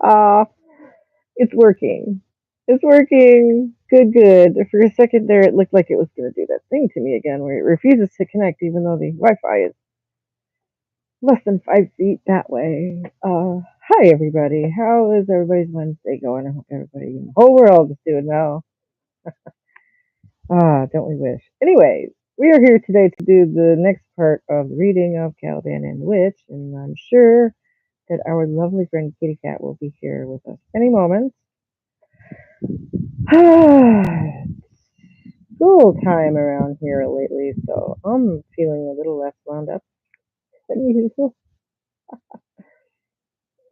uh, it's working. It's working. Good, good. For a second there, it looked like it was going to do that thing to me again where it refuses to connect even though the Wi Fi is less than 5 feet that way. Hi, everybody. How is everybody's Wednesday going? I hope everybody in the whole world is doing well. Don't we wish? Anyways, we are here today to do the next part of the reading of Caliban and the Witch, and I'm sure that our lovely friend Kitty Cat will be here with us any moment. School time around here lately, so I'm feeling a little less wound up than usual.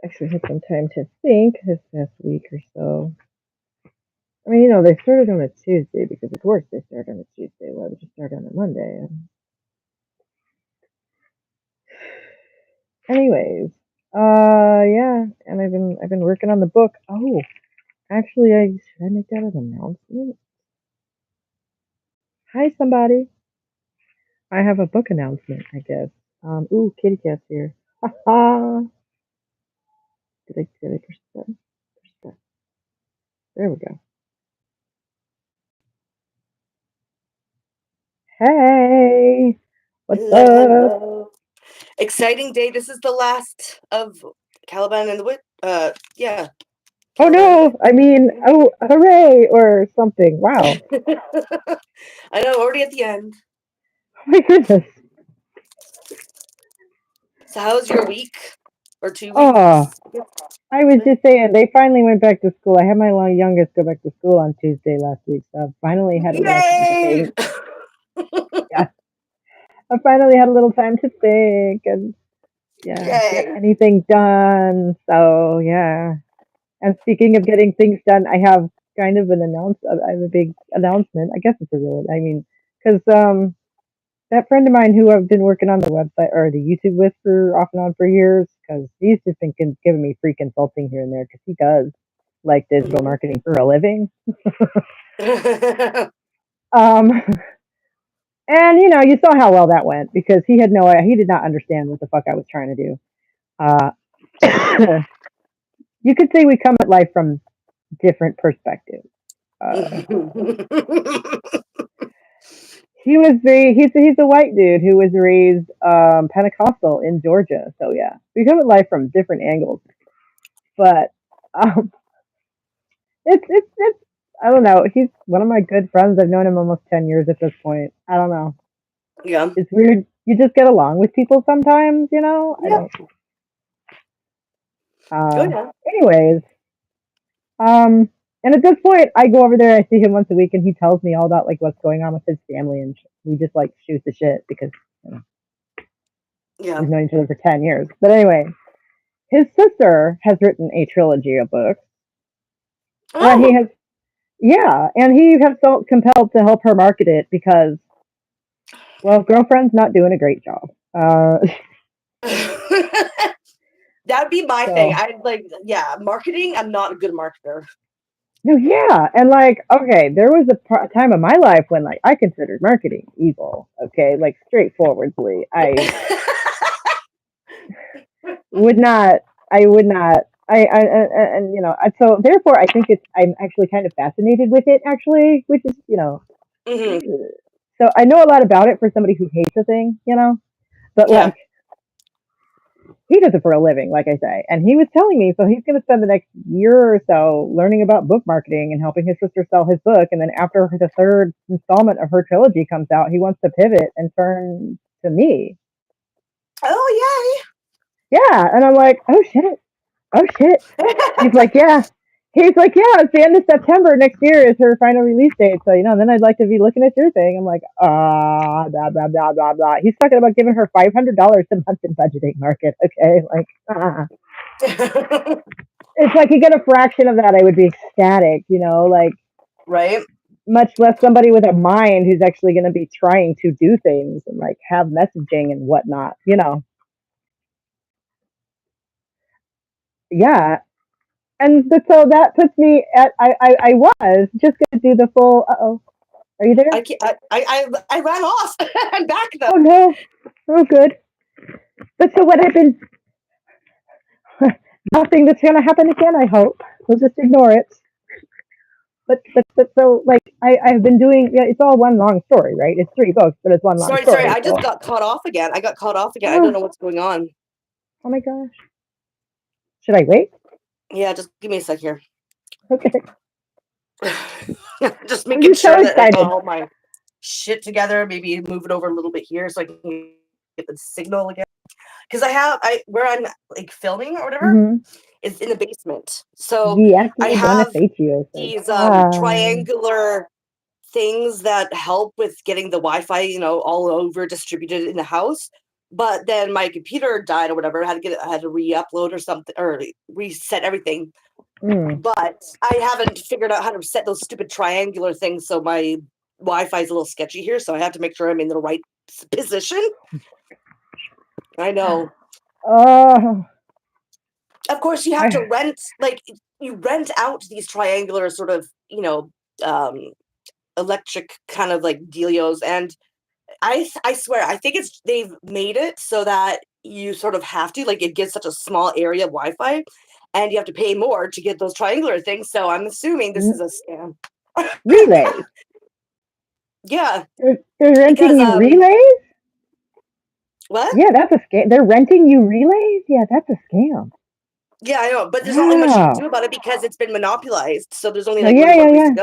Actually, had some time to think this past week or so. I mean, they started on a Tuesday because, of course, they start on a Tuesday. Why would you start on a Monday? Anyways, yeah, and I've been working on the book. Oh, actually, should I make that an announcement? Hi, somebody. I have a book announcement, I guess. Ooh, Kitty Cat's here. Ha ha. Did I push the button? Push the button. There we go. Hey, what's Hello, up? hello. Exciting day. This is the last of Caliban and the Witch. Yeah. Oh Caliban and no, I mean, the oh, hooray, or something. Wow. Witch. I know, already at the end. Oh my goodness. So how's your week? Or 2 Oh, weeks? I was just saying, they finally went back to school. I had my youngest go back to school on Tuesday last week, so I finally had a little time to Yay! think. Yeah, I finally had a little time to think and, yeah, get Yay! anything done. So, yeah. And speaking of getting things done, I have kind of I have a big announcement. I guess it's a real, I mean, because that friend of mine who I've been working on the website or the YouTube with for off and on for years, because he's just been giving me free consulting here and there because he does like digital Mhm. marketing for a living. Um, and you saw how well that went because he did not understand what the fuck I was trying to do. Uh, you could say we come at life from different perspectives. Uh, he's a white dude who was raised Pentecostal in Georgia. So yeah, we come at life from different angles. But um, it's I don't know. He's one of my good friends. I've known him almost 10 years at this point. I don't know. Yeah. It's weird. You just get along with people sometimes. I Yeah. don't. Oh yeah. Anyways, um, and at this point, I go over there. I see him once a week, and he tells me all about like what's going on with his family, and we just like shoot the shit because Yeah. we've known each other for 10 years. But anyway, his sister has written a trilogy of books that he Oh. has. Yeah, and he has felt compelled to help her market it because, well, girlfriend's not doing a great job. That would be my thing. So I'd like, yeah, marketing. I'm not a good marketer. no, yeah, and like, okay, there was a time in my life when like I considered marketing evil. Okay, like straightforwardly, would not, I would not. And so therefore, I think I'm actually kind of fascinated with it, actually, which is, Hmm. so I know a lot about it for somebody who hates a thing, but Yeah. like he does it for a living, like I say. And he was telling me, so he's going to spend the next year or so learning about book marketing and helping his sister sell his book. And then after the third installment of her trilogy comes out, he wants to pivot and turn to me. Oh Yeah. And I'm like, oh shit. Oh shit. He's yay! like, yeah. He's like, yeah, it's the end of September next year is her final release date. So, then I'd like to be looking at your thing. I'm like, blah, blah, blah, blah, blah. He's talking about giving her $500 a month in budgeting market. Okay. Like, it's like you get a fraction of that, I would be ecstatic, like Right? much less somebody with a mind who's actually going to be trying to do things and like have messaging and whatnot. Yeah. And so that puts me at, I was just going to do the full, uh-oh, are you there? I can't, I ran off. I'm back though. Oh no. Oh, good. But so what I've been, Nothing that's gonna happen again. I hope we'll just ignore it. But so like I've been doing. Yeah, it's all one long story, right? It's three books, but it's one long Sorry, story. I So just got caught off again. I got caught off again. I don't oh, know what's going on. oh my gosh, should I wait? Yeah, just give me a sec here. Okay, Just I'm making just so sure that I got excited. all my shit together. Maybe move it over a little bit here so I can get the signal again. Because I where I'm like filming or whatever Mm-hmm. is in the basement. So Yes, I I was gonna have say to you. So, these triangular things that help with getting the Wi-Fi, all over distributed in the house. But then my computer died or whatever. I had to re-upload or something or reset everything. mm. But I haven't figured out how to set those stupid triangular things, so my Wi-Fi is a little sketchy here. So I have to make sure I'm in the right position. I know. Oh, Of course, you have to I, rent, like, you rent out these triangular sort of, um, electric kind of like dealios, and I swear, I think they've made it so that you sort of have to, like, it gives such a small area of Wi-Fi, and you have to pay more to get those triangular things. So I'm assuming this is a scam. relays. Yeah, They're because renting you relays. what? Yeah, that's a scam. They're renting you relays. Yeah, that's a scam. Yeah, I know, but there's not really much you can Wow. do about it because it's been monopolized. So there's only No, like yeah, really yeah, one place to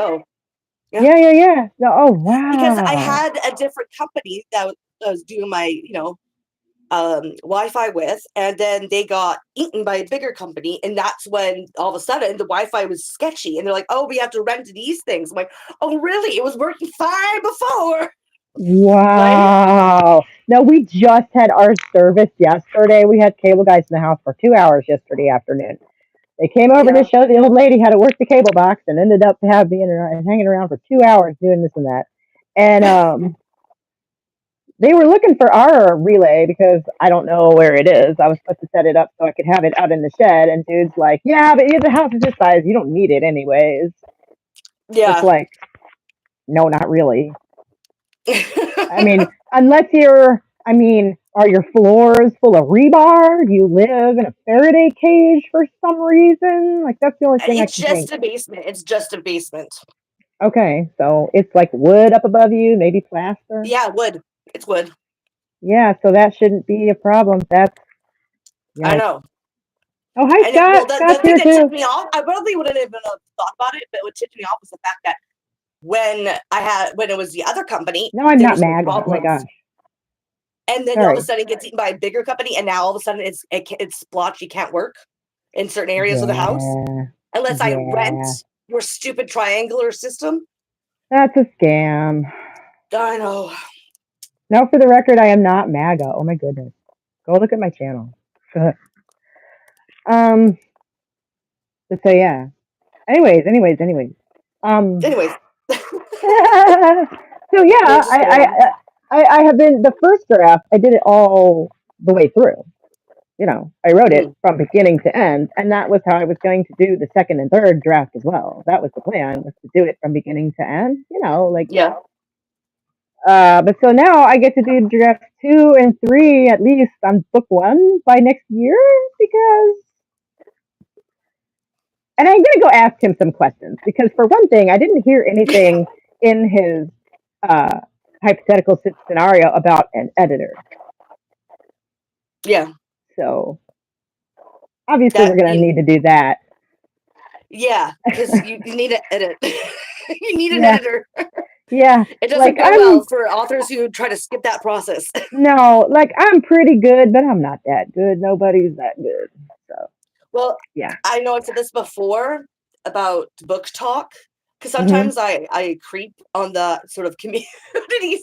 yeah, go. Yeah, yeah. No, oh, because I wow. had a different company that was doing my, Wi-Fi with, and then they got eaten by a bigger company, and that's when all of a sudden the Wi-Fi was sketchy, and they're like, "Oh, we have to rent these things." I'm like, "Oh, really? It was working fine before, right?" Wow. No, we just had our service yesterday. We had cable guys in the house for 2 hours yesterday afternoon. They came over to Yeah, show the old lady how to work the cable box and ended up hanging around for 2 hours doing this and that. And they were looking for our relay because I don't know where it is. I was supposed to set it up so I could have it out in the shed. And dude's like, yeah, but the house is this size. You don't need it anyways. It's yeah. like, no, not really. I mean, unless are your floors full of rebar? Do you live in a Faraday cage for some reason? Like, that's the only thing I It's can think. just a basement. It's just a basement. Okay, so it's like wood up above you, maybe plaster. Yeah, wood. It's wood. Yeah, so that shouldn't be a problem. That's I yikes. know. Oh, hi, And well, Scott. the Scott's thing here that tipped too. me off, I probably wouldn't even have thought about it, but what tipped me off was the fact that when it was the other company, No, I'm there not was no MAGA. Oh my problems. gosh. And then all of a Sorry. sudden it gets eaten by a bigger company, and now all of a sudden it's splotchy, can't work in certain areas of the house Yeah. unless I rent Yeah. your stupid triangular system. That's a scam. I know. Now, for the record, I am not MAGA. Oh my goodness. Go look at my channel. um. So yeah. Anyways. Um. Anyways, So we'll yeah, just go on. I have been the first draft. I did it all the way through. I wrote it Mm, from beginning to end, and that was how I was going to do the second and third draft as well. That was the plan, was to do it from beginning to end. Like. yeah. But so now I get to do draft 2 and 3 at least on book one by next year because, and I'm gonna go ask him some questions because for one thing, I didn't hear anything in his uh, hypothetical scenario about an editor. Yeah. So obviously That we're gonna need to do that. yeah, because you need to edit. You need an Yeah, editor. yeah. It Like doesn't go well I'm for authors who try to skip that process. no, like I'm pretty good, but I'm not that good. Nobody's that good. So Well, yeah. I know I've said this before about book talk, because Hmm. sometimes I creep on the sort of community.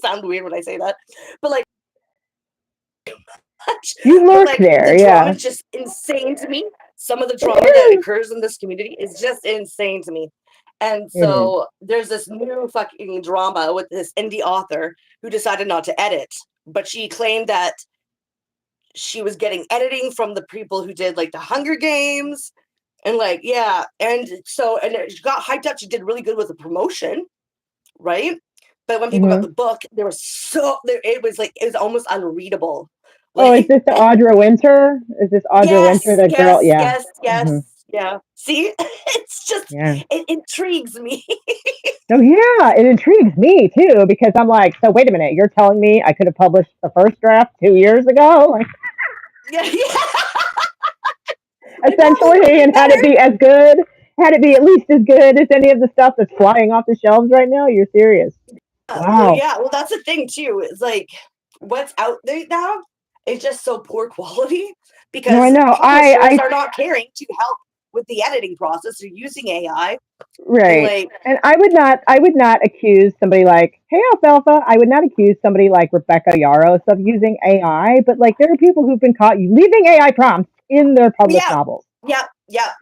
Sound weird when I say that, but like, You but lurk like the there, drama yeah. is just insane to me. Some of the It drama that is. occurs in this community is just insane to me. And It is. so there's this new fucking drama with this indie author who decided not to edit, but she claimed that she was getting editing from the people who did like the Hunger Games and like yeah, and so and it got hyped up. She did really good with the promotion, right? But when people got Hmm. the book, there was it was like it was almost unreadable. Oh, is Like, this the Audra Winter? Is this Audra Winter, yes, the girl? yes, Yeah. yes, yes, Hmm. yeah. See, it's just Yeah. it intrigues me. No, yeah, it intrigues me too because I'm like, so wait a minute, you're telling me I could have published the first draft 2 years ago, like, Yeah, yeah. And probably would have essentially, been and better. had it be at least as good as any of the stuff that's flying off the shelves right now. You're serious? Well, Wow. yeah. Well, that's the thing too. It's like what's out there now is just so poor quality No, I because know. publishers are not caring to help with the editing process. They're using AI and Right. like, And I would not accuse somebody like, hey, Alfalfa, I would not accuse somebody like Rebecca Yaros of using AI, but like there are people who've been caught leaving AI prompts in their published yeah, novels. yeah, yeah,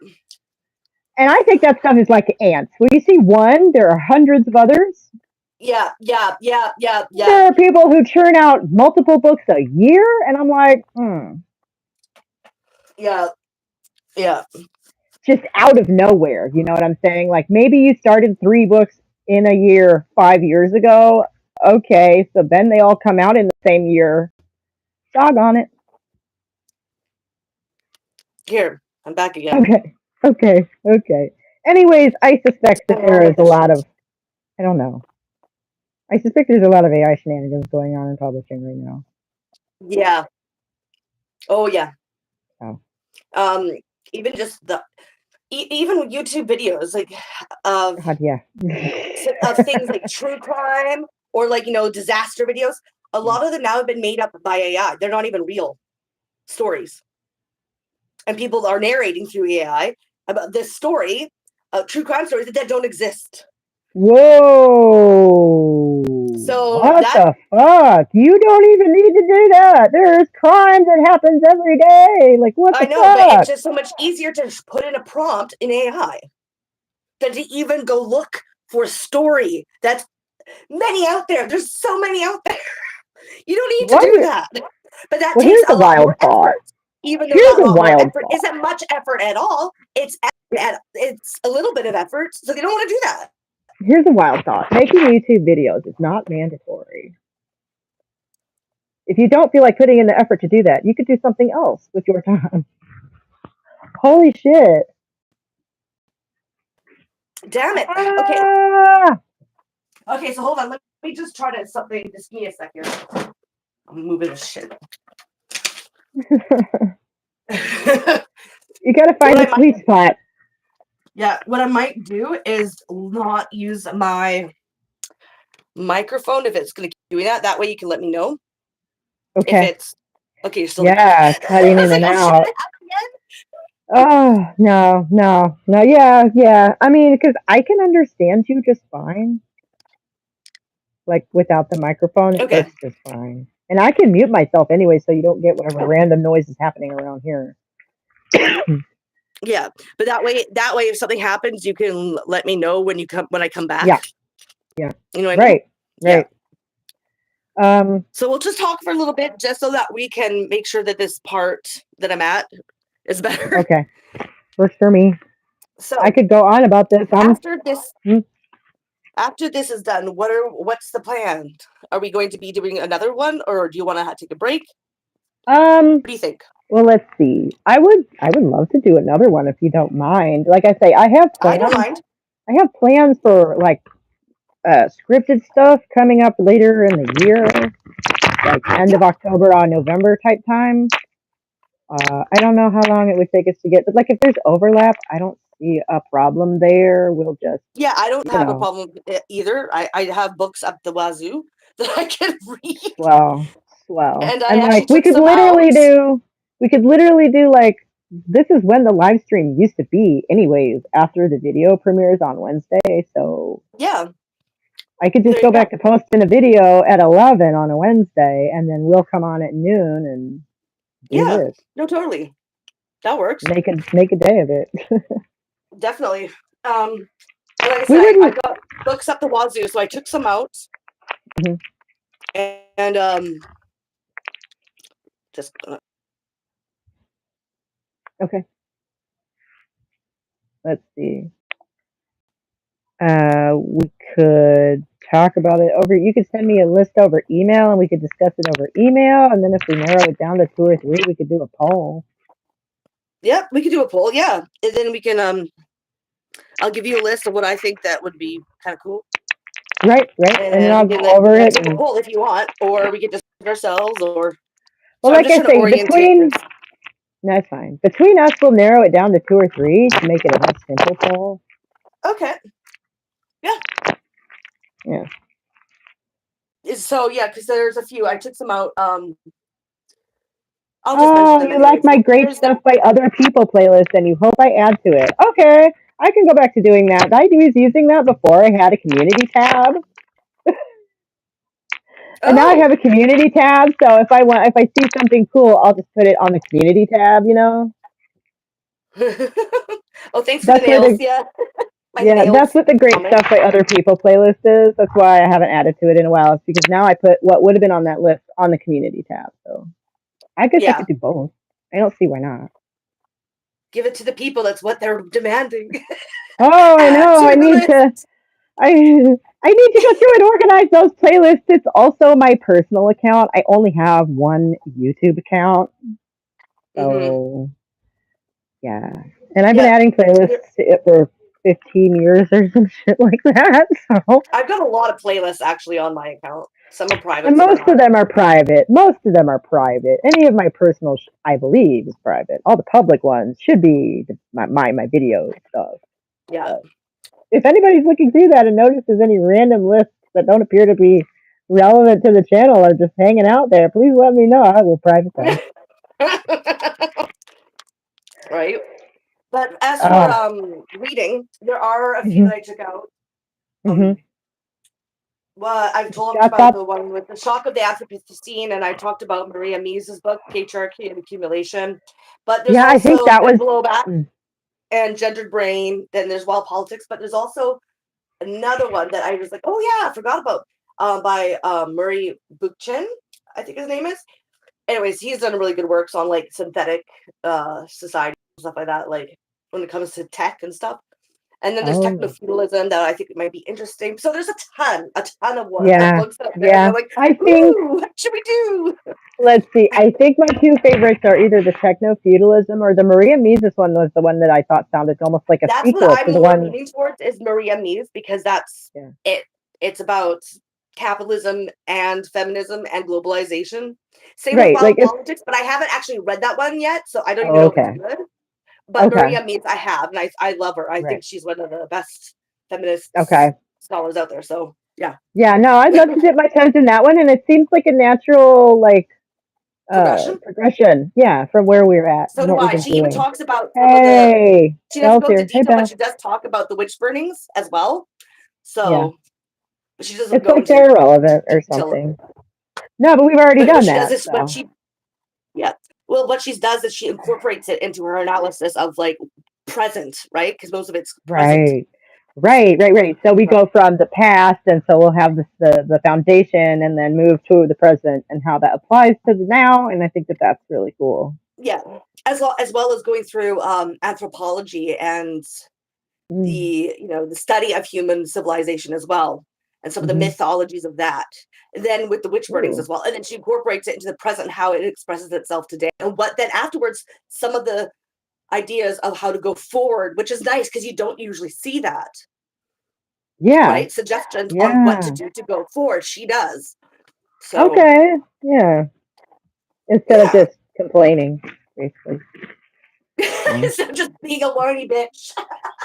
And I think that stuff is like ants. When you see one, there are hundreds of others. yeah, yeah, yeah, yeah, yeah, There are people who churn out multiple books a year, and I'm like, yeah, yeah. just out of nowhere. You know what I'm saying? Like maybe you started 3 books in a year 5 years ago. Okay, so then they all come out in the same year. Dog on it. Here, I'm back again. Okay, okay, okay. Anyways, I suspect I that don't know there is what a this lot shit. of, I don't know. I suspect there's a lot of AI shenanigans going on in publishing right now. Yeah. Oh yeah. So, Um. Even just the even YouTube videos like of God, yeah. of things like true crime or like disaster videos. A lot of them now have been made up by AI. They're not even real stories, and people are narrating through AI about this story, true crime stories that don't exist. Whoa! So What that the fuck? You don't even need to do that. There's crime that happens every day. Like, what I the know, but it's fuck? just so much easier to put in a prompt in AI than to even go look for a story that's many out there. There's so many out there. You don't need to What? do that. But that Well, takes here's a a lot wild more thought. effort. Even though Here's that a lot more wild effort thought. isn't much effort at all, it's a little bit of effort, so they don't want to do that. Here's a wild thought. Making YouTube videos is not mandatory. If you don't feel like putting in the effort to do that, you could do something else with your time. Holy shit. Damn it. Okay. Ah! Okay, so hold on. Let me just try to something. Just give me a second. I'm moving this shit. You gotta find What I the might sweet spot. Yeah, what I might do is not use my microphone if it's going to keep doing that. That way you can let me know if Okay. it's okay. You're still there. Yeah, I cutting was in like, and oh shit, out. it happened again. Oh, no, no, no. Yeah, yeah. I mean, because I can understand you just fine. Like without the microphone, it Okay, works just fine. And I can mute myself anyway, so you don't get whatever random noise is happening around here. yeah, but that way, if something happens, you can let me know when I come back. Yeah, yeah. You know what I mean? Right, Yeah. right. Um, So we'll just talk for a little bit, just so that we can make sure that this part that I'm at is better. okay. Works for me. I So could go on about this. after this, Hmm, after this is done, what's the plan? Are we going to be doing another one, or do you want to take a break? um, What do you think? well, let's see. I would love to do another one if you don't mind. Like I say, I don't mind. I have plans for like scripted stuff coming up later in the year, like end Yeah, of October or November type time. I don't know how long it would take us to get, but like if there's overlap, I don't see a problem there. We'll just, yeah. I don't you have a know, problem with it either. I have books up the wazoo that I can read, swell, swell. and I And actually like took some out. we could literally do like, this is when the live stream used to be, anyways, after the video premieres on Wednesday. So Yeah, I could just there go you back go. to posting a video at 11 on a Wednesday, and then we'll come on at noon and do Yeah, this. no, totally. That works. Make a day of it. Definitely. Um, and like I We said, I wouldn't. got books up the wazoo, so I took some out Mhm. and just Okay, let's see. We could talk about it over. You could send me a list over email, and we could discuss it over email. And then if we narrow it down to two or three, we could do a poll. Yeah, we could do a poll. Yeah, and then we can I'll give you a list of what I think that would be kind of cool, Right, right. And then and I'll we go can then over it. take a And poll if you want, or we could just do it ourselves. Or well, so I'm like just I trying to say, orientate between this. that's fine. Between us, we'll narrow it down to two or three to make it a more simple poll. Okay. Yeah. Yeah. So yeah, because there's a few. I took some out. I'll just mention Oh, them you like anyways. my great There's the stuff by other people playlist, and you hope I add to it. Okay, I can go back to doing that. I was using that before I had a community tab, and now I oh. have a community tab. So if I see something cool, I'll just put it on the community tab. You know, Oh, thanks for the that's where nails. the Yeah, my yeah, that's nails what the great comment. stuff by other people playlist is. That's why I haven't added to it in a while. It's because now I put what would have been on that list on the community tab. So I guess I Yeah, could do both. I don't see why not. give it to the people. That's what they're demanding. Oh, I Add know. to I the need to. list. I I need to go through and organize those playlists. It's also my personal account. I only have one YouTube account, Mm-hmm. so yeah. And I've been Yeah, adding playlists there, to it for 15 years or some shit like that. So, I've got a lot of playlists actually on my account. Some are private, and some are most of not. them are private. Most of them are private. Any of my personal, I believe, is private. All the public ones should be my video stuff. Yeah. But if anybody's looking through that and notices any random lists that don't appear to be relevant to the channel or just hanging out there, please let me know. I will private them. Right. But as for Oh, reading, there are a few hmm that I took out. hmm Um, well, I've talked got about thoughts? the one with the shock of the Anthropocene, and I talked about Maria Mies's book, Patriarchy and Accumulation. But there's Yeah, I think also that and was. Blowback Mm. and Gendered Brain. Then there's Wild Politics, but there's also another one that I was like, oh yeah, I forgot about. By Murray Bookchin, I think his name is. Anyways, he's done really good works on like synthetic society stuff like that, like when it comes to tech and stuff. And then there's Oh, techno-feudalism that I think might be interesting. So there's a ton of yeah, books out there that yeah. I'm like, I think. ooh, what should we do? Let's see. I think my two favorites are either the techno feudalism or the Maria Mises one was the one that I thought sounded almost like a That's what sequel to I'm the more one. leaning towards is Maria Mies because that's Yeah. it. It's about capitalism and feminism and globalization. Same with Right. Like Wild it's. Politics, but I haven't actually read that one yet, so I don't even Oh, know if it's okay. good. But Okay. Maria Mies, I have, and I love her. I Right. think she's one of the best feminist Okay. scholars out there. So yeah, Yeah, no, I'd love to dip my toes in that one, and it seems like a natural like progression. progression. Yeah, from where we're at So and do what we've I. been She even doing. talks about some of the. Hey, She doesn't Belle's go into here. Hey, detail, but Belle. she does talk about the witch burnings as well. Yeah, So she doesn't it's go like into they're irrelevant or detail. something. No, but we've already But what done she does that. is what So she yeah. Well, what she does is she incorporates it into her analysis of like present, right? Because most of it's present. right, right. So we Right. go from the past, and so we'll have the foundation, and then move to the present and how that applies to the now. And I think that that's really cool. Yeah. As well as going through anthropology and Mm, the study of human civilization as well, and some of the hmm mythologies of that. And then with the witch burnings Ooh, as well, and then she incorporates it into the present, how it expresses itself today, and what then afterwards some of the ideas of how to go forward, which is nice because you don't usually see that, yeah, right? Suggestions on what to yeah. do to go forward. She does. So Okay, yeah. Instead of yeah. just complaining, basically. So. So just being a whiny bitch.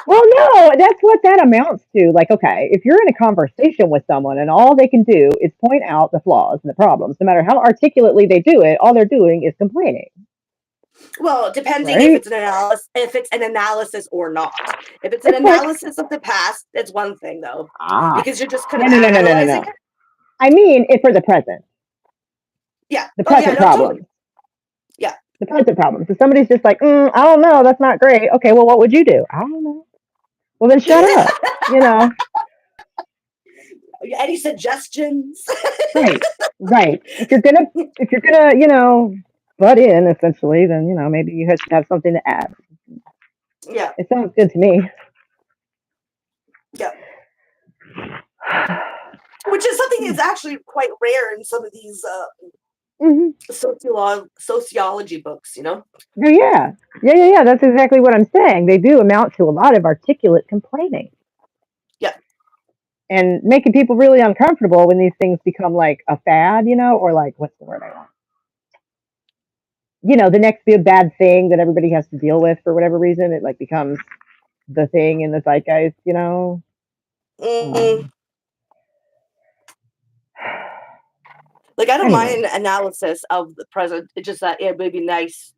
Well, no, that's what that amounts to. Like, okay, if you're in a conversation with someone and all they can do is point out the flaws and the problems, no matter how articulately they do it, all they're doing is complaining, Well, depending right? if it's an analysis or not. If it's an It's like, analysis of the past, it's one thing though, ah, because you're just kind no, of no, no, no, no, no, analyzing no. it. I mean, it for Yeah. the Oh yeah. present No. Totally. problems, Yeah. the present problems. If somebody's just like, I don't know, that's not great. Okay, well, what would you do? I don't know. Well, then shut up. You know, Any suggestions? right, right. If you're gonna, butt in essentially, then maybe you should have something to add. Yeah. It sounds good to me. Yeah. which is something that's actually quite rare in some of these Hmm. sociology books, you know? Oh, yeah. Yeah. That's exactly what I'm saying. They do amount to a lot of articulate complaining Yeah. and making people really uncomfortable when these things become like a fad, or like, what's the word I want? The next big bad thing that everybody has to deal with for whatever reason. It like becomes the thing in the zeitgeist. Mm, Um, like, I don't anyway, mind analysis of the present. It's just that it would be nice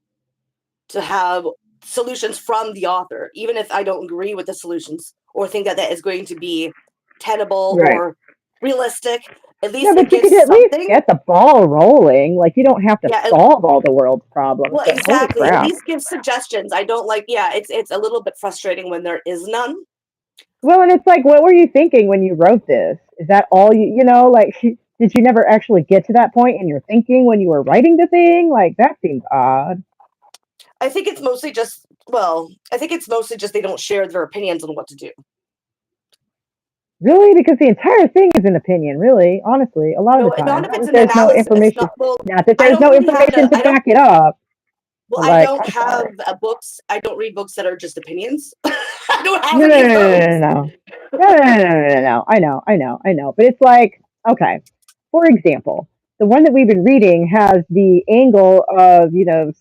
to have solutions from the author, even if I don't agree with the solutions or think that that is going to be tenable right. or realistic. At No, least it but you gives could at least something. get the ball rolling. Like you don't have to Yeah. solve all the world's problems, Well, but holy exactly. At crap. least give suggestions. I don't like. Yeah, it's a little bit frustrating when there is none. Well, and it's like, what were you thinking when you wrote this? Is that all like, did you never actually get to that point in your thinking when you were writing the thing? Like, that seems odd. I think it's mostly just. Well, I think it's mostly just they don't share their opinions on what to do. Really? Because the entire thing is an opinion, really, honestly, a lot of the No, time. not if Not it's that an there's no analysis. information, Not well. not that I there's don't no really have information to. to I don't. back it up, Well, but I like, don't I'm have sorry. books. I don't read books that are just opinions. I don't have No, no, any no, of no, no, those. no. No, no, no, no, no, no. I know. But it's like, okay, for example, the one that we've been reading has the angle of,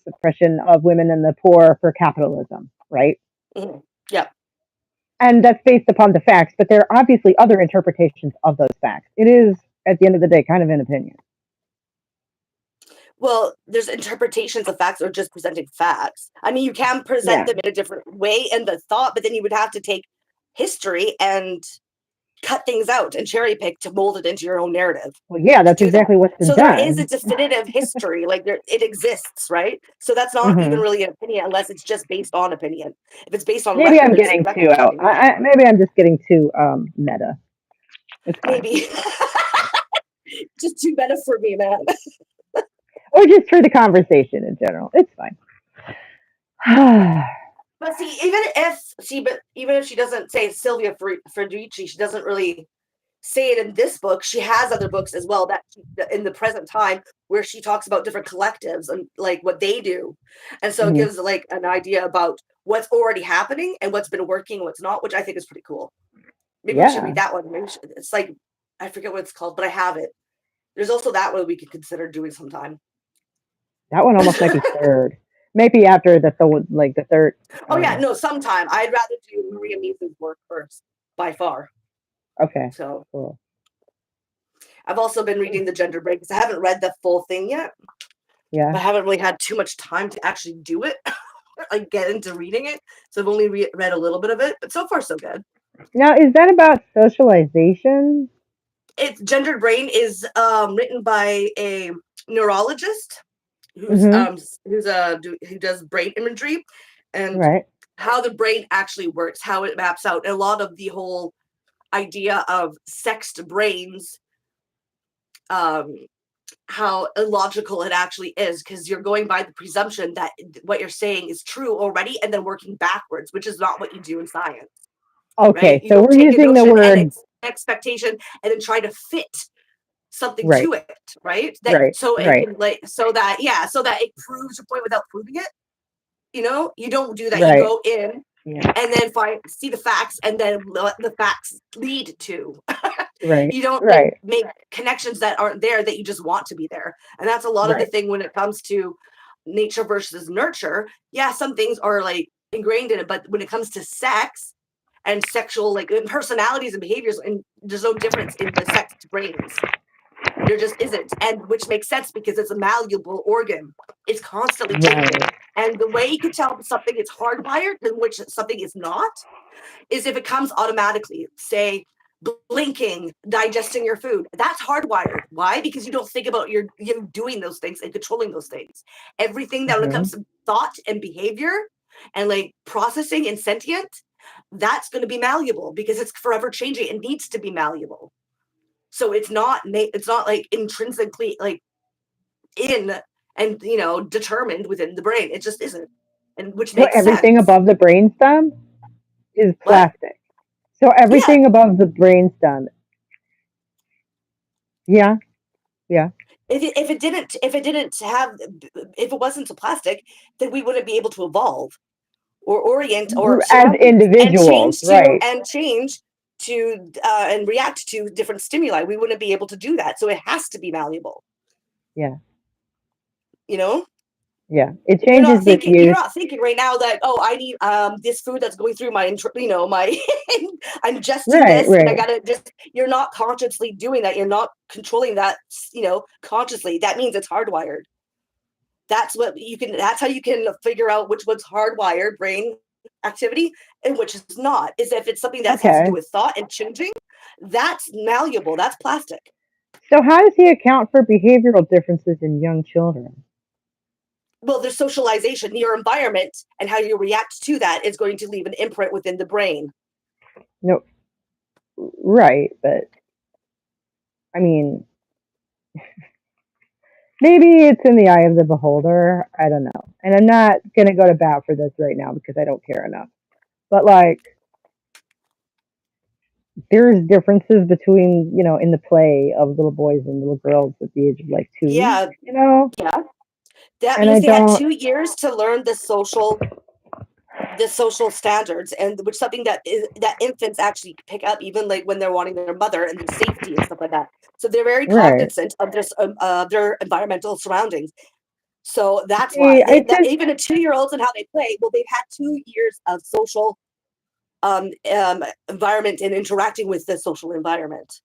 suppression of women and the poor for capitalism, right? Mhm. Yeah. And that's based upon the facts, but there are obviously other interpretations of those facts. It is, at the end of the day, kind of an opinion. Well, there's interpretations of facts or just presenting facts. I mean, you can present Yeah. them in a different way in the thought, but then you would have to take history and cut things out and cherry pick to mold it into your own narrative Well, yeah, to that's do that. exactly what's been So there is a done. definitive history, like it exists, right? So that's not even Hmm. really an opinion unless it's just based on opinion. If it's based on Maybe I'm records and getting too record out. keeping, Maybe I'm just getting too meta. It's fine. maybe just too meta for me, man. Or just for the conversation in general. It's fine. But see, but even if she doesn't say Sylvia Federici, she doesn't really say it in this book. She has other books as well that in the present time where she talks about different collectives and like what they do, and so it Mhm. gives like an idea about what's already happening and what's been working, what's not, which I think is pretty cool. Maybe we should Yeah, read that one. It's like I forget what it's called, but I have it. There's also that one we could consider doing sometime. that one almost might be third. Maybe after the third. Oh yeah, Um, no, sometime. I'd rather do Maria Misa's work first, by far. okay, So cool. I've also been reading the Gender Break because I haven't read the full thing yet, Yeah. but I haven't really had too much time to actually do it, like get into reading it. So I've only read a little bit of it, but so far so good. Now, is that about socialization? It's Gendered Brain is written by a neurologist who's Mm-hmm. um who's who does brain imagery and Right. how the brain actually works, how it maps out. And a lot of the whole idea of sexed brains, um, how illogical it actually is because you're going by the presumption that what you're saying is true already and then working backwards, which is not what you do in science, right? Okay, You so don't we're take a using the notion and word it's expectation and then try to fit something right, to it, right? That right, so it right, can like so that it proves your point without proving it. You don't do that. You right. go in Yeah. and then see the facts and then let the facts lead to. Right. You don't like Right. make connections that aren't there that you just want to be there. And that's a lot of the Right. thing when it comes to nature versus nurture. Yeah, some things are like ingrained in it, but when it comes to sex and sexual like personalities and behaviors, and there's no difference in the sex brains. There just isn't, and which makes sense because it's a malleable organ. It's constantly changing. Right. And the way you can tell something is hardwired and which something is not is if it comes automatically, say blinking, digesting your food. That's hardwired. Why? Because you don't think about you doing those things and controlling those things. Everything that when it Hmm. comes to thought and behavior and like processing and sentient, that's going to be malleable because it's forever changing. It needs to be malleable. So it's not like intrinsically like in and determined within the brain. It just isn't, and which So makes everything sense. above the brainstem is What? plastic. So Yeah, everything above the brainstem Yeah, yeah. If it wasn't a plastic, then we wouldn't be able to evolve or orient our As surroundings and individuals, right? change to and react to different stimuli. We wouldn't be able to do that. So it has to be malleable. Yeah, You know, yeah. It changes with you're youth. not thinking right now that, oh, I need this food that's going through my my I'm ingesting Right, this and I right. gotta just. You're not consciously doing that. You're not controlling that, consciously. That means it's hardwired. That's how you can figure out which one's hardwired brain activity and which is not. Is if it's something that has to do Okay. with thought and changing, that's malleable, that's plastic. So how does he account for behavioral differences in young children? Well, there's socialization. Your environment and how you react to that is going to leave an imprint within the brain. No, right, but I mean, maybe it's in the eye of the beholder. I don't know. And I'm not going to go to bat for this right now because I don't care enough. But like, there's differences between, in the play of little boys and little girls at the age of like 2, Yeah, you know? yeah. That And I means they had don't, 2 years to learn the social standards, and which something that infants actually pick up even like when they're wanting their mother and their safety and stuff like that. So they're very right. cognizant of their environmental surroundings. So that's See, why I that just, even a 2-year-olds and how they play. Well, they've had 2 years of social environment and interacting with the social environment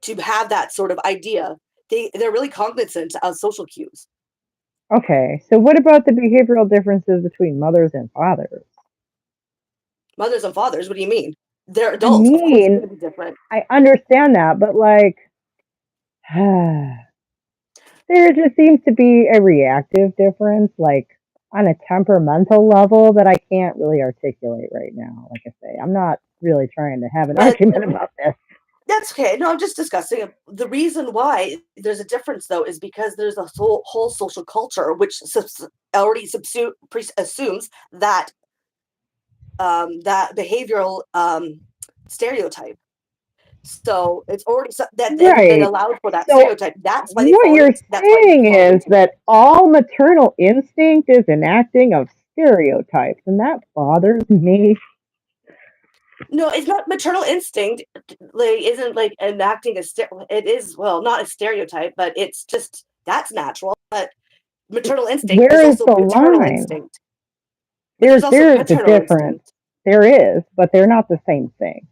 to have that sort of idea. They're really cognizant of social cues. okay. So what about the behavioral differences between mothers and fathers? Mothers and fathers, what do you mean? They're I adults, of course it's mean, going to be different. I understand that, but like, there just seems to be a reactive difference, like on a temperamental level that I can't really articulate right now. Like I say, I'm not really trying to have an But argument about this. that's okay. No, I'm just discussing it. The reason why there's a difference, though, is because there's a whole social culture which already assumes that behavioral stereotype. So it's already that and then Right. allowed for that So stereotype. That's why they what fall. you're That's why they saying fall is into it. that all maternal instinct is enacting of stereotypes, and that bothers me. No, it's not maternal instinct. Like, isn't like enacting it is, well, not a stereotype, but it's just that's natural. But maternal instinct, there's Where is also the paternal line? instinct, but There, there's also there is a paternal difference. instinct. There is, but they're not the same thing.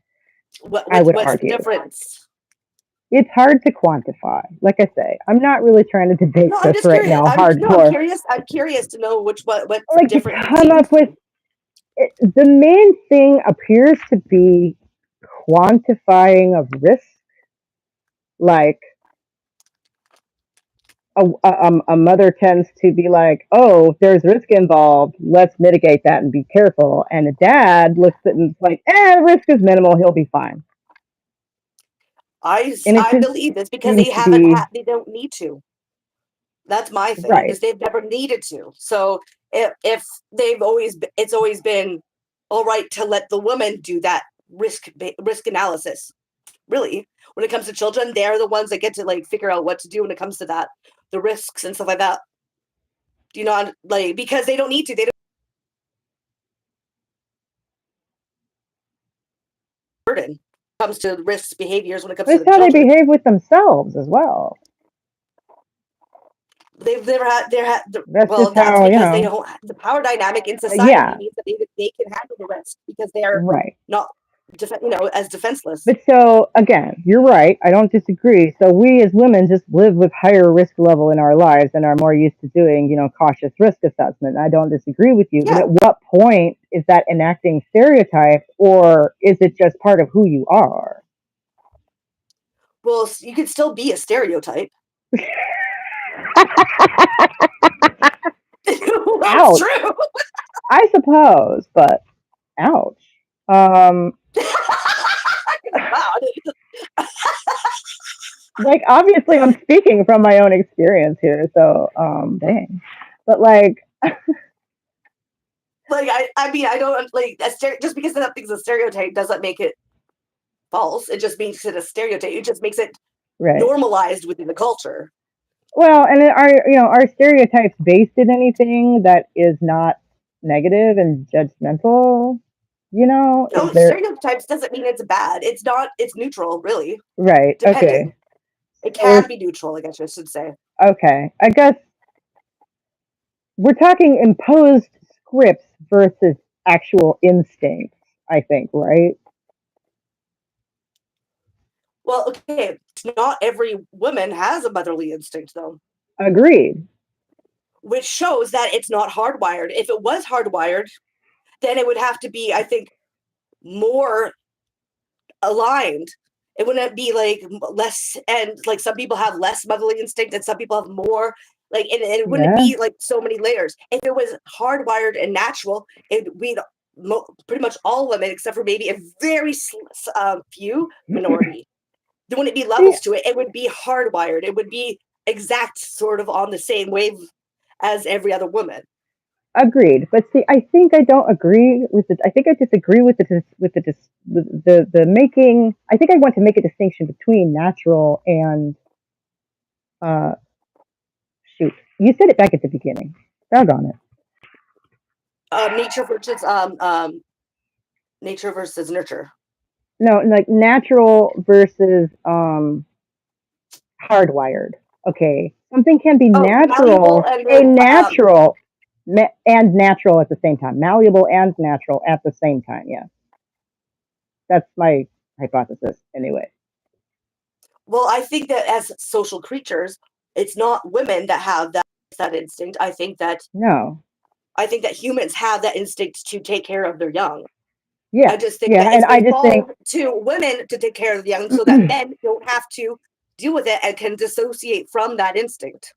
I would What's the argue. difference? It's hard to quantify. Like I say, I'm not really trying to debate No, I'm this just right curious. now, I'm hardcore. curious. I'm curious to know what's Like to different come between up the with two. the main thing appears to be quantifying of risk. Like a mother tends to be like, oh, there's risk involved. Let's mitigate that and be careful. And a dad looks at it and is like, the risk is minimal. He'll be fine. And it I just believe it's because seems to be they don't need to. That's my thing, right. is they've never needed to. So if it's always been all right to let the woman do that risk analysis. Really, when it comes to children, they're the ones that get to like figure out what to do when it comes to that, the risks and stuff like that. Do you know, like, because they don't need to. They don't burden when it comes to risk behaviors when it comes But to it's the how they children. behave with themselves as well. They've never had That's just well, that's how, because they don't. The power dynamic in society yeah, means that they can handle the risk because they're right. not as defenseless. But so again, you're right. I don't disagree. So we as women just live with higher risk level in our lives and are more used to doing, cautious risk assessment. I don't disagree with you. But Yeah. at what point is that enacting stereotype, or is it just part of who you are? Well, you could still be a stereotype. Well, it's Ouch. true. I suppose, but ouch. Um, Wow. like obviously I'm speaking from my own experience here, so dang. But like Like I mean, I don't like just because something's a stereotype doesn't make it false. It just makes it a stereotype. It just makes it right. normalized within the culture. Well, and are stereotypes based in anything that is not negative and judgmental? Is No, there stereotypes doesn't mean it's bad. It's not. It's neutral, really. right? Depending, Okay, it so we're can be neutral. I guess I should say. okay. I guess we're talking imposed scripts versus actual instincts. I think, right? Well, okay, not every woman has a motherly instinct, though, Agreed. which shows that it's not hardwired. If it was hardwired, then it would have to be, I think, more aligned. It wouldn't be like less, and like some people have less motherly instinct and some people have more. Like, and it wouldn't Yeah, be like so many layers. If it was hardwired and natural, it we'd pretty much all women, except for maybe a very few minority. There wouldn't be see, levels to it. It would be hardwired. It would be exact, sort of on the same wave as every other woman. agreed. But see, I think I don't agree with it. I think I disagree with the making. I think I want to make a distinction between natural and uh, shoot. You said it back at the beginning. Doggone it. Nature versus nature versus nurture. No, like natural versus hardwired. Okay, something can be Oh, malleable natural, and a then natural, and natural at the same time, malleable and natural at the same time. Yeah, that's my hypothesis. Anyway, well, I think that as social creatures, it's not women that have that instinct. no, I think that humans have that instinct to take care of their young. I yeah, just think yeah, that and it's I been just think, fallen to women to take care of the young so that men don't have to deal with it and can dissociate from that instinct.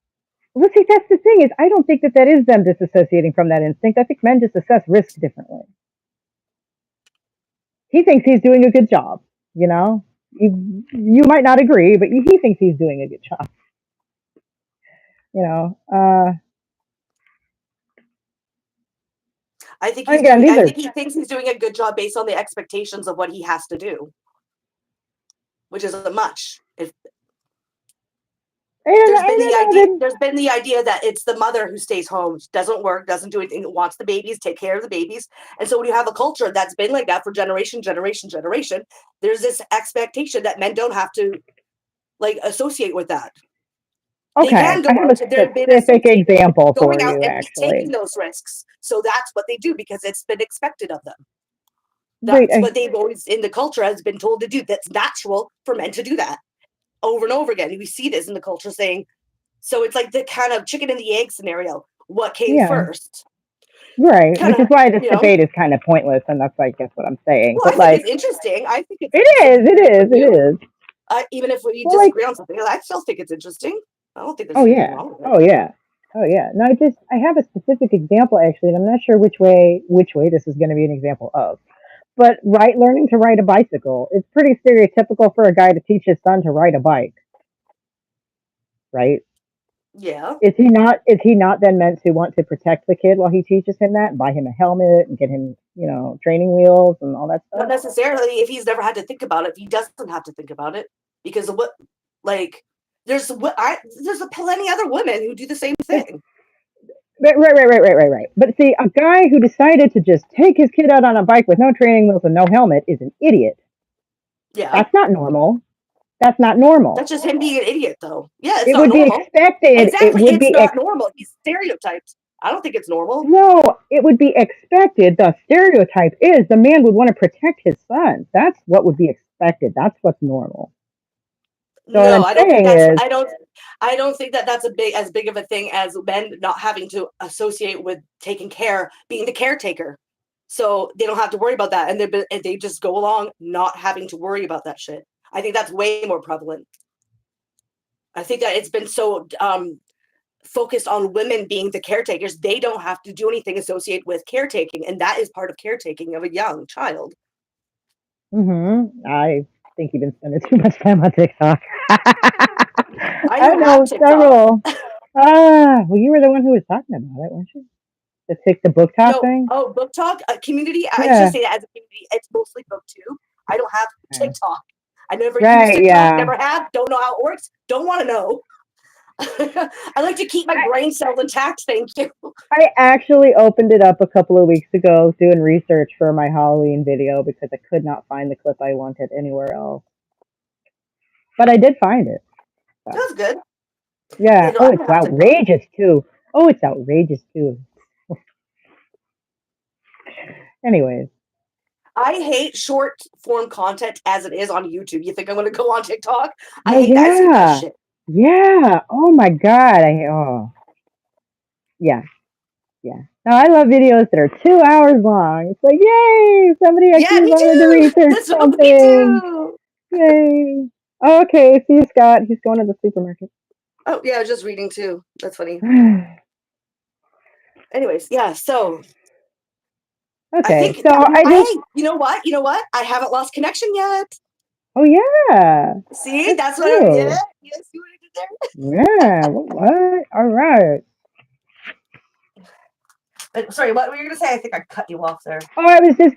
well, see, that's the thing is, I don't think that is them disassociating from that instinct. I think men just assess risk differently. He thinks he's doing a good job. You know, you might not agree, but he thinks he's doing a good job. You know, again, these I are think he thinks he's doing a good job based on the expectations of what he has to do, which isn't much. If I don't know. there's been the idea that it's the mother who stays home, doesn't work, doesn't do anything, wants the babies, take care of the babies. And so when you have a culture that's been like that for generation, there's this expectation that men don't have to like associate with that. They Okay, can I go have a out, they've been specific associated with example going for out you, and taking actually. those risks. So that's what they do because it's been expected of them. Right. That's what they've always in the culture has been told to do. That's natural for men to do that over and over again. We see this in the culture saying, so it's like the kind of chicken and the egg scenario. What came Yeah. first? Right. Kind Which is of, why this debate is kind of pointless, and that's, I guess, what I'm saying. well, But I think it's like, interesting. I think it's it interesting is, to it hear is, from it you. is. Even if we Well, like, disagree on something, I still think it's interesting. I don't think there's oh anything yeah, wrong with it. oh yeah, oh yeah. No, I have a specific example actually, and I'm not sure which way this is going to be an example of. But learning to ride a bicycle, it's pretty stereotypical for a guy to teach his son to ride a bike, right? Yeah. Is he not then meant to want to protect the kid while he teaches him that, and buy him a helmet and get him, training wheels and all that Not stuff? necessarily if he's never had to think about it. If he doesn't have to think about it, because of what, like, there's plenty other women who do the same It's thing. right. But see, a guy who decided to just take his kid out on a bike with no training wheels and no helmet is an idiot. Yeah. That's not normal. That's not normal. That's just him being an idiot, though. Yeah, it's It not would be normal. expected. It Exactly. would It's be not normal. He's stereotyped. I don't think it's normal. no. It would be expected. The stereotype is the man would want to protect his son. That's what would be expected. That's what's normal. So what No, I'm I don't think saying that's is, I don't think that that's as big of a thing as men not having to associate with taking care, being the caretaker. So they don't have to worry about that and they just go along not having to worry about that shit. I think that's way more prevalent. I think that it's been so focused on women being the caretakers, they don't have to do anything associated with caretaking, and that is part of caretaking of a young child. I think you've been spending too much time on TikTok. I I don't have know TikTok. several. Well, you were the one who was talking about it, weren't you? The book talk No, thing. oh, book talk community. I just Yeah. say that as a community. It's mostly booktube. I don't have Okay. TikTok. I never used Right, TikTok, yeah. never have, don't know how it works, don't want to know. I like to keep my I, brain cells intact, thank you. I actually opened it up a couple of weeks ago doing research for my Halloween video because I could not find the clip I wanted anywhere else. But I did find it. So, That's good. yeah. You know, Oh, I it's don't have TikTok. outrageous too. Oh, it's outrageous too. Anyways. I hate short form content as it is on YouTube. You think I'm going to go on TikTok? I No, hate that. I skip that yeah. shit. Yeah. Oh my God. Yeah. Yeah. Now I love videos that are 2 hours long. It's like, yay! Somebody Yeah, actually me wanted to too. research This will me something. too. Yay! Okay, see you, Scott. He's going to the supermarket. Oh yeah, I was just reading too. That's funny. Anyways, yeah. So I Okay, think so that I just. I, you know what? You know what? I haven't lost connection yet. Oh yeah, See, that's that's what I. Yeah, true. yes, see what I did there. Yeah. What? All right. But, sorry, what were you gonna say? I think I cut you off there. Oh, I was just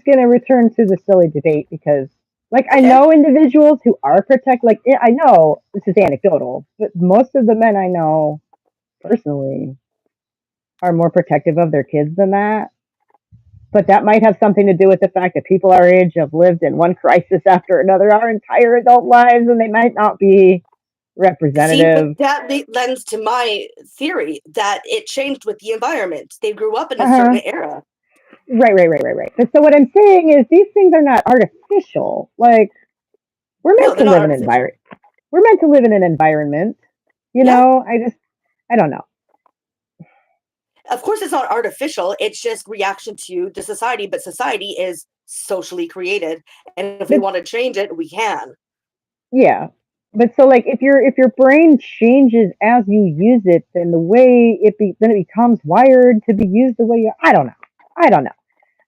gonna return to the silly debate because, like, I Okay. know individuals who are protect. Like, I know this is anecdotal, but most of the men I know personally are more protective of their kids than that. But that might have something to do with the fact that people our age have lived in one crisis after another our entire adult lives, and they might not be See, but representative. that lends to my theory that it changed with the environment. They grew up in a Uh-huh. certain era. Right, right, right, right, right. But so what I'm saying is these things are not artificial. Like, we're No, meant they're to not live in artificial. environment. We're meant to live in an environment. You Yeah, know, I don't know. of course it's not artificial. It's just reaction to the society. But society is socially created, and if we But want to change it, we can. yeah. But so like if your brain changes as you use it, then the way then it becomes wired to be used the way I don't know. I don't know.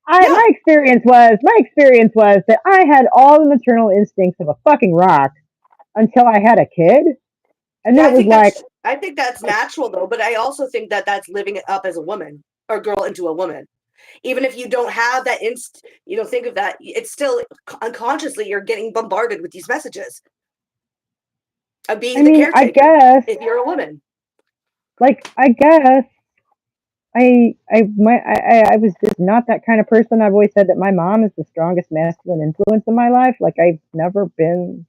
I Yeah, my experience was that I had all the maternal instincts of a fucking rock until I had a kid, and then yeah. it was like, I think that's natural though. But I also think that that's living it up as a woman or girl into a woman. Even if you don't have that you don't think of that. It's still unconsciously you're getting bombarded with these messages of I being the mean, I caretaker guess, if you're a woman. I guess I was just not that kind of person. I've always said that my mom is the strongest masculine influence in my life. Like I've never been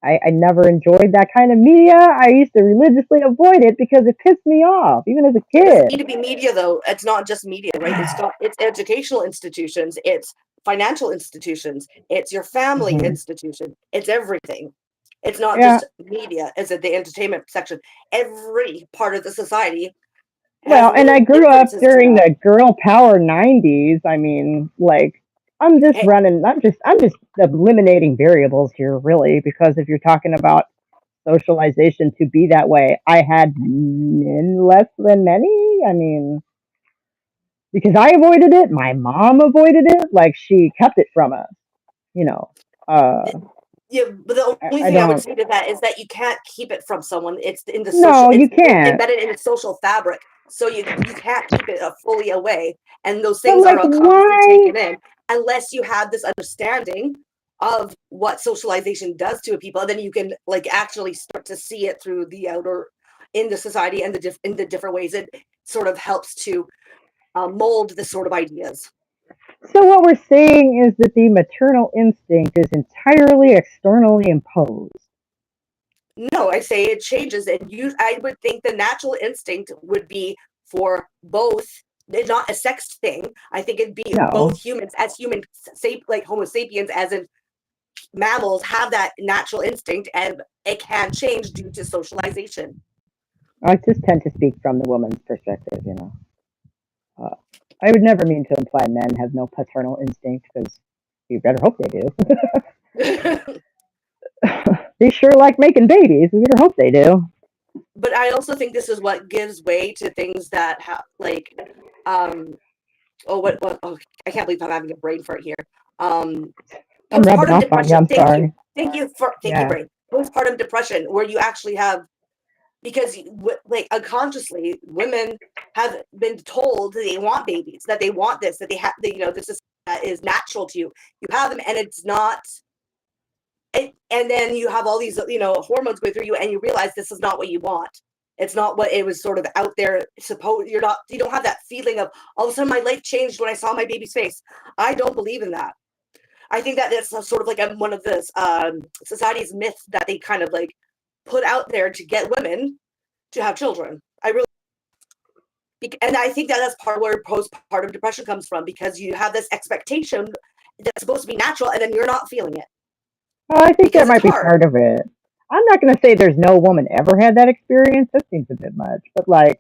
I never enjoyed that kind of media. I used to religiously avoid it because it pissed me off, even as a It doesn't kid. need to be media though. It's not just media, right? It's educational institutions, it's financial institutions, it's your family Hmm. institution, it's everything. It's not Yeah. just media, it's the entertainment section. Every part of the society has Well, and I little grew up differences to during that. the girl power 90s. I mean, like Hey, I'm just eliminating variables here really because if you're talking about socialization to be that way, I had less than many. I mean, because I avoided it, my mom avoided it, like she kept it from us, you know. Uh yeah, but the only I thing I would don't. say to that is that you can't keep it from someone. It's in the social, No, it's you can't. embedded in the social fabric. So you can't keep it fully away, and those But things are like unconsciously why? taken in unless you have this understanding of what socialization does to people, and then you can like actually start to see it through the outer in the society and in the different ways it sort of helps to mold the sort of ideas. So what we're saying is that the maternal instinct is entirely externally imposed. No, I say it changes, and I would think the natural instinct would be for both. It's not a sex thing. I think it'd be both No. humans as human, like Homo sapiens, as in mammals, have that natural instinct, and it can change due to socialization. I just tend to speak from the woman's perspective, you know. Uh, I would never mean to imply men have no paternal instinct because you better hope they do. They sure like making babies. We better hope they do. But I also think this is what gives way to things that have like, um, oh, I can't believe I'm having a brain fart here. Um, I'm rubbing Postpartum off on you. depression. I'm sorry. Thank you, Yeah. brain. Postpartum depression, where you actually have because like unconsciously women have been told that they want babies, that they want this, that they have, you know, this is that is natural to you. You have them, and it's not. and then you have all these, hormones going through you, and you realize this is not what you want. It's not what it was sort of out there. You don't have that feeling of all of a sudden my life changed when I saw my baby's face. I don't believe in that. I think that that's sort of like one of the society's myths that they kind of like put out there to get women to have children. And I think that that's part of where postpartum depression comes from, because you have this expectation that's supposed to be natural, and then you're not feeling it Well, I think that because it's might be hard. part of it. I'm not going to say there's no woman ever had that experience. That seems a bit much. But, like,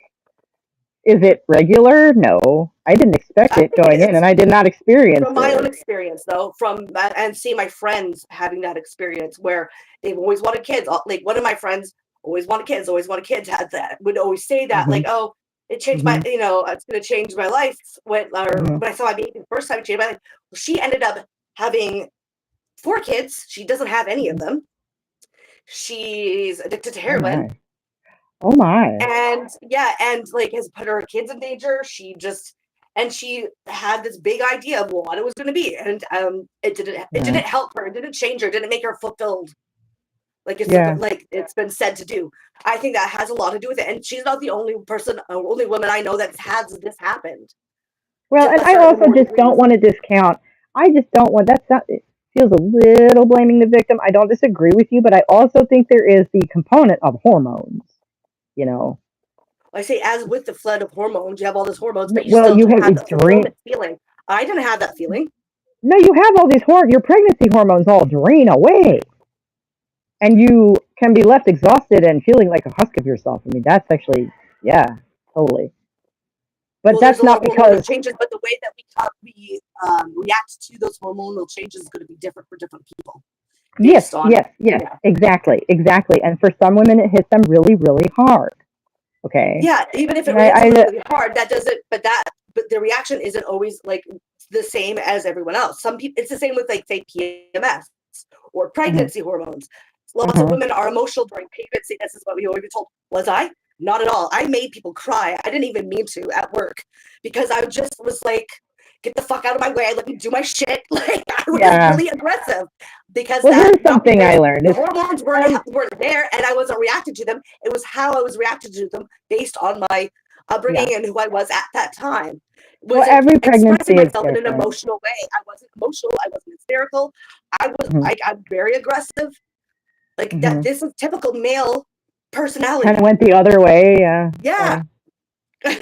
is it regular? No. I didn't expect I it think it going in, is. and I did not experience From my own it. experience, though, and seeing my friends having that experience where they've always wanted kids. Like one of my friends always wanted kids, had that, would always say that, Hmm. like, oh, it changed my, Hmm. it's going to change my life. When Hmm. I saw my baby the first time, it changed my life. Well, she ended up having 4 kids. She doesn't have any of them. She's addicted to Oh heroin, my. Oh my. and yeah, and like has put her kids in danger. She had this big idea of what it was going to be, and it didn't Yeah. help her. It didn't change her. It didn't make her fulfilled Yeah. like it's been said to do. I think that has a lot to do with it, and she's not the only person, only woman I know that has this happened Well, to and I lesser and also more just don't degrees. want to discount. I just don't want that's not. It feels a little blaming the victim. I don't disagree with you, but I also think there is the component of hormones. You know, I say, as with the flood of hormones, you have all those hormones, but you well, still you don't have have a that dream. fulfillment feeling. I didn't have that feeling. No, you have all these your pregnancy hormones all drain away, and you can be left exhausted and feeling like a husk of yourself. I mean, that's actually, yeah, totally. But Well, there's that's a lot not of hormonal because changes, but the way that we react to those hormonal changes is going to be different for different people, yes, based on, yes, yes, yeah, exactly, exactly. And for some women, it hits them really, really hard. Okay, yeah. Even if it and hits them really hard, that doesn't. But the reaction isn't always like the same as everyone else. Some people, it's the same with, like, say, PMS or uh-huh, pregnancy hormones. Lots of uh-huh, women are emotional during pregnancy. This is what we always been told. Was I? Not at all. I made people cry. I didn't even mean to at work, because I just was like, get the fuck out of my way. Let me do my shit. Like, I was yeah. really aggressive, because Well, that, here's not something I because learned. the It's hormones weren't um, weren't there and I wasn't reacting to them. It was how I was reacting to them based on my yeah. upbringing and who I was at that time. Well, Wasn't every expressing pregnancy is myself in an different. emotional way. I wasn't emotional. I wasn't hysterical. Hmm. I'm very aggressive. Like that. Hmm. This is typical male Kind of personality. went the other way. Yeah. Yeah. So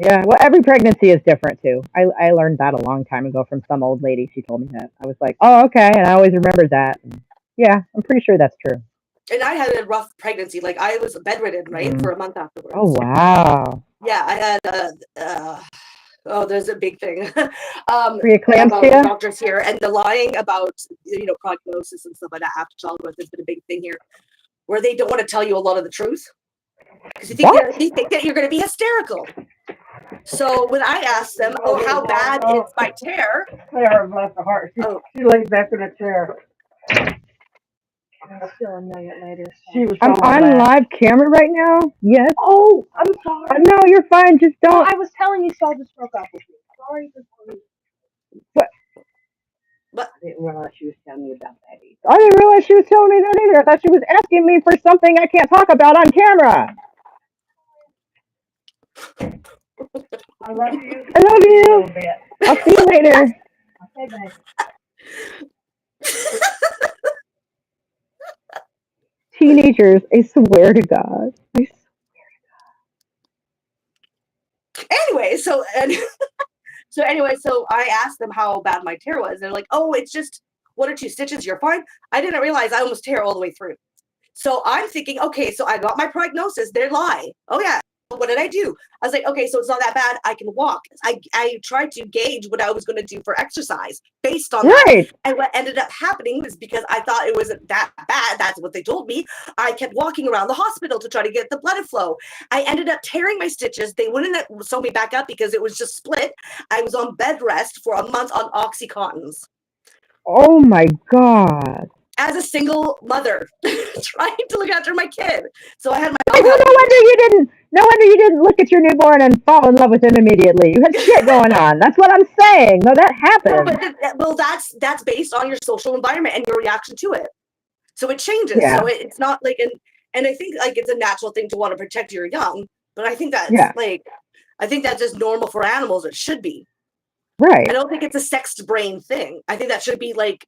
yeah. Well, every pregnancy is different too. I learned that a long time ago from some old lady. She told me that. I was like, oh, okay, and I always remembered that. And yeah, I'm pretty sure that's true. And I had a rough pregnancy. Like, I was bedridden, right, Hmm. for a month Oh afterwards. wow. Yeah, I had oh, there's a big thing. About the Preeclampsia. doctors here, and the lying about, prognosis and stuff like that after childbirth has been a big thing here, where they don't want to tell you a lot of the truth, because What? they think that you're going to be hysterical. So when I asked them, oh, how bad is my tear? Sarah, bless her heart. Oh, She lays back in a chair. I'll still annoy it later. She was I'm on live camera right now. Yes. Oh, I'm sorry. No, you're fine. Just No, don't. I was telling you, so I just broke up with you. Sorry for telling you. But but I didn't realize she was telling you about that either. I didn't realize she was telling me that either. I thought she was asking me for something I can't talk about on camera. I love you. I love A you. little bit. I'll see you later. Okay, babe. Teenagers, I swear to God. anyway, so I asked them how bad my tear was. They're like, oh, it's just 1 or 2 stitches. You're fine. I didn't realize I almost tear all the way through. So I'm thinking, okay, so I got my prognosis. They lie. Oh yeah. What did I do? I was like, okay, so it's not that bad. I can walk. I tried to gauge what I was going to do for exercise based on that. Right. And what ended up happening was, because I thought it wasn't that bad, that's what they told me, I kept walking around the hospital to try to get the blood flow. I ended up tearing my stitches. They wouldn't sew me back up because it was just split. I was on bed rest for a month on Oxycontins. Oh my God. as a single mother trying to look after my kid. So I had my Right, mom well, help me. no wonder you didn't look at your newborn and fall in love with him immediately. You had shit going on. That's what I'm saying. No, that No, happens. but well, that's based on your social environment and your reaction to it. So it changes. Yeah, So it's not like and I think like it's a natural thing to want to protect your young, but I think that's yeah, like I think that's just normal for animals. It should be. I right, don't think it's a sexed brain thing. I think that should be like,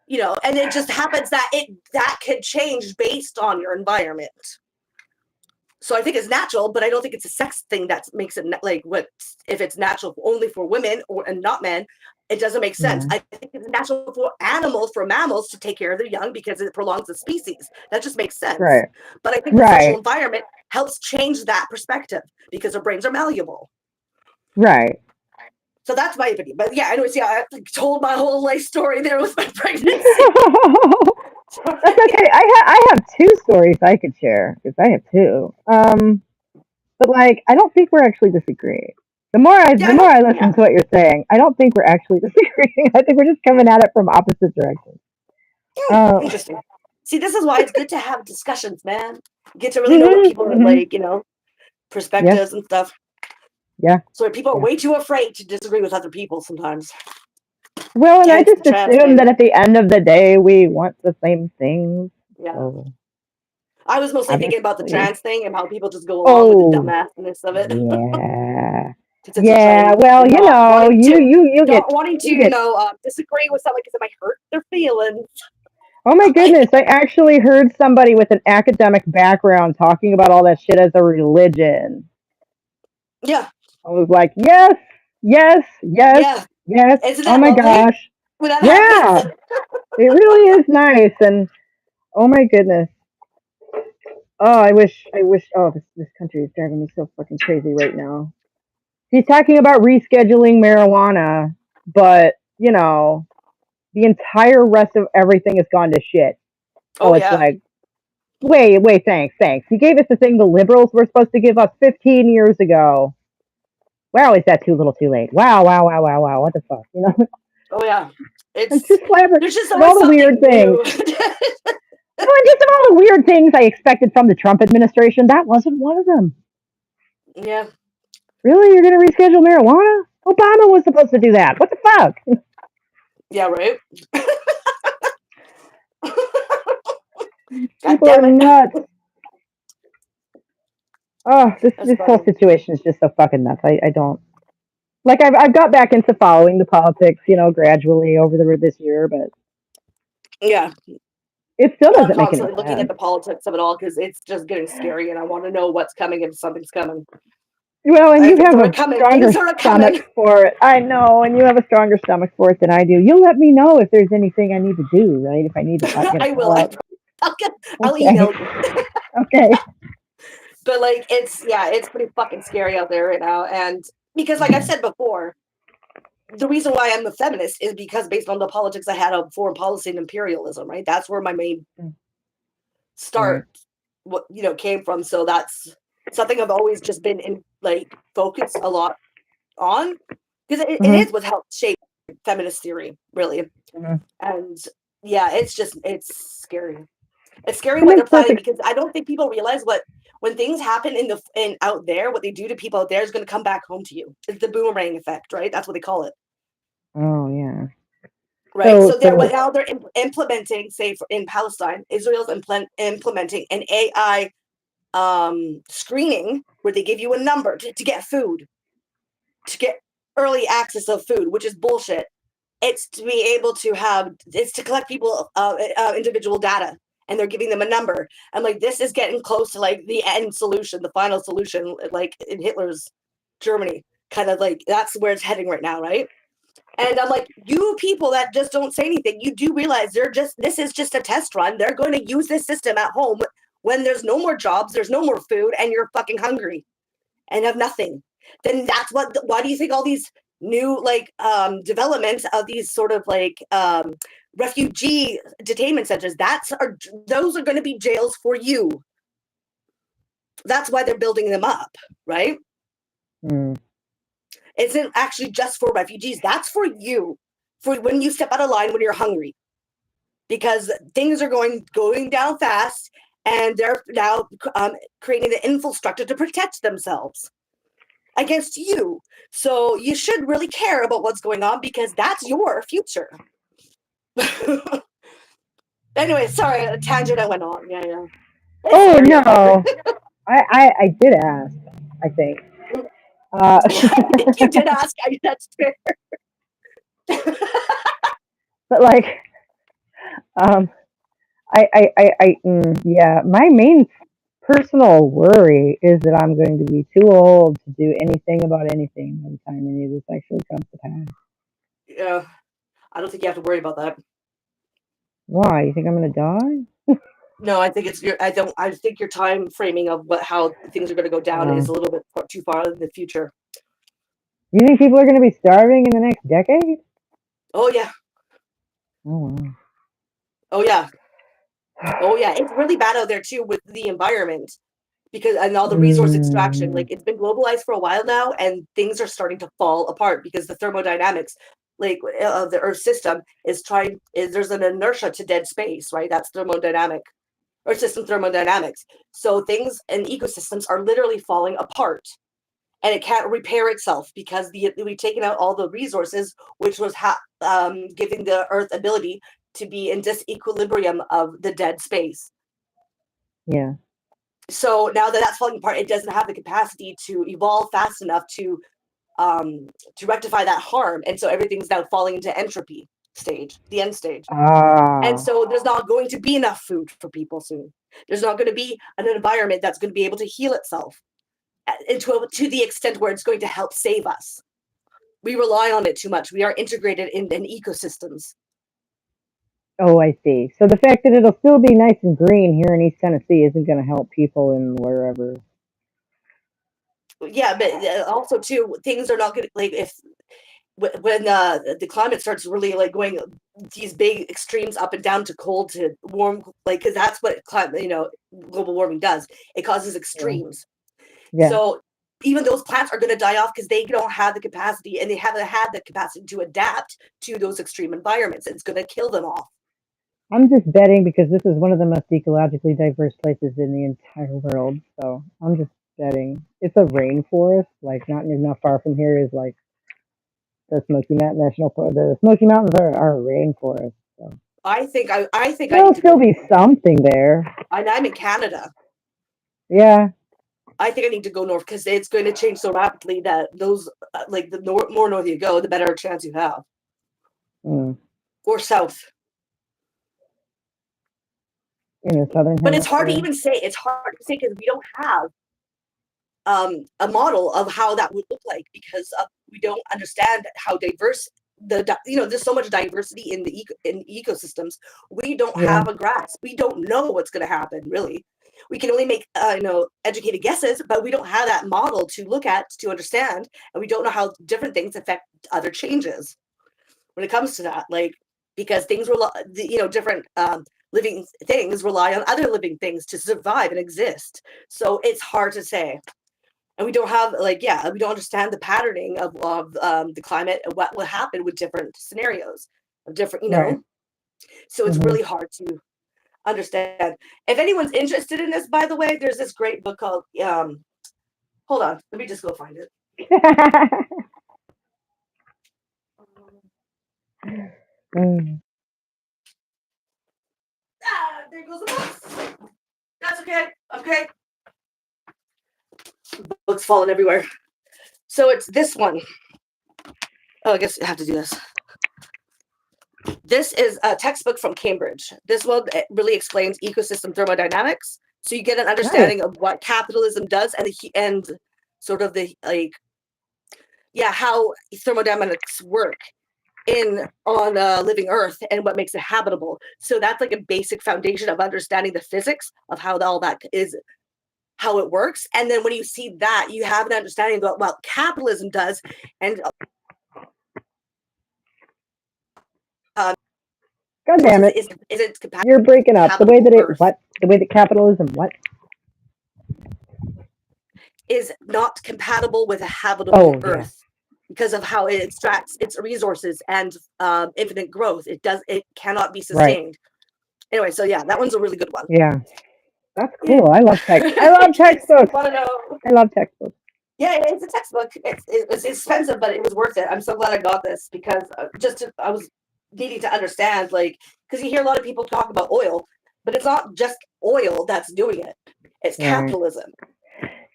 and it just happens that that could change based on your environment. So I think it's natural, but I don't think it's a sex thing that makes it like what if it's natural only for women and not men. It doesn't make sense. yeah, I think it's natural for mammals to take care of their young because it prolongs the species. That just makes sense. right, But I think the social right, environment helps change that perspective because their brains are malleable. right. So that's my opinion. But yeah, anyways, yeah, I told my whole life story there with my That's pregnancy. okay. I have two stories I could share because I have two. But like, I don't think we're actually disagreeing. Yeah, The I more don't. I Yeah. listen to what you're saying, I don't think we're actually disagreeing. I think we're just coming at it from opposite directions. Um, Interesting. See, this is why it's good to have discussions, man. Get to really know what hmm people are hmm like, Yes, perspectives and stuff. yeah, So people are yeah. way too afraid to disagree with other people sometimes. Well, and I Hence the just trans assume thing. that at the end of the day, we want the same things. Yeah. So I was mostly thinking about the obviously, trans thing and how people just go along with the oh dumbassness of it. yeah, Because it's such yeah. a Well, not wanting to get not wanting to, you get. disagree with someone because it might hurt their feelings. Oh my Like, goodness! I actually heard somebody with an academic background talking about all that shit as a religion. yeah, I was like, yes, yes, yes, yeah. yes. Isn't Oh that my lovely gosh. when that Yeah, happens? it really is nice. And oh my goodness. Oh, I wish, oh, this country is driving me so fucking crazy right now. He's talking about rescheduling marijuana, but, the entire rest of everything has gone to shit. Oh So it's yeah. like, wait, thanks. He gave us the thing the liberals were supposed to give us 15 years ago. Wow, is that too little too late? Wow. What the fuck? Oh yeah. I'm It's just clever there's just of always all the weird something things. new. No, and just of all the weird things I expected from the Trump administration, that wasn't one of them. Yeah. Really? You're going to reschedule marijuana? Obama was supposed to do that. What the fuck? Yeah, right. God People are damn it. nuts. Oh, That's this whole funny. situation is just so fucking nuts. I don't like. I've got back into following the politics, gradually over this year, but Yeah. it still I'm doesn't make any constantly looking at sense. the politics of it all because it's just getting scary and I want to know what's coming if something's coming. Well, and you Things have are a coming. stronger Things are stomach coming. for it. I know, and you have a stronger stomach for it than I do. You'll let me know if there's anything I need to do, right? If I need to I will. call out. I'll, I'll Okay, email you. okay. But like, it's pretty fucking scary out there right now. And because, like I've said before, the reason why I'm a feminist is because based on the politics I had of foreign policy and imperialism, right? That's where my main Right. start, came from. So that's something I've always just been in, like, focused a lot on because it Mhm. is what helped shape feminist theory, really. Mhm. And yeah, it's scary. It's scary It what makes they're planning perfect. because I don't think people realize when things happen in out there, what they do to people out there is going to come back home to you. It's the boomerang effect, right? That's what they call it, Oh yeah. right? So So they're so. now they're implementing, say, in Palestine, Israel's implementing an AI screening where they give you a number to get food, to get early access of food, which is bullshit. It's to be able to it's to collect people individual data, and they're giving them a number. I'm like, this is getting close to like the end solution, the final solution, like in Hitler's Germany, kind of like that's where it's heading right now, right? And I'm like, you people that just don't say anything, you do realize this is just a test run. They're going to use this system at home when there's no more jobs, there's no more food, and you're fucking hungry and have nothing. Then why do you think all these new like developments of these sort of like refugee detainment centers, those are going to be jails for you. That's why they're building them up, right? Mm, It isn't actually just for refugees. That's for you, for when you step out of line when you're hungry. because things are going down fast, and they're now creating the infrastructure to protect themselves against you. So you should really care about what's going on because that's your future. Anyway, sorry, a tangent I went on. Yeah. It's Oh scary out there. no, I did ask. I think. I think you did ask. That's fair. But like, um, yeah, my main personal worry is that I'm going to be too old to do anything about anything by the time any of this actually comes to pass. Yeah, I don't think you have to worry about that. Why? You think I'm gonna die? No, I think it's your. I don't. I think your time framing of how things are going to go down is Uh, a little bit too far in the future. you think people are gonna be starving in the next decade? Oh yeah. Oh Oh yeah. Oh wow. yeah. It's really bad out there too with the environment because and all the resource extraction. Mm, Like it's been globalized for a while now, and things are starting to fall apart because the thermodynamics, like of the Earth system, is trying. There's an inertia to dead space, right? That's thermodynamic or system thermodynamics. So things and ecosystems are literally falling apart, and it can't repair itself because we've taken out all the resources, which was giving the Earth ability to be in disequilibrium of the dead space. yeah. So now that that's falling apart, it doesn't have the capacity to evolve fast enough to rectify that harm, and so everything's now falling into entropy stage, the end stage. And Ah. so there's not going to be enough food for people soon. There's not going to be an environment that's going to be able to heal itself to the extent where it's going to help save us. We rely on it too much. We are integrated in ecosystems. Oh, I see. So the fact that it'll still be nice and green here in East Tennessee isn't going to help people in wherever. Yeah, but also too, things are not going to like if when the climate starts really like going these big extremes up and down to cold to warm, like because that's what climate, global warming does. It causes Yeah. extremes. Yeah. So even those plants are going to die off because they don't have the capacity, and they haven't had the capacity to adapt to those extreme environments. It's going to kill them off. I'm just betting because this is one of the most ecologically diverse places in the entire world. So I'm just betting it's a rainforest. Like not far from here is like the Smoky Mountain National Park. The Smoky Mountains are a rainforest. So I think I there'll need to still go. be something there. I'm in Canada. Yeah. I think I need to go north because it's going to change so rapidly that those like the more north you go, the better chance you have. Mm. Or south. In the southern But it's hard to hemisphere. even say. It's hard to say because we don't have a model of how that would look like because we don't understand how diverse there's so much diversity in the in ecosystems. We don't Yeah. have a grasp. We don't know what's going to happen really. We can only make educated guesses, but we don't have that model to look at to understand, and we don't know how different things affect other changes when it comes to that. Like because things were different living things rely on other living things to survive and exist. So it's hard to say, and we don't have we don't understand the patterning of the climate and what will happen with different scenarios of different Right. so it's Hmm. really hard to understand. If anyone's interested in this, by the way, there's this great book called hold on, let me just go find it. Mm. There goes the books. That's okay. Books falling everywhere. So it's this one. Oh, I guess I have to do this. This is a textbook from Cambridge. This one really explains ecosystem thermodynamics, so you get an Nice. understanding of what capitalism does and sort of the how thermodynamics work in on living Earth and what makes it habitable. So that's like a basic foundation of understanding the physics of how all that is, how it works. And then when you see that, you have an understanding about what capitalism does, and God damn resources it. is it You're breaking up. The way habitable that it Earth what? The way that capitalism what? is not compatible with a habitable Oh yeah. Earth because of how it extracts its resources and infinite growth. It cannot be Right. sustained. Anyway, so yeah, that one's a really good one. Yeah, that's Yeah. cool. I love text. I In love case you textbooks. want to know. I love textbooks. Yeah, it's a textbook. It's expensive, but it was worth it. I'm so glad I got this because I was needing to understand, like, because you hear a lot of people talk about oil, but it's not just oil that's doing it. It's Right. capitalism.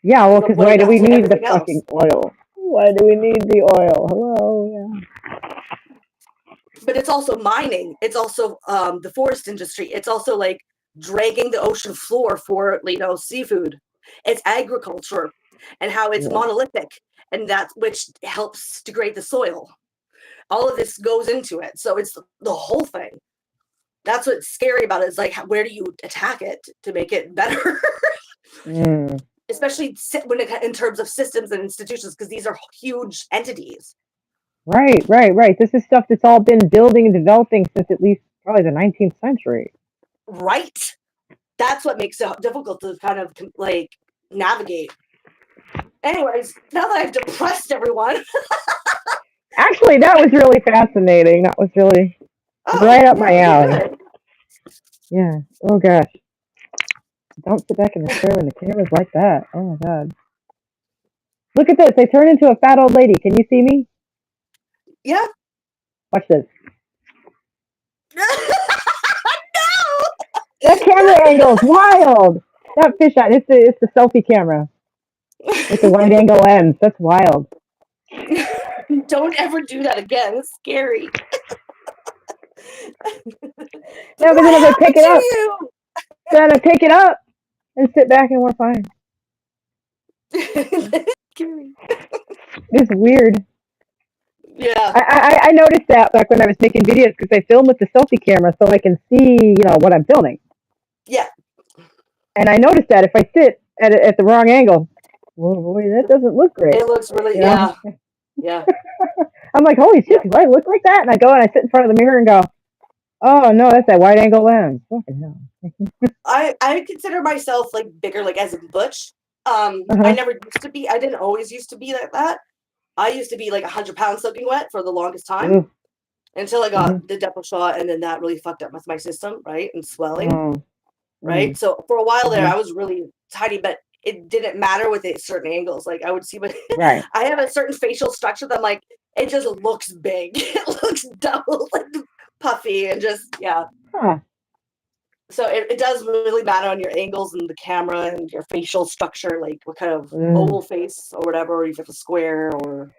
Yeah, well, The because way why do we that's need the everything fucking else. oil? Why do we need the oil? Hello, yeah. But it's also mining. It's also the forest industry. It's also like dragging the ocean floor for seafood. It's agriculture and how it's Yeah. monolithic, and that which helps degrade the soil. All of this goes into it, so it's the whole thing. That's what's scary about it. Is like where do you attack it to make it better? Mm. Especially when in terms of systems and institutions, because these are huge entities. Right, right, right. This is stuff that's all been building and developing since at least probably the 19th century. Right. That's what makes it difficult to kind of like navigate. Anyways, now that I've depressed everyone. Actually, that was really fascinating. That was really right Oh, up yeah, my okay, alley. good. Yeah. Oh gosh. Don't sit back in the chair when the camera's like that. Oh my god. Look at this. They turn into a fat old lady. Can you see me? Yeah. Watch this. No. That camera angle is wild. That fisheye. It's the selfie camera with the wide angle lens. That's wild. Don't ever do that again. It's scary. No, but then if What I pick happened it to up, you? then I pick it up and sit back and we're fine. Scary. It's weird. Yeah. I noticed that back when I was making videos because I film with the selfie camera so I can see, what I'm filming. Yeah. And I noticed that if I sit at the wrong angle, well, boy, that doesn't look great. It looks really, You know, yeah. Yeah. I'm like, holy shit, Yeah. do I look like that? And I go and I sit in front of the mirror and go, oh no, that's that wide angle lens. Fucking hell. I consider myself like bigger, like as a butch. I Uh-huh. never used to be. I didn't always used to be like that. I used to be like 100 pounds soaking wet for the longest time Ooh. until I Mm-hmm. got the depot shot, and then that really fucked up with my system, right? And swelling, Oh. right? So for a while there, Mm-hmm. I was really tiny, but it didn't matter with it certain angles. Like I would see my, Right. I have a certain facial structure that I'm like, it just looks big. It looks double, like puffy, and just yeah. Huh. So it does really matter on your angles and the camera and your facial structure, like what kind of Mm. oval face or whatever, or if you have a square or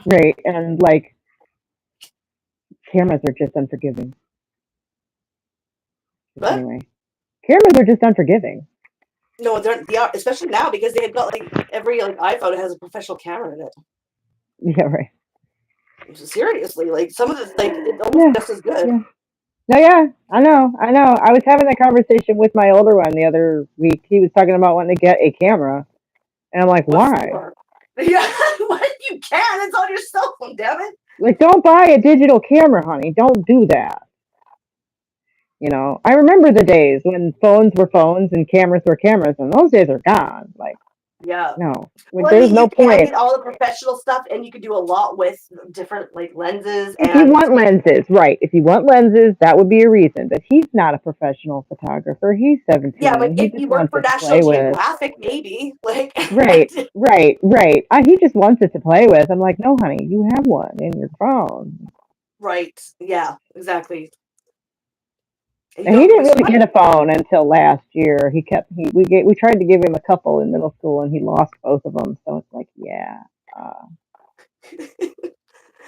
Right. And like cameras are just unforgiving. But Anyway, cameras are just unforgiving. no, they are, especially now because they've got like every like iPhone has a professional camera in it. Yeah. Right. Seriously, like some of the like it's almost Yeah. just as good. Yeah. No, yeah, I know, I know. I was having that conversation with my older one the other week. He was talking about wanting to get a camera, and I'm like, What why? for? Yeah, what you can? It's on your cell phone, damn it. Like, don't buy a digital camera, honey. Don't do that. I remember the days when phones were phones and cameras were cameras, and those days are gone. Like, Yeah. no, Well, I there's mean, you no can point. get all the professional stuff, and you can do a lot with different like lenses If you and want lenses, right? If you want lenses, that would be a reason. But he's not a professional photographer. He's yeah, 17, like and he if just you work wants for it to National play with. Geographic, maybe like Right, right, right. He just wants it to play with. I'm like, no, honey, you have one in your phone. right. Yeah, exactly. And you And don't he have to didn't waste really your get money. a phone until last year. We tried to give him a couple in middle school, and he lost both of them. So it's like, yeah, uh,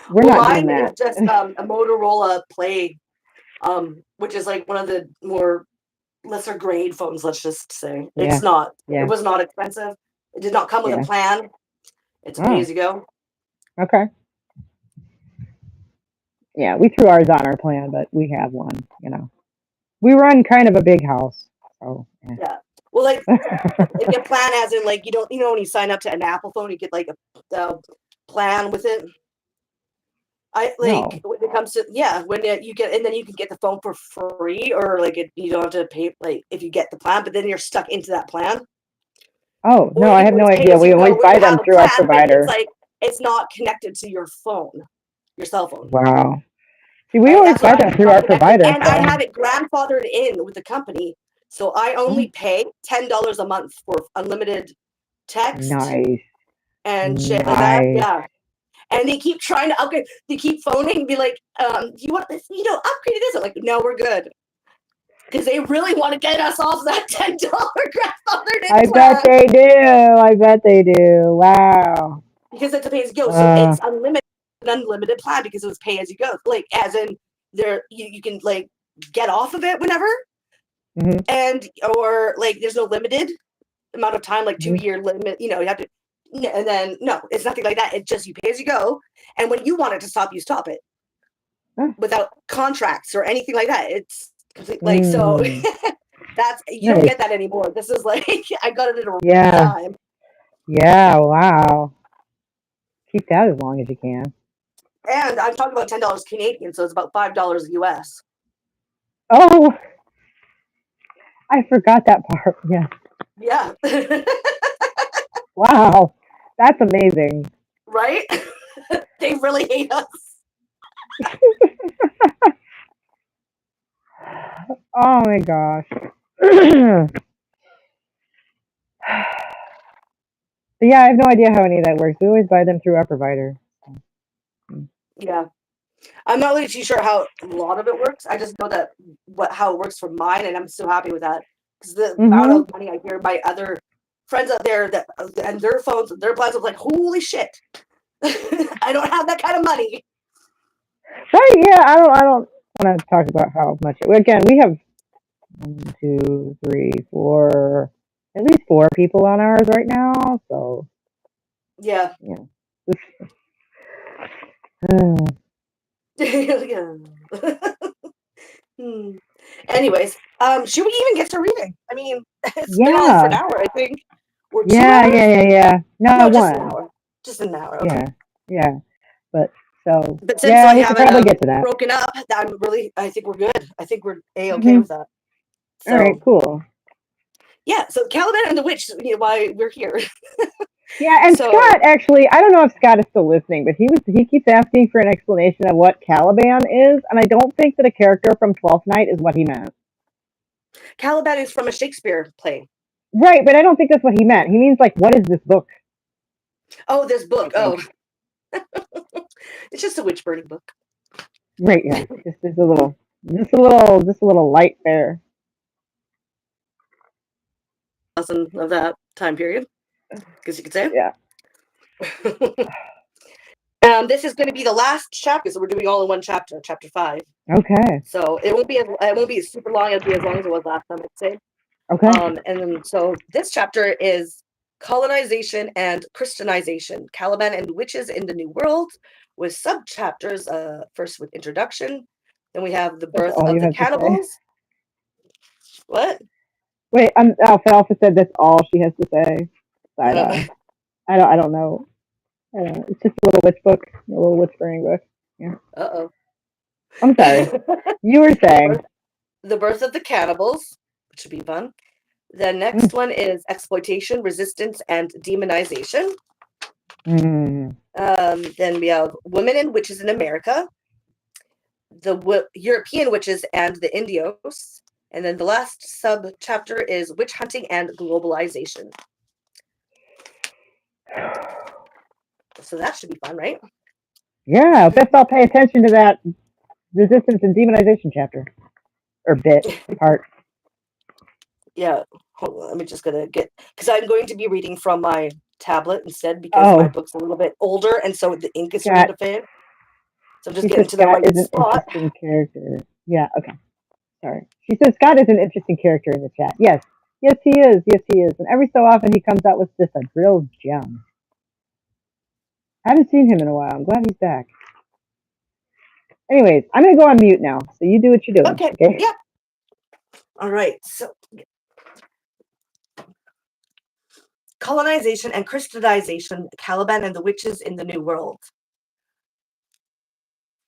we're Well, not doing mine is that. just a Motorola Play, which is like one of the more lesser grade phones. Let's just say it's Yeah, not. It yeah, was not expensive. It did not come with a yeah. plan. It's a pay Oh, as you go. okay. Yeah, we threw ours on our plan, but we have one. We run kind of a big house, so yeah. Yeah. Well, like a plan as in like you don't when you sign up to an Apple phone you get like a plan with it. I like No. when it comes to when you get and then you can get the phone for free or like you don't have to pay like if you get the plan but then you're stuck into that plan Oh or no, you I can have no always pay idea. as We you go always where buy you them have a through our plan but it's provider. like it's not connected to your phone your cell phone. Wow. See, we And always that's what buy I them was through our recommending. provider. And I So have it grandfathered in with the company. So I only pay $10 a month for unlimited text nice, and shit like that. nice. Yeah. And they keep trying to upgrade. They keep phoning and be like, you want this, upgrade this? I'm like, no, we're good. Because they really want to get us off that $10 grandfathered in I bet plan. they do. I bet they do. Wow. Because it's a pay as you go. So it's unlimited plan because it was pay as you go. Like as in there you can like get off of it whenever. Mm-hmm. And or like there's no limited amount of time, like Mm-hmm. 2-year limit, you have to, and then no, it's nothing like that. It's just you pay as you go. And when you want it to stop, you stop it Huh. without contracts or anything like that. It's complete, like, so Mm. that's, you don't Nice. get that anymore. This is like, I got it at a Yeah. time. Yeah. Wow. Keep that as long as you can. And I'm talking about $10 Canadian, so it's about $5 US. Oh, I forgot that part. Yeah. Yeah. Wow. That's amazing. Right? They really hate us. Oh my gosh. Yeah, I have no idea how any of that works. We always buy them through our provider. Yeah. I'm not really too sure how a lot of it works. I just know that how it works for mine, and I'm so happy with that. Because the amount Mm-hmm. of money I hear my other friends out there that and their phones, their plans, I'm like, holy shit. I don't have that kind of money. Right? Yeah. I don't want to talk about how much. Again, we have 1, 2, 3, 4, at least 4 people on ours right now. So Yeah. yeah. Yeah. Anyways, should we even get to reading? I mean, it's been on for an Yeah. hour, I think. Or 2 Yeah. hours? Yeah. Yeah. Yeah. No, No, just an 1. hour. Just an hour. Okay. Yeah. Yeah. But so But since yeah, I we could haven't probably get to that. broken up, I think we're good. I think we're A-okay Hmm. with that. All right. So Cool. yeah, so Caliban and the Witch, why we're here. Yeah, and So Scott actually, I don't know if Scott is still listening, but he keeps asking for an explanation of what Caliban is, and I don't think that a character from Twelfth Night is what he meant. Caliban is from a Shakespeare play. Right, but I don't think that's what he meant. He means like, what is this book? Oh, this I book. think. Oh, it's just a witch burning book. Right, yeah. Just a little light there. Lesson of that time period, because you could say. Yeah. This is going to be the last chapter, so we're doing all in one chapter, chapter 5. Okay. So it won't be super long. It'll be as long as it was last time, I'd say. Okay. And then so this chapter is colonization and Christianization, Caliban and witches in the New World, with subchapters. First with introduction, then we have the That's birth all of you the have to say. cannibals. What? Wait, Alfalfa said that's all she has to say. I don't. I don't know. I don't know. It's just a little witch book, a little witch burning book. Yeah. Uh-oh. I'm sorry. You were saying. The birth of the cannibals, which should be fun. The next one is exploitation, resistance, and demonization. Mm. Then we have women and witches in America, the European witches and the Indios, and then the last sub chapter is witch hunting and globalization. So that should be fun, right? Yeah, I guess I'll pay attention to that resistance and demonization chapter or bit part. Yeah. Hold on, I'm just gonna because I'm going to be reading from my tablet instead because my book's a little bit older and so the ink is starting to fade. So I'm just getting to the Scott right is an spot. interesting character. Yeah, okay. Sorry. She says Scott is an interesting character in the chat. Yes. Yes, he is. Yes, he is. And every so often he comes out with just a real gem. I haven't seen him in a while. I'm glad he's back. Anyways, I'm going to go on mute now. So you do what you're doing. Okay. Yeah. All right. So colonization and Christianization, Caliban and the witches in the New World.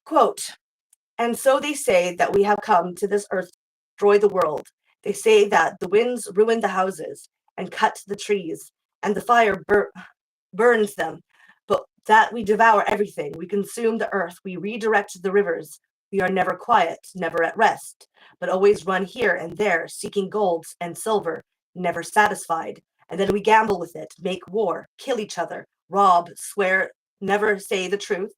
Quote, and so they say that we have come to this earth to destroy the world. They say that the winds ruin the houses and cut the trees, and the fire burns them, but that we devour everything. We consume the earth. We redirect the rivers. We are never quiet, never at rest, but always run here and there, seeking gold and silver, never satisfied. And then we gamble with it, make war, kill each other, rob, swear, never say the truth,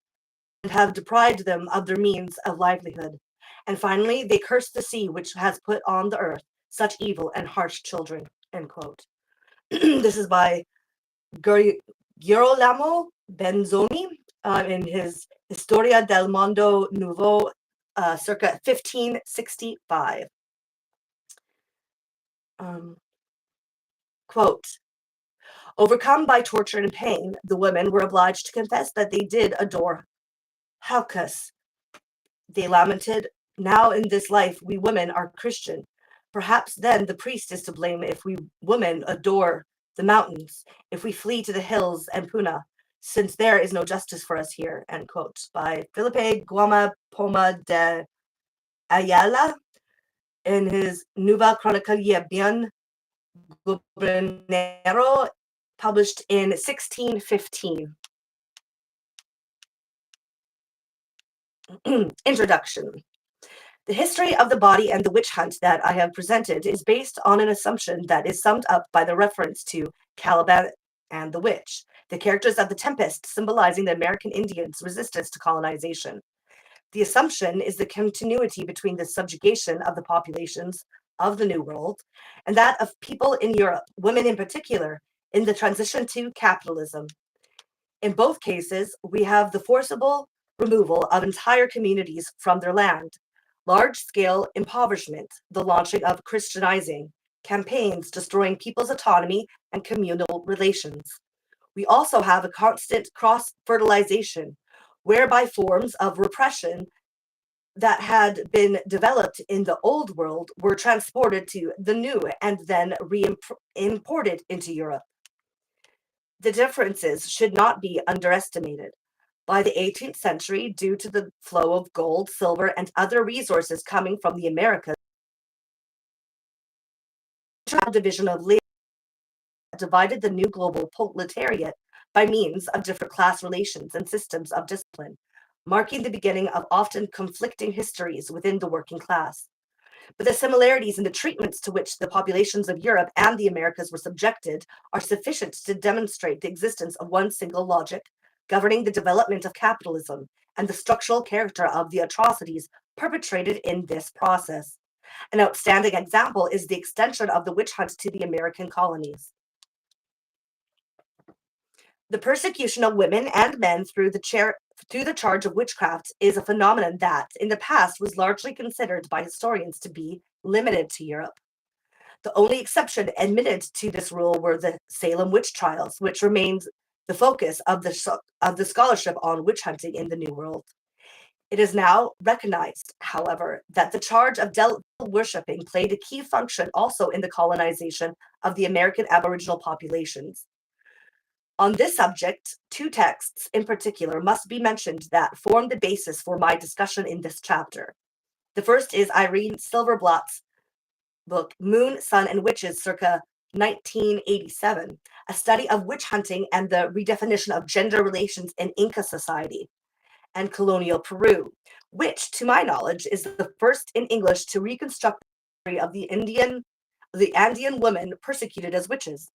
and have deprived them of their means of livelihood. And finally, they curse the sea which has put on the earth such evil and harsh children. End quote. This is by Girolamo Benzoni in his Historia del Mondo Nuovo, circa 1565. Quote, overcome by torture and pain, the women were obliged to confess that they did adore Halcus. They lamented, now in this life we women are Christian. Perhaps then the priest is to blame if we women adore the mountains, if we flee to the hills and Puna, since there is no justice for us here. End quote. By Felipe Guama Poma de Ayala in his Nueva Crónica y Bien Gobernero, published in 1615. Introduction. The history of the body and the witch hunt that I have presented is based on an assumption that is summed up by the reference to Caliban and the witch, the characters of the Tempest symbolizing the American Indians' resistance to colonization. The assumption is the continuity between the subjugation of the populations of the New World and that of people in Europe, women in particular, in the transition to capitalism. In both cases, we have the forcible removal of entire communities from their land, large-scale impoverishment, the launching of Christianizing, campaigns destroying people's autonomy and communal relations. We also have a constant cross-fertilization, whereby forms of repression that had been developed in the old world were transported to the new and then re-imported into Europe. The differences should not be underestimated. By the 18th century, due to the flow of gold, silver, and other resources coming from the Americas, the division of labor divided the new global proletariat by means of different class relations and systems of discipline, marking the beginning of often conflicting histories within the working class. But the similarities in the treatments to which the populations of Europe and the Americas were subjected are sufficient to demonstrate the existence of one single logic governing the development of capitalism and the structural character of the atrocities perpetrated in this process. An outstanding example is the extension of the witch hunt to the American colonies. The persecution of women and men through the charge of witchcraft is a phenomenon that, in the past, was largely considered by historians to be limited to Europe. The only exception admitted to this rule were the Salem witch trials, which remains the focus of the scholarship on witch hunting in the New World. It is now recognized, however, that the charge of devil worshipping played a key function also in the colonization of the American Aboriginal populations. On this subject, two texts in particular must be mentioned that form the basis for my discussion in this chapter. The first is Irene Silverblatt's book, Moon, Sun, and Witches, circa 1987, a study of witch hunting and the redefinition of gender relations in Inca society and colonial Peru, which, to my knowledge, is the first in English to reconstruct the history of the Andean women persecuted as witches.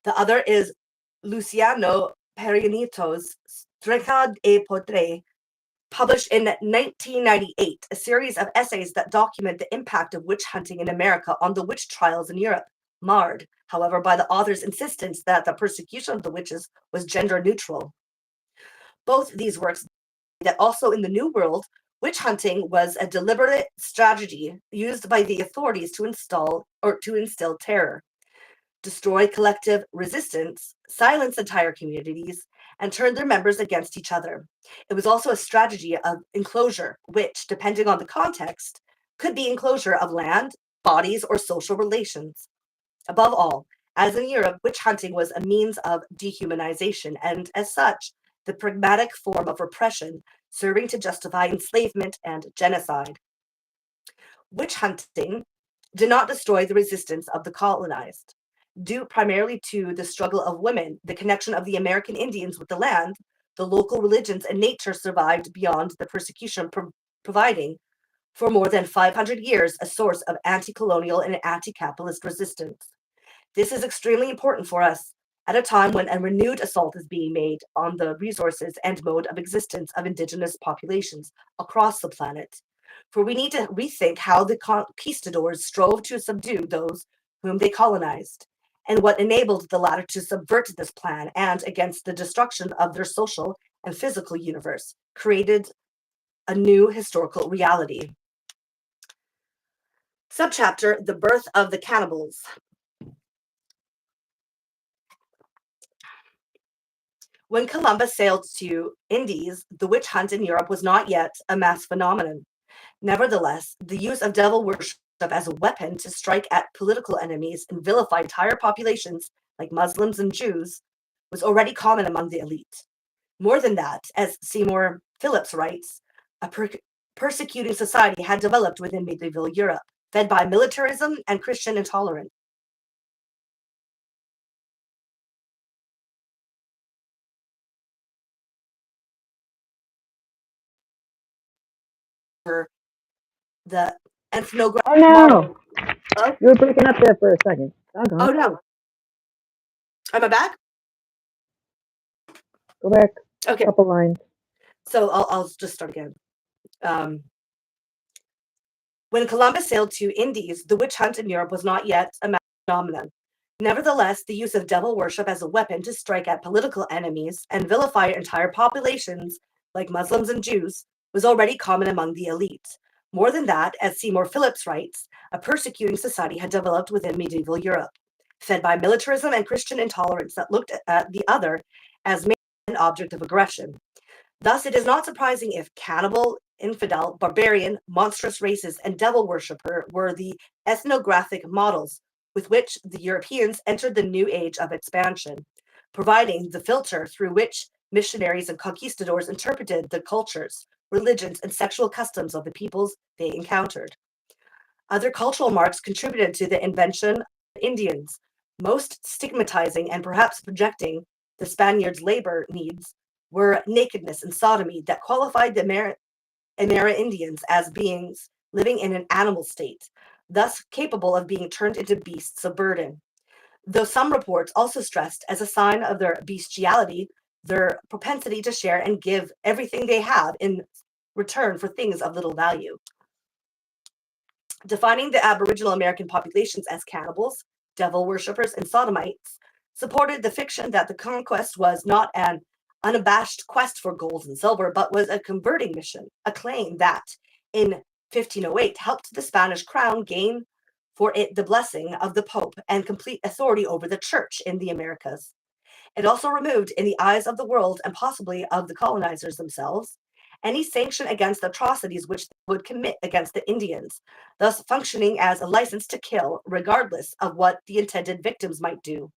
The other is Luciano Perinito's Strega e Potre, published in 1998, a series of essays that document the impact of witch hunting in America on the witch trials in Europe, marred, however, by the author's insistence that the persecution of the witches was gender neutral. Both these works that also in the New World, witch hunting was a deliberate strategy used by the authorities to instill terror, destroy collective resistance, silence entire communities, and turn their members against each other. It was also a strategy of enclosure, which, depending on the context, could be enclosure of land, bodies, or social relations. Above all, as in Europe, witch hunting was a means of dehumanization, and as such, the pragmatic form of repression serving to justify enslavement and genocide. Witch hunting did not destroy the resistance of the colonized. Due primarily to the struggle of women, the connection of the American Indians with the land, the local religions and nature survived beyond the persecution providing for more than 500 years a source of anti-colonial and anti-capitalist resistance. This is extremely important for us at a time when a renewed assault is being made on the resources and mode of existence of indigenous populations across the planet. For we need to rethink how the conquistadors strove to subdue those whom they colonized, and what enabled the latter to subvert this plan and, against the destruction of their social and physical universe, created a new historical reality. Subchapter: The Birth of the Cannibals. When Columbus sailed to Indies, the witch hunt in Europe was not yet a mass phenomenon. Nevertheless, the use of devil worship as a weapon to strike at political enemies and vilify entire populations like Muslims and Jews was already common among the elite. More than that, as Seymour Phillips writes, a persecuting society had developed within medieval Europe, fed by militarism and Christian intolerance. The ethnographic Oh no! model of, You were breaking up there for a second. oh Doggone. no, am I back? Go back a Okay, couple lines. so I'll just start again. Um, When Columbus sailed to Indies, the witch hunt in Europe was not yet a mass phenomenon. Nevertheless, the use of devil worship as a weapon to strike at political enemies and vilify entire populations, like Muslims and Jews, was already common among the elite. More than that, as Seymour Phillips writes, a persecuting society had developed within medieval Europe, fed by militarism and Christian intolerance that looked at the other as an object of aggression. Thus, it is not surprising if cannibal, infidel, barbarian, monstrous races, and devil worshipper were the ethnographic models with which the Europeans entered the new age of expansion, providing the filter through which missionaries and conquistadors interpreted the cultures, religions, and sexual customs of the peoples they encountered. Other cultural marks contributed to the invention of Indians, most stigmatizing and perhaps projecting the Spaniards' labor needs were nakedness and sodomy that qualified the Amerindians as beings living in an animal state, thus capable of being turned into beasts of burden. Though some reports also stressed as a sign of their bestiality their propensity to share and give everything they have in return for things of little value. Defining the Aboriginal American populations as cannibals, devil worshippers, and sodomites supported the fiction that the conquest was not an unabashed quest for gold and silver, but was a converting mission, a claim that, in 1508, helped the Spanish crown gain for it the blessing of the Pope and complete authority over the Church in the Americas. It also removed, in the eyes of the world and possibly of the colonizers themselves, any sanction against the atrocities which they would commit against the Indians, thus functioning as a license to kill, regardless of what the intended victims might do.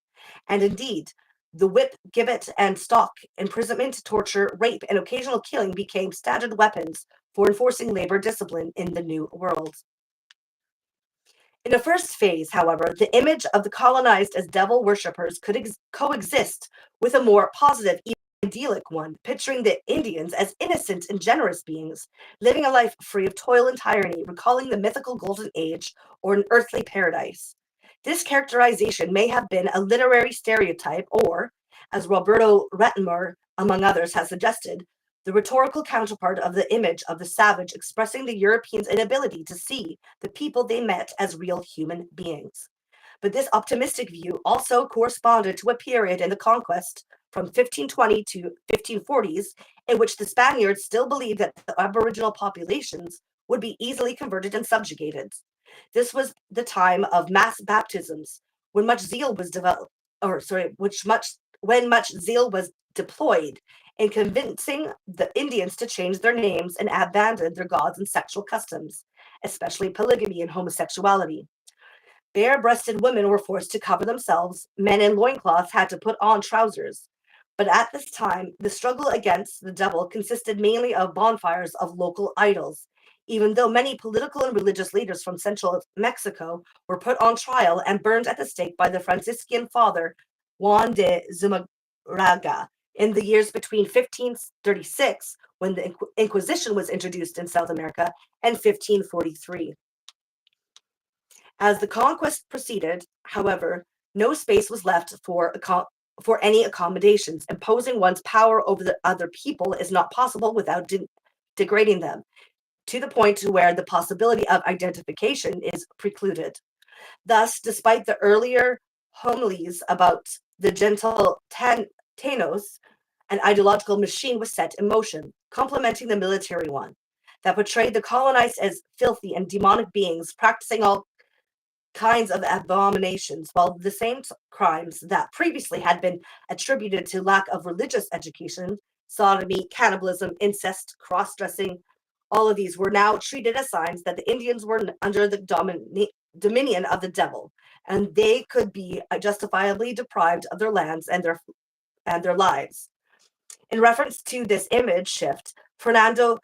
And indeed, the whip, gibbet, and stock, imprisonment, torture, rape, and occasional killing became standard weapons for enforcing labor discipline in the New World. In the first phase, however, the image of the colonized as devil worshippers could coexist with a more positive, idyllic one, picturing the Indians as innocent and generous beings, living a life free of toil and tyranny, recalling the mythical Golden Age or an earthly paradise. This characterization may have been a literary stereotype or, as Roberto Rettenmur, among others, has suggested, the rhetorical counterpart of the image of the savage expressing the Europeans' inability to see the people they met as real human beings. But this optimistic view also corresponded to a period in the conquest from 1520 to 1540s in which the Spaniards still believed that the Aboriginal populations would be easily converted and subjugated. This was the time of mass baptisms, when much zeal was developed, when much zeal was deployed in convincing the Indians to change their names and abandon their gods and sexual customs, especially polygamy and homosexuality. Bare-breasted women were forced to cover themselves. Men in loincloths had to put on trousers. But at this time, the struggle against the devil consisted mainly of bonfires of local idols, even though many political and religious leaders from central Mexico were put on trial and burned at the stake by the Franciscan father Juan de Zumarraga in the years between 1536, when the Inquisition was introduced in South America, and 1543. As the conquest proceeded, however, no space was left for any accommodations. Imposing one's power over the other people is not possible without degrading them, to the point to where the possibility of identification is precluded. Thus, despite the earlier homilies about the gentle Thanos, an ideological machine was set in motion, complementing the military one, that portrayed the colonized as filthy and demonic beings practicing all kinds of abominations, while the same crimes that previously had been attributed to lack of religious education, sodomy, cannibalism, incest, cross dressing, all of these were now treated as signs that the Indians were under the dominion of the devil, and they could be justifiably deprived of their lands and their lives. In reference to this image shift, Fernando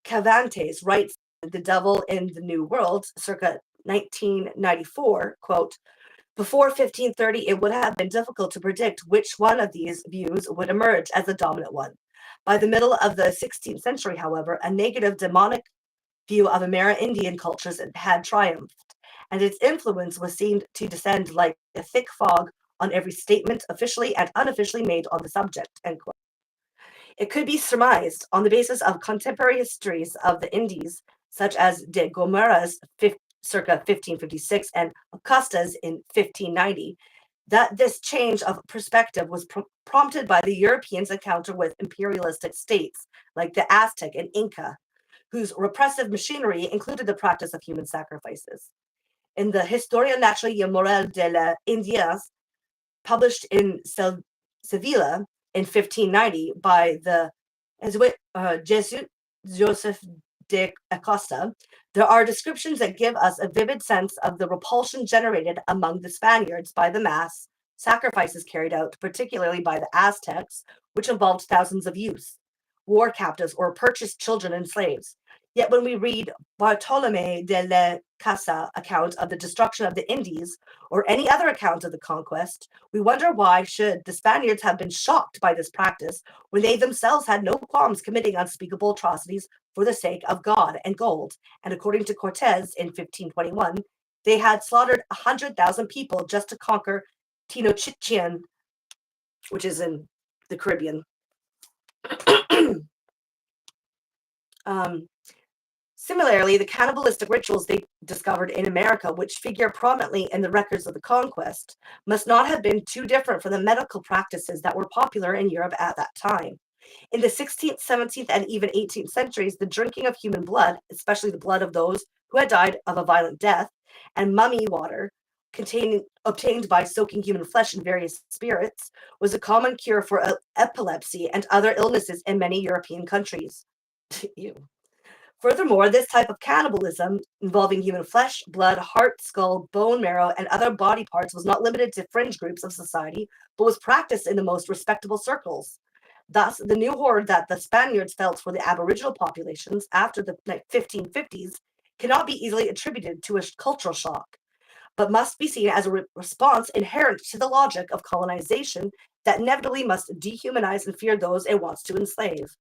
Cavantes writes The Devil in the New World, circa 1994, quote, before 1530, it would have been difficult to predict which one of these views would emerge as the dominant one. By the middle of the 16th century, however, a negative demonic view of Amerindian cultures had triumphed, and its influence was seen to descend like a thick fog on every statement officially and unofficially made on the subject, end quote. It could be surmised, on the basis of contemporary histories of the Indies, such as de Gomera's circa 1556 and Acosta's in 1590, that this change of perspective was prompted by the Europeans' encounter with imperialistic states like the Aztec and Inca, whose repressive machinery included the practice of human sacrifices. In the Historia Natural y Moral de las Indias, published in Sevilla in 1590 by the Jesuit Joseph de Acosta, there are descriptions that give us a vivid sense of the repulsion generated among the Spaniards by the mass sacrifices carried out, particularly by the Aztecs, which involved thousands of youths, war captives, or purchased children and slaves. Yet when we read Bartolomé de la Casa account of the destruction of the Indies, or any other account of the conquest, we wonder why should the Spaniards have been shocked by this practice when they themselves had no qualms committing unspeakable atrocities for the sake of God and gold. And according to Cortes in 1521, they had slaughtered 100,000 people just to conquer Tenochtitlan, which is in the Caribbean. Similarly, the cannibalistic rituals they discovered in America, which figure prominently in the records of the conquest, must not have been too different from the medical practices that were popular in Europe at that time. In the 16th, 17th, and even 18th centuries, the drinking of human blood, especially the blood of those who had died of a violent death, and mummy water, obtained by soaking human flesh in various spirits, was a common cure for epilepsy and other illnesses in many European countries. Ew. Furthermore, this type of cannibalism involving human flesh, blood, heart, skull, bone marrow, and other body parts was not limited to fringe groups of society, but was practiced in the most respectable circles. Thus, the new horror that the Spaniards felt for the Aboriginal populations after the 1550s cannot be easily attributed to a cultural shock, but must be seen as a response inherent to the logic of colonization that inevitably must dehumanize and fear those it wants to enslave.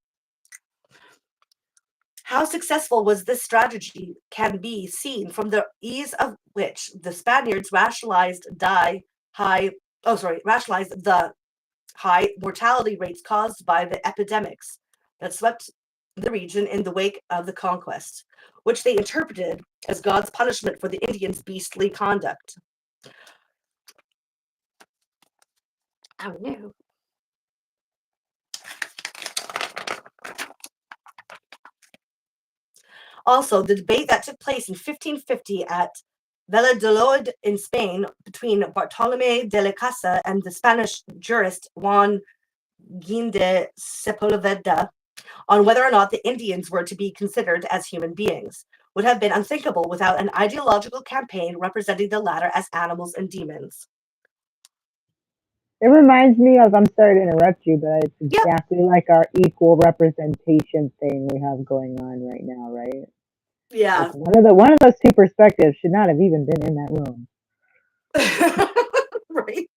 How successful was this strategy can be seen from the ease of which the Spaniards rationalized the high mortality rates caused by the epidemics that swept the region in the wake of the conquest, which they interpreted as God's punishment for the Indians' beastly conduct. Oh no. Also, the debate that took place in 1550 at Valladolid in Spain between Bartolomé de la Casa and the Spanish jurist Juan Guin de Sepulveda on whether or not the Indians were to be considered as human beings would have been unthinkable without an ideological campaign representing the latter as animals and demons. It reminds me of, I'm sorry to interrupt you, but it's Yep. exactly like our equal representation thing we have going on right now, right? Yeah. Like one of those two perspectives should not have even been in that room. Right.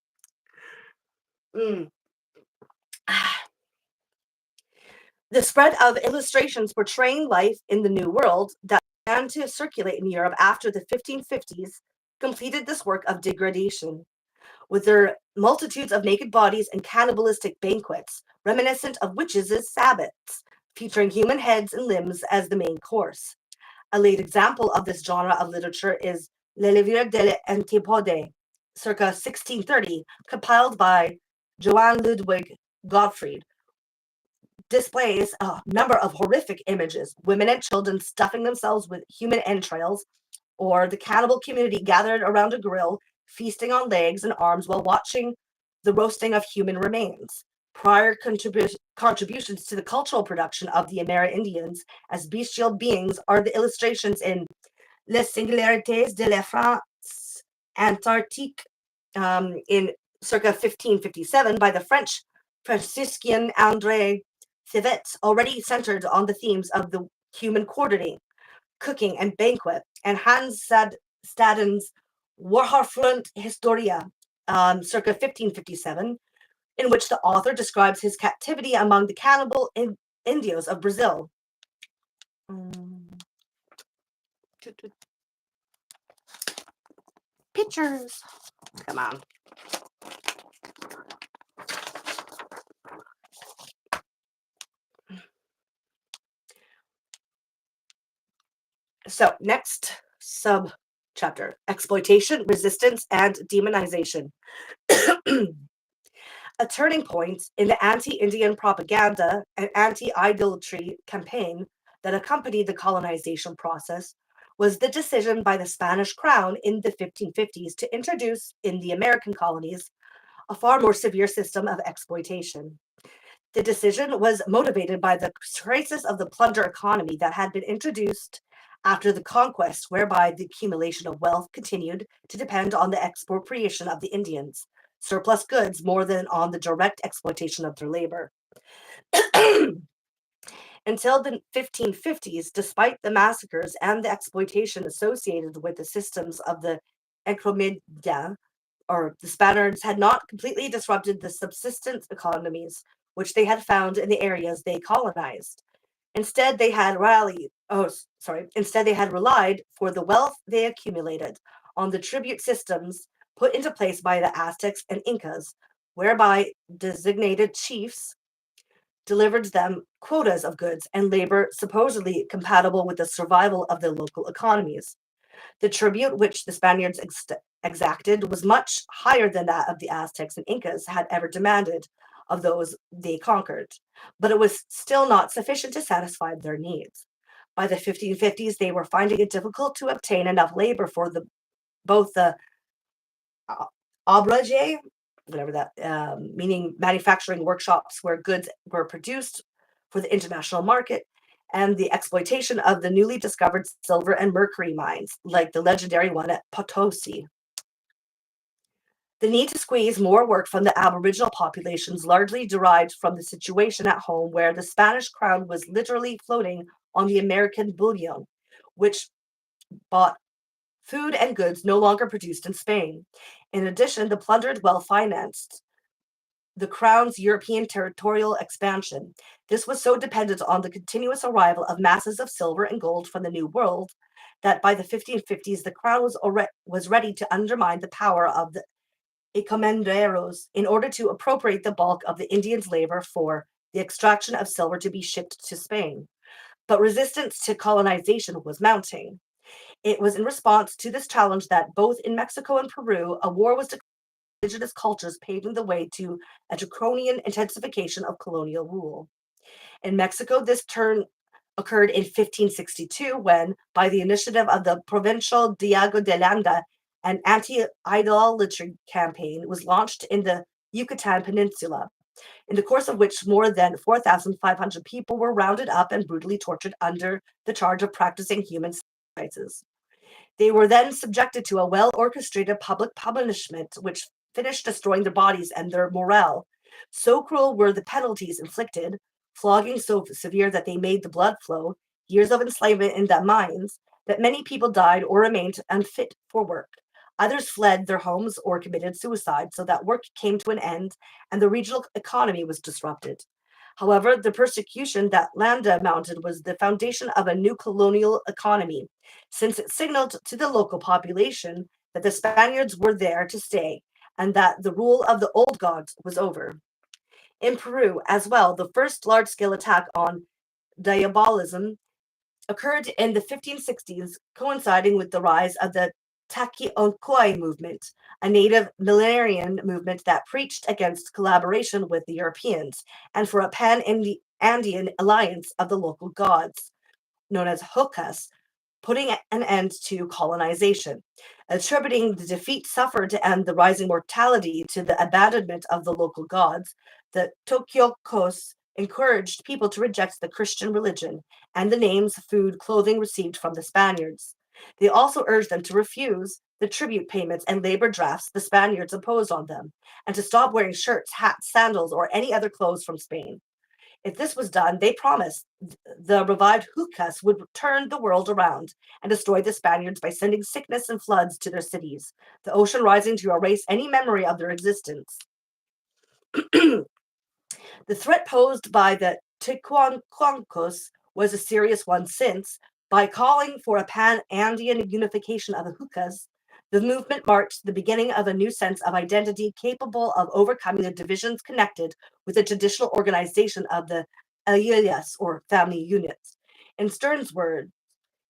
The spread of illustrations portraying life in the New World that began to circulate in Europe after the 1550s completed this work of degradation, with their multitudes of naked bodies and cannibalistic banquets, reminiscent of witches' sabbaths, featuring human heads and limbs as the main course. A late example of this genre of literature is Le Livre de l'Antipode, circa 1630, compiled by Johann Ludwig Gottfried, displays a number of horrific images, women and children stuffing themselves with human entrails, or the cannibal community gathered around a grill, feasting on legs and arms while watching the roasting of human remains. Prior contributions to the cultural production of the Amerindians as bestial beings are the illustrations in Les Singularités de la France Antarctique in circa 1557 by the French Franciscan André Thivet, already centered on the themes of the human quartering, cooking, and banquet, and Hans Staden's Warharfront Historia, circa 1557, in which the author describes his captivity among the cannibal Indios of Brazil. Pictures. Come on. So, next sub chapter: exploitation, resistance, and demonization. A turning point in the anti-Indian propaganda and anti-idolatry campaign that accompanied the colonization process was the decision by the Spanish crown in the 1550s to introduce in the American colonies a far more severe system of exploitation. The decision was motivated by the crisis of the plunder economy that had been introduced after the conquest, whereby the accumulation of wealth continued to depend on the expropriation of the Indians' surplus goods more than on the direct exploitation of their labor. Until the 1550s, despite the massacres and the exploitation associated with the systems of the Encomienda, or the Spaniards had not completely disrupted the subsistence economies which they had found in the areas they colonized. Instead, they had relied for the wealth they accumulated on the tribute systems put into place by the Aztecs and Incas, whereby designated chiefs delivered them quotas of goods and labor supposedly compatible with the survival of their local economies. The tribute which the Spaniards exacted was much higher than that of the Aztecs and Incas had ever demanded of those they conquered, but it was still not sufficient to satisfy their needs. By the 1550s, they were finding it difficult to obtain enough labor for both the obrage, whatever that, meaning manufacturing workshops where goods were produced for the international market, and the exploitation of the newly discovered silver and mercury mines, like the legendary one at Potosi. The need to squeeze more work from the Aboriginal populations largely derived from the situation at home, where the Spanish crown was literally floating on the American bullion, which bought food and goods no longer produced in Spain. In addition, the plundered wealth financed the crown's European territorial expansion. This was so dependent on the continuous arrival of masses of silver and gold from the New World that by the 1550s, the crown was ready to undermine the power of the encomenderos in order to appropriate the bulk of the Indians' labor for the extraction of silver to be shipped to Spain. But resistance to colonization was mounting. It was in response to this challenge that both in Mexico and Peru, a war was declared indigenous cultures, paving the way to a draconian intensification of colonial rule. In Mexico, this turn occurred in 1562 when, by the initiative of the Provincial Diego de Landa, an anti-idolatry campaign was launched in the Yucatan Peninsula, in the course of which more than 4,500 people were rounded up and brutally tortured under the charge of practicing human sacrifices. They were then subjected to a well-orchestrated public punishment, which finished destroying their bodies and their morale. So cruel were the penalties inflicted, flogging so severe that they made the blood flow, years of enslavement in the mines, that many people died or remained unfit for work. Others fled their homes or committed suicide, so that work came to an end and the regional economy was disrupted. However, the persecution that Landa mounted was the foundation of a new colonial economy, since it signaled to the local population that the Spaniards were there to stay and that the rule of the old gods was over. In Peru, as well, the first large scale attack on diabolism occurred in the 1560s, coinciding with the rise of the Takiokoi movement, a native millenarian movement that preached against collaboration with the Europeans and for a pan Andean alliance of the local gods, known as Hokas, putting an end to colonization, attributing the defeat suffered and the rising mortality to the abandonment of the local gods. The Tokyokos encouraged people to reject the Christian religion and the names, food, clothing received from the Spaniards. They also urged them to refuse the tribute payments and labor drafts the Spaniards imposed on them, and to stop wearing shirts, hats, sandals, or any other clothes from Spain. If this was done, they promised the revived Hukas would turn the world around and destroy the Spaniards by sending sickness and floods to their cities, the ocean rising to erase any memory of their existence. The threat posed by the Ticuancos was a serious one since, by calling for a pan-Andean unification of the Hukas, the movement marked the beginning of a new sense of identity capable of overcoming the divisions connected with the traditional organization of the Ayllus, or family units. In Stern's words,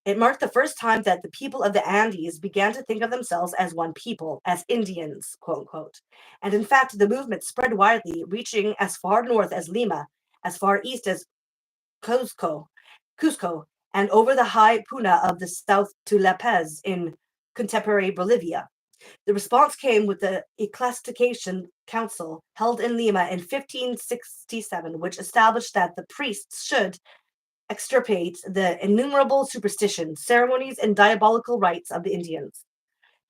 it marked the first time that the people of the Andes began to think of themselves as one people, as Indians, quote unquote. And in fact, the movement spread widely, reaching as far north as Lima, as far east as Cusco, and over the high Puna of the south to La Paz in contemporary Bolivia. The response came with the Ecclesiastication Council held in Lima in 1567, which established that the priests should extirpate the innumerable superstitions, ceremonies, and diabolical rites of the Indians.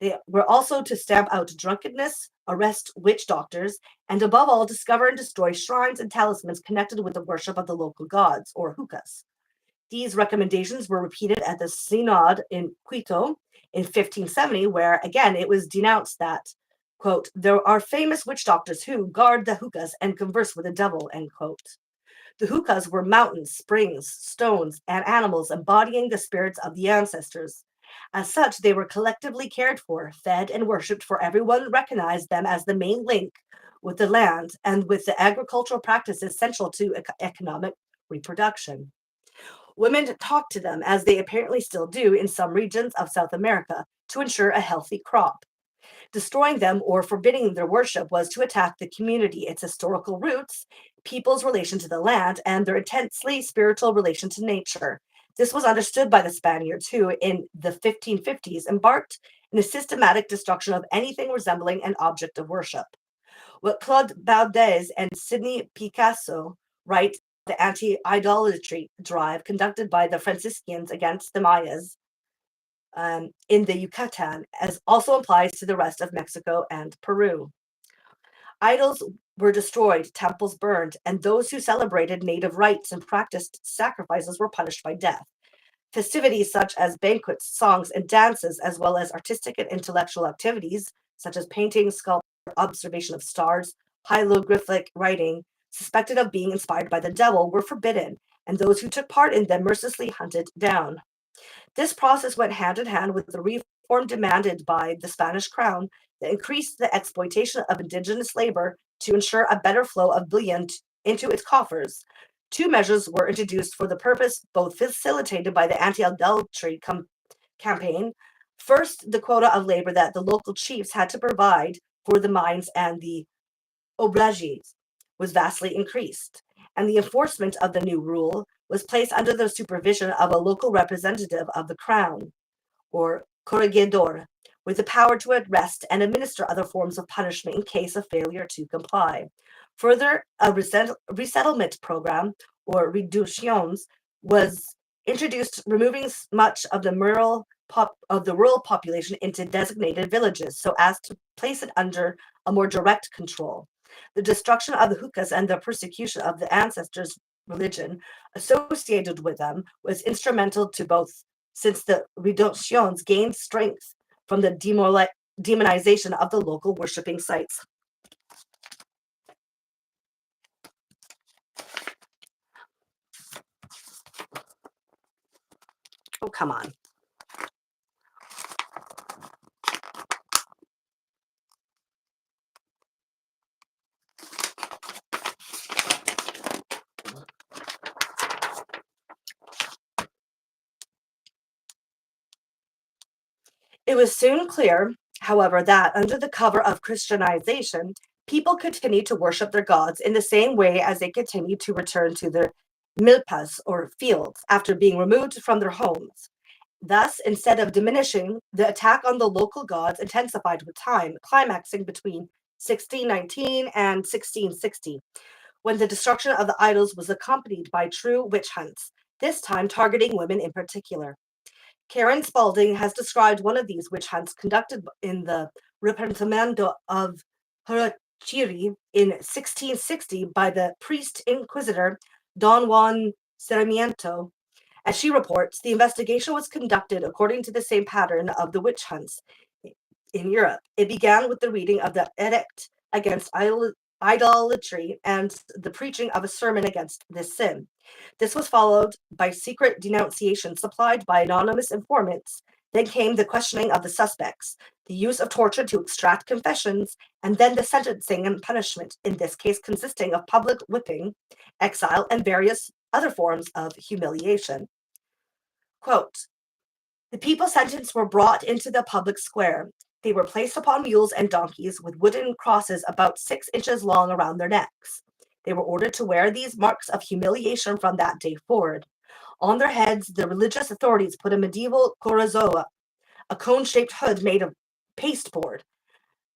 They were also to stamp out drunkenness, arrest witch doctors, and above all, discover and destroy shrines and talismans connected with the worship of the local gods, or hukas. These recommendations were repeated at the Synod in Quito in 1570, where again it was denounced that, quote, there are famous witch doctors who guard the hukas and converse with the devil, end quote. The hukas were mountains, springs, stones, and animals embodying the spirits of the ancestors. As such, they were collectively cared for, fed, and worshipped, for everyone recognized them as the main link with the land and with the agricultural practices central to economic reproduction. Women talked to them, as they apparently still do in some regions of South America, to ensure a healthy crop. Destroying them or forbidding their worship was to attack the community, its historical roots, people's relation to the land, and their intensely spiritual relation to nature. This was understood by the Spaniards, who, in the 1550s, embarked in a systematic destruction of anything resembling an object of worship. What Claude Baudez and Sidney Picasso write the anti-idolatry drive conducted by the Franciscans against the Mayas in the Yucatan, as also applies to the rest of Mexico and Peru. Idols were destroyed, temples burned, and those who celebrated native rites and practiced sacrifices were punished by death. Festivities such as banquets, songs, and dances, as well as artistic and intellectual activities such as painting, sculpture, observation of stars, hieroglyphic writing, suspected of being inspired by the devil, were forbidden, and those who took part in them mercilessly hunted down. This process went hand in hand with the reform demanded by the Spanish crown that increased the exploitation of indigenous labor to ensure a better flow of bullion into its coffers. Two measures were introduced for the purpose, both facilitated by the anti-adultery campaign. First, the quota of labor that the local chiefs had to provide for the mines and the obrages was vastly increased, and the enforcement of the new rule was placed under the supervision of a local representative of the crown, or corregidor, with the power to arrest and administer other forms of punishment in case of failure to comply. Further, a resettlement program, or reducciones, was introduced, removing much of the rural population into designated villages so as to place it under a more direct control. The destruction of the hukas and the persecution of the ancestors' religion associated with them was instrumental to both, since the reducciones gained strength from the demonization of the local worshipping sites. Oh, come on. It was soon clear, however, that under the cover of Christianization, people continued to worship their gods in the same way as they continued to return to their milpas or fields after being removed from their homes. Thus, instead of diminishing, the attack on the local gods intensified with time, climaxing between 1619 and 1660, when the destruction of the idols was accompanied by true witch hunts, this time targeting women in particular. Karen Spalding has described one of these witch hunts conducted in the Repentimento of Huachiri in 1660 by the priest inquisitor Don Juan Sarmiento. As she reports, the investigation was conducted according to the same pattern of the witch hunts in Europe. It began with the reading of the edict against idolatry and the preaching of a sermon against this sin. This was followed by secret denunciations supplied by anonymous informants. Then came the questioning of the suspects, the use of torture to extract confessions, and then the sentencing and punishment, in this case consisting of public whipping, exile, and various other forms of humiliation. Quote, the people sentenced were brought into the public square. They were placed upon mules and donkeys with wooden crosses about 6 inches long around their necks. They were ordered to wear these marks of humiliation from that day forward. On their heads, the religious authorities put a medieval corazoa, a cone-shaped hood made of pasteboard.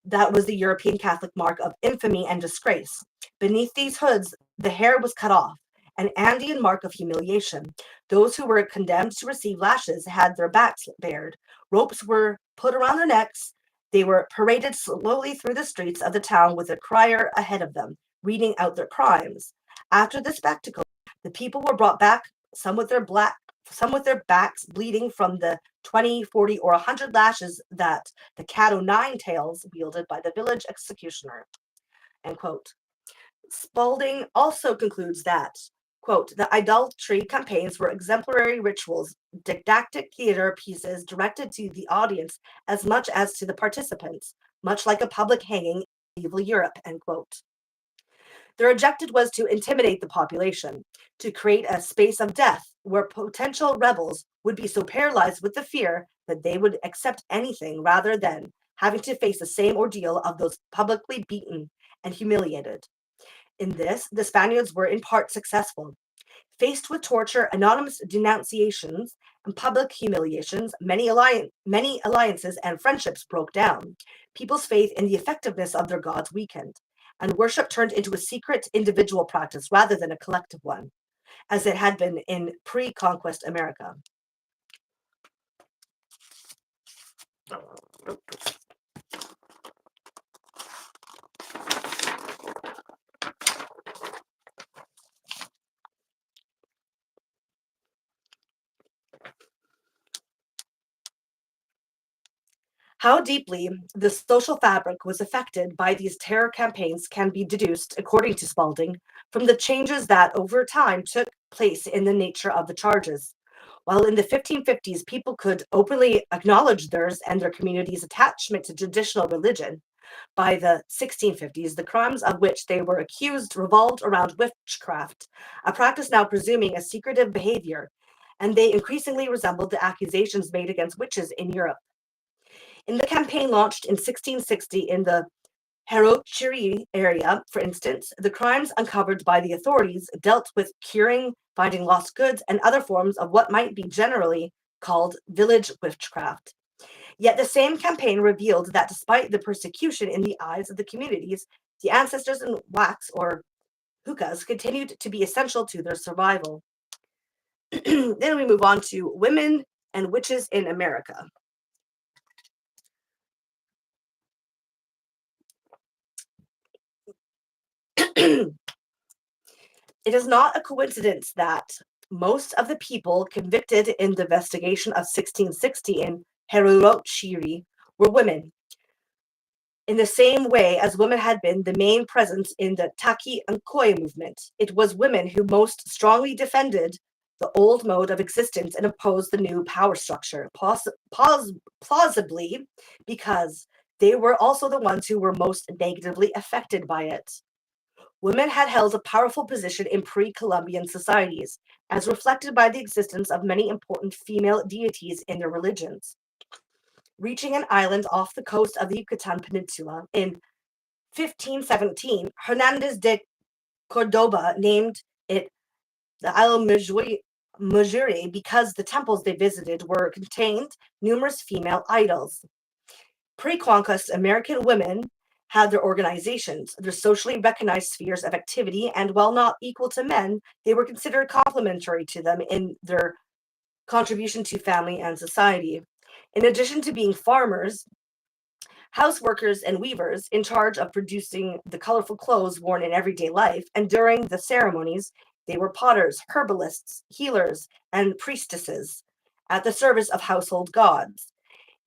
That was the European Catholic mark of infamy and disgrace. Beneath these hoods, the hair was cut off, an Andean mark of humiliation. Those who were condemned to receive lashes had their backs bared. Ropes were put around their necks. They were paraded slowly through the streets of the town with a crier ahead of them, reading out their crimes. After the spectacle, the people were brought back, some with their backs bleeding from the 20, 40, or 100 lashes that the cat o' nine tails wielded by the village executioner. End quote. Spalding also concludes that, quote, the idolatry campaigns were exemplary rituals, didactic theater pieces directed to the audience as much as to the participants, much like a public hanging in medieval Europe, end quote. Their objective was to intimidate the population, to create a space of death where potential rebels would be so paralyzed with the fear that they would accept anything rather than having to face the same ordeal of those publicly beaten and humiliated. In this, the Spaniards were in part successful. Faced with torture, anonymous denunciations, and public humiliations, many alliances and friendships broke down. People's faith in the effectiveness of their gods weakened, and worship turned into a secret individual practice rather than a collective one, as it had been in pre-conquest America. How deeply the social fabric was affected by these terror campaigns can be deduced, according to Spalding, from the changes that over time took place in the nature of the charges. While in the 1550s people could openly acknowledge theirs and their community's attachment to traditional religion, by the 1650s, the crimes of which they were accused revolved around witchcraft, a practice now presuming a secretive behavior, and they increasingly resembled the accusations made against witches in Europe. In the campaign launched in 1660 in the Huachiri area, for instance, the crimes uncovered by the authorities dealt with curing, finding lost goods, and other forms of what might be generally called village witchcraft. Yet the same campaign revealed that despite the persecution in the eyes of the communities, the ancestors in wax or hookahs continued to be essential to their survival. Then we move on to women and witches in America. It is not a coincidence that most of the people convicted in the investigation of 1660 in Huachiri were women. In the same way as women had been the main presence in the Taki and Koi movement, it was women who most strongly defended the old mode of existence and impose the new power structure, plausibly because they were also the ones who were most negatively affected by it. Women had held a powerful position in pre-Columbian societies, as reflected by the existence of many important female deities in their religions. Reaching an island off the coast of the Yucatan Peninsula in 1517, Hernandez de Cordoba named it the Isle Mujere because the temples they visited were contained numerous female idols. Pre-conquest American women had their organizations, their socially recognized spheres of activity, and while not equal to men, they were considered complementary to them in their contribution to family and society. In addition to being farmers, houseworkers and weavers in charge of producing the colorful clothes worn in everyday life, and during the ceremonies, they were potters, herbalists, healers, and priestesses at the service of household gods.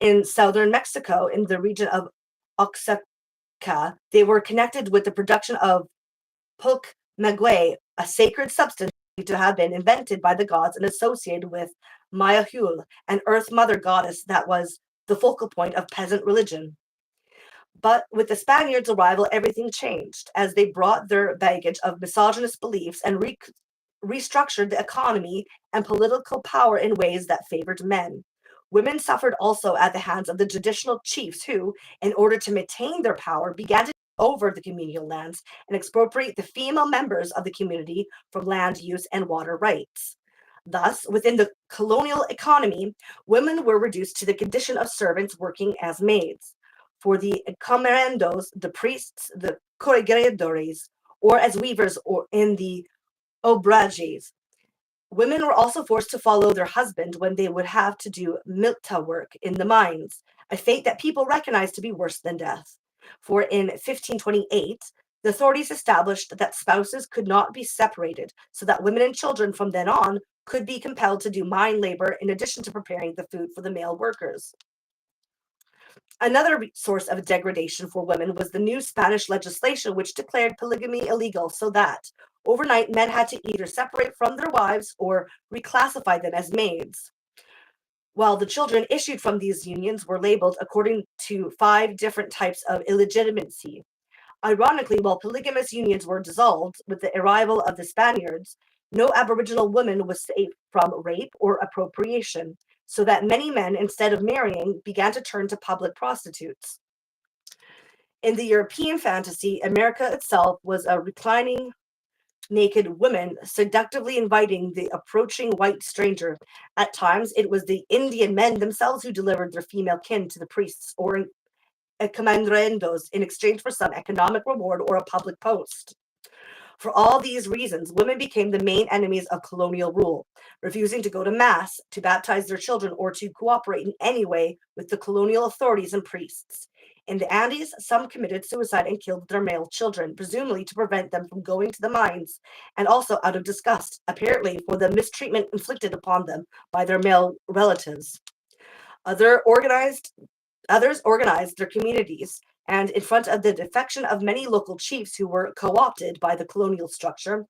In southern Mexico, in the region of Oaxaca, they were connected with the production of pulque maguey, a sacred substance to have been invented by the gods and associated with Mayahul, an earth mother goddess that was the focal point of peasant religion. But with the Spaniards' arrival, everything changed as they brought their baggage of misogynist beliefs and restructured the economy and political power in ways that favored men. Women suffered also at the hands of the traditional chiefs who, in order to maintain their power, began to take over the communal lands and expropriate the female members of the community from land use and water rights. Thus, within the colonial economy, women were reduced to the condition of servants working as maids. For the comerendos, the priests, the corregidores, or as weavers or in the obrajes, women were also forced to follow their husband when they would have to do milta work in the mines, a fate that people recognized to be worse than death. For in 1528, the authorities established that spouses could not be separated, so that women and children from then on could be compelled to do mine labor in addition to preparing the food for the male workers. Another source of degradation for women was the new Spanish legislation, which declared polygamy illegal, so that overnight men had to either separate from their wives or reclassify them as maids, while the children issued from these unions were labeled according to 5 different types of illegitimacy. Ironically, while polygamous unions were dissolved with the arrival of the Spaniards, no Aboriginal woman was safe from rape or appropriation, so that many men, instead of marrying, began to turn to public prostitutes. In the European fantasy, America itself was a reclining naked woman seductively inviting the approaching white stranger. At times, it was the Indian men themselves who delivered their female kin to the priests or comandandos in exchange for some economic reward or a public post. For all these reasons, women became the main enemies of colonial rule, refusing to go to mass, to baptize their children, or to cooperate in any way with the colonial authorities and priests. In the Andes, some committed suicide and killed their male children, presumably to prevent them from going to the mines, and also out of disgust, apparently for the mistreatment inflicted upon them by their male relatives. Other organized Others organized their communities, and in front of the defection of many local chiefs who were co-opted by the colonial structure,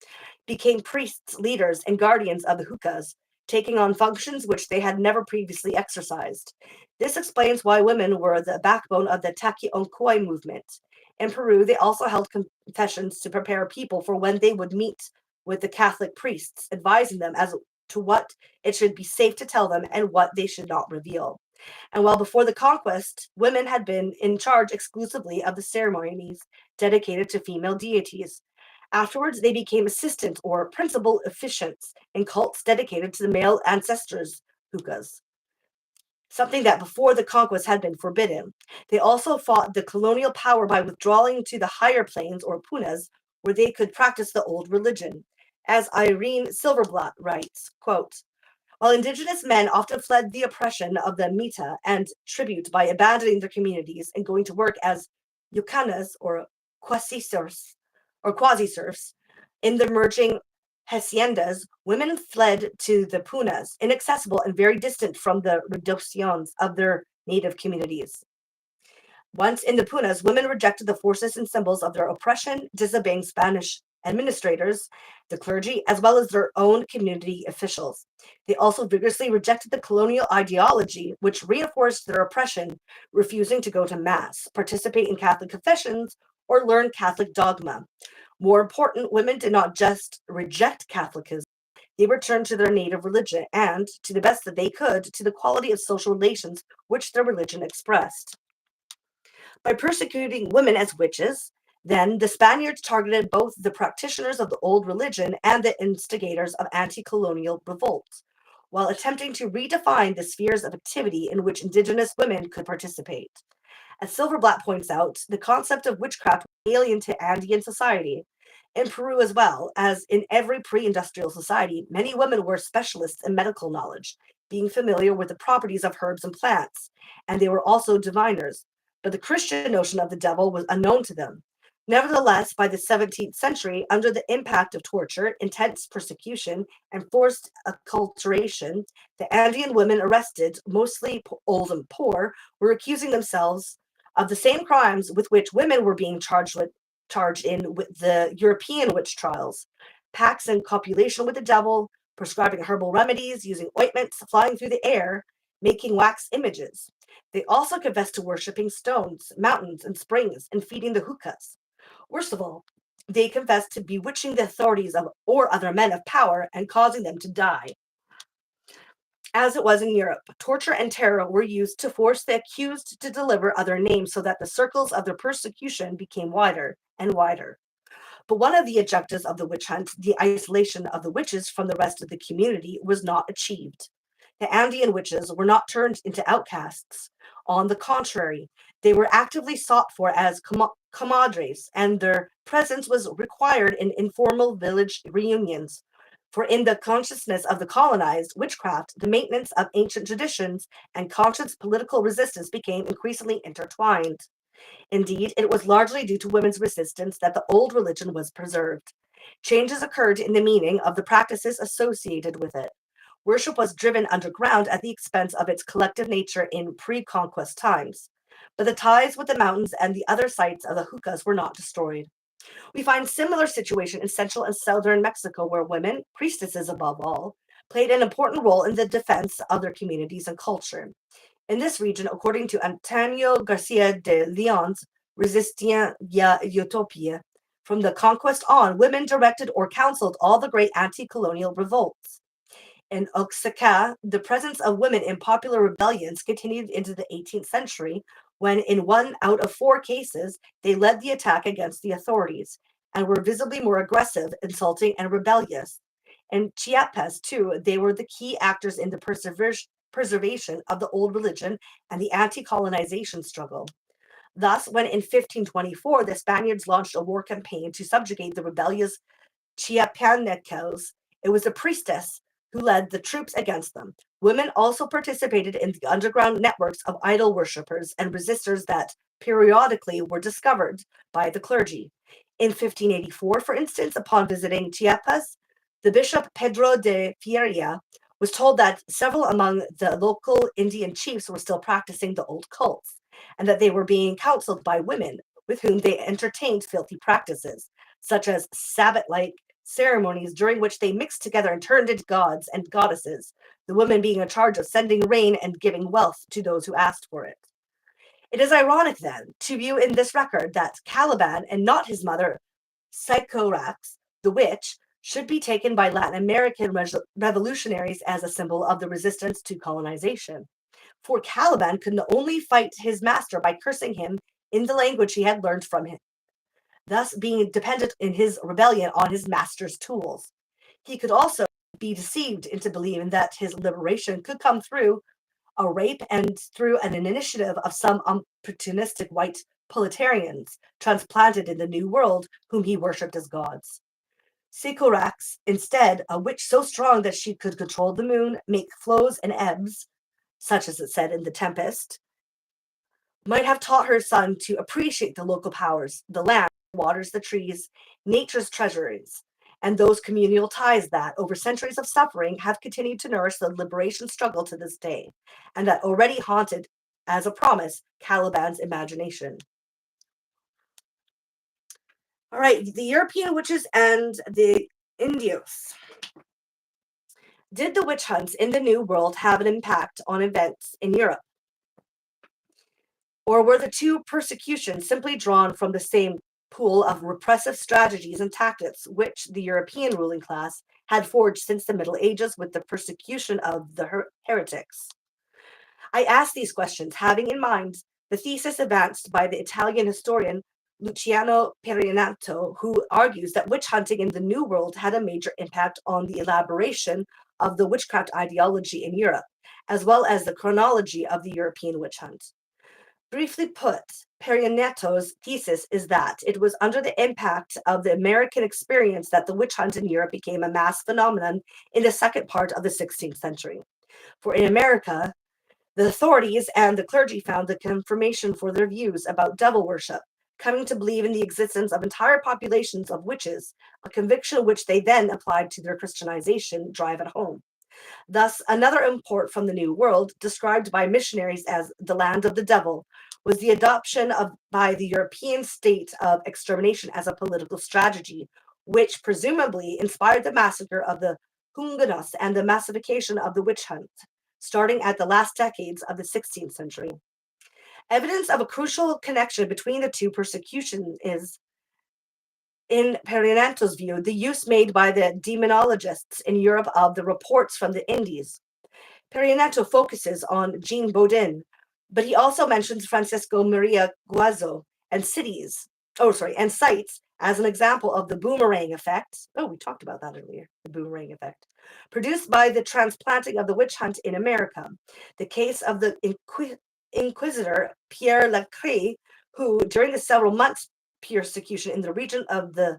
became priests, leaders, and guardians of the hukas, taking on functions which they had never previously exercised. This explains why women were the backbone of the Taquioncoy movement. In Peru, they also held confessions to prepare people for when they would meet with the Catholic priests, advising them as to what it should be safe to tell them and what they should not reveal. And while before the conquest, women had been in charge exclusively of the ceremonies dedicated to female deities. Afterwards, they became assistant or principal officiants in cults dedicated to the male ancestors, hukas, something that before the conquest had been forbidden. They also fought the colonial power by withdrawing to the higher plains or punas, where they could practice the old religion. As Irene Silverblatt writes, quote, while indigenous men often fled the oppression of the Mita and tribute by abandoning their communities and going to work as yucanas or quasi-serfs in the merging haciendas, women fled to the punas, inaccessible and very distant from the reducciones of their native communities. Once in the punas, women rejected the forces and symbols of their oppression, disobeying Spanish administrators, the clergy, as well as their own community officials. They also vigorously rejected the colonial ideology, which reinforced their oppression, refusing to go to Mass, participate in Catholic confessions, or learn Catholic dogma. More important, women did not just reject Catholicism, they returned to their native religion and, to the best that they could, to the quality of social relations which their religion expressed. By persecuting women as witches, then the Spaniards targeted both the practitioners of the old religion and the instigators of anti colonial revolts, while attempting to redefine the spheres of activity in which Indigenous women could participate. As Silverblatt points out, the concept of witchcraft was alien to Andean society. In Peru as well, as in every pre-industrial society, many women were specialists in medical knowledge, being familiar with the properties of herbs and plants, and they were also diviners. But the Christian notion of the devil was unknown to them. Nevertheless, by the 17th century, under the impact of torture, intense persecution, and forced acculturation, the Andean women arrested, mostly old and poor, were accusing themselves of the same crimes with which women were being charged in with the European witch trials, pacts and copulation with the devil, prescribing herbal remedies, using ointments, flying through the air, making wax images. They also confessed to worshipping stones, mountains, and springs, and feeding the hookahs. Worst of all, they confessed to bewitching the authorities of or other men of power and causing them to die. As it was in Europe, torture and terror were used to force the accused to deliver other names so that the circles of their persecution became wider and wider. But one of the objectives of the witch hunt, the isolation of the witches from the rest of the community, was not achieved. The Andean witches were not turned into outcasts. On the contrary, they were actively sought for as comadres, and their presence was required in informal village reunions. For in the consciousness of the colonized, witchcraft, the maintenance of ancient traditions, and conscious political resistance became increasingly intertwined. Indeed, it was largely due to women's resistance that the old religion was preserved. Changes occurred in the meaning of the practices associated with it. Worship was driven underground at the expense of its collective nature in pre conquest times. But the ties with the mountains and the other sites of the hookahs were not destroyed. We find similar situation in central and southern Mexico, where women, priestesses above all, played an important role in the defense of their communities and culture. In this region, according to Antonio Garcia de Leon's Resistien y Utopia, from the conquest on, women directed or counseled all the great anti-colonial revolts. In Oaxaca, the presence of women in popular rebellions continued into the 18th century, when in 1 out of 4 cases, they led the attack against the authorities and were visibly more aggressive, insulting, and rebellious. In Chiapas, too, they were the key actors in the preservation of the old religion and the anti-colonization struggle. Thus, when in 1524 the Spaniards launched a war campaign to subjugate the rebellious Chiapanecos, it was a priestess who led the troops against them. Women also participated in the underground networks of idol worshippers and resistors that periodically were discovered by the clergy. In 1584, for instance, upon visiting Chiapas, the Bishop Pedro de Feria was told that several among the local Indian chiefs were still practicing the old cults, and that they were being counseled by women with whom they entertained filthy practices, such as Sabbath-like ceremonies during which they mixed together and turned into gods and goddesses, the women being in charge of sending rain and giving wealth to those who asked for it. It is ironic, then, to view in this record that Caliban and not his mother, Sycorax, the witch, should be taken by Latin American revolutionaries as a symbol of the resistance to colonization. For Caliban could only fight his master by cursing him in the language he had learned from him, thus being dependent in his rebellion on his master's tools. He could also be deceived into believing that his liberation could come through a rape and through an initiative of some opportunistic white proletarians transplanted in the New World whom he worshipped as gods. Sycorax, instead, a witch so strong that she could control the moon, make flows and ebbs, such as it said in The Tempest, might have taught her son to appreciate the local powers, the land, waters, the trees, nature's treasuries, and those communal ties that, over centuries of suffering, have continued to nourish the liberation struggle to this day, and that already haunted, as a promise, Caliban's imagination. All right, the European witches and the Indios. Did the witch hunts in the New World have an impact on events in Europe? Or were the two persecutions simply drawn from the same pool of repressive strategies and tactics which the European ruling class had forged since the Middle Ages with the persecution of the heretics? I ask these questions having in mind the thesis advanced by the Italian historian Luciano Perinato, who argues that witch hunting in the New World had a major impact on the elaboration of the witchcraft ideology in Europe, as well as the chronology of the European witch hunt. Briefly put, Perinato's thesis is that it was under the impact of the American experience that the witch hunt in Europe became a mass phenomenon in the second part of the 16th century. For in America, the authorities and the clergy found the confirmation for their views about devil worship, coming to believe in the existence of entire populations of witches, a conviction which they then applied to their Christianization drive at home. Thus, another import from the New World, described by missionaries as the land of the devil, was the adoption by the European state of extermination as a political strategy, which presumably inspired the massacre of the Huguenots and the massification of the witch hunt, starting at the last decades of the 16th century. Evidence of a crucial connection between the two persecutions is, in Perinato's view, the use made by the demonologists in Europe of the reports from the Indies. Perinato focuses on Jean Bodin, but he also mentions Francisco Maria Guazzo and sites as an example of the boomerang effect. Oh, we talked about that earlier, the boomerang effect, produced by the transplanting of the witch hunt in America. The case of the Inquisitor Pierre Lacret, who, during the several months persecution in the region of the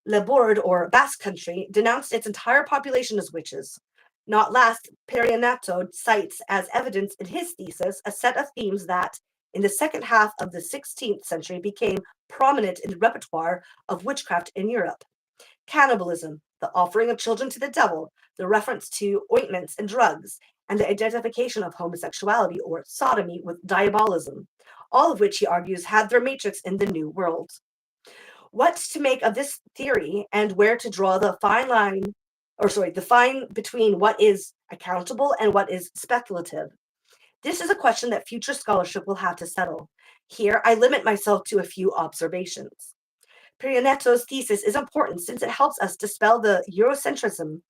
Labourd or Basque Country, denounced its entire population as witches. Not last, Perinato cites as evidence in his thesis a set of themes that, in the second half of the 16th century, became prominent in the repertoire of witchcraft in Europe. Cannibalism, the offering of children to the devil, the reference to ointments and drugs, and the identification of homosexuality or sodomy with diabolism, all of which he argues had their matrix in the New World. What to make of this theory and where to draw the fine between what is accountable and what is speculative? This is a question that future scholarship will have to settle. Here, I limit myself to a few observations. Perinato's thesis is important since it helps us dispel the Eurocentrism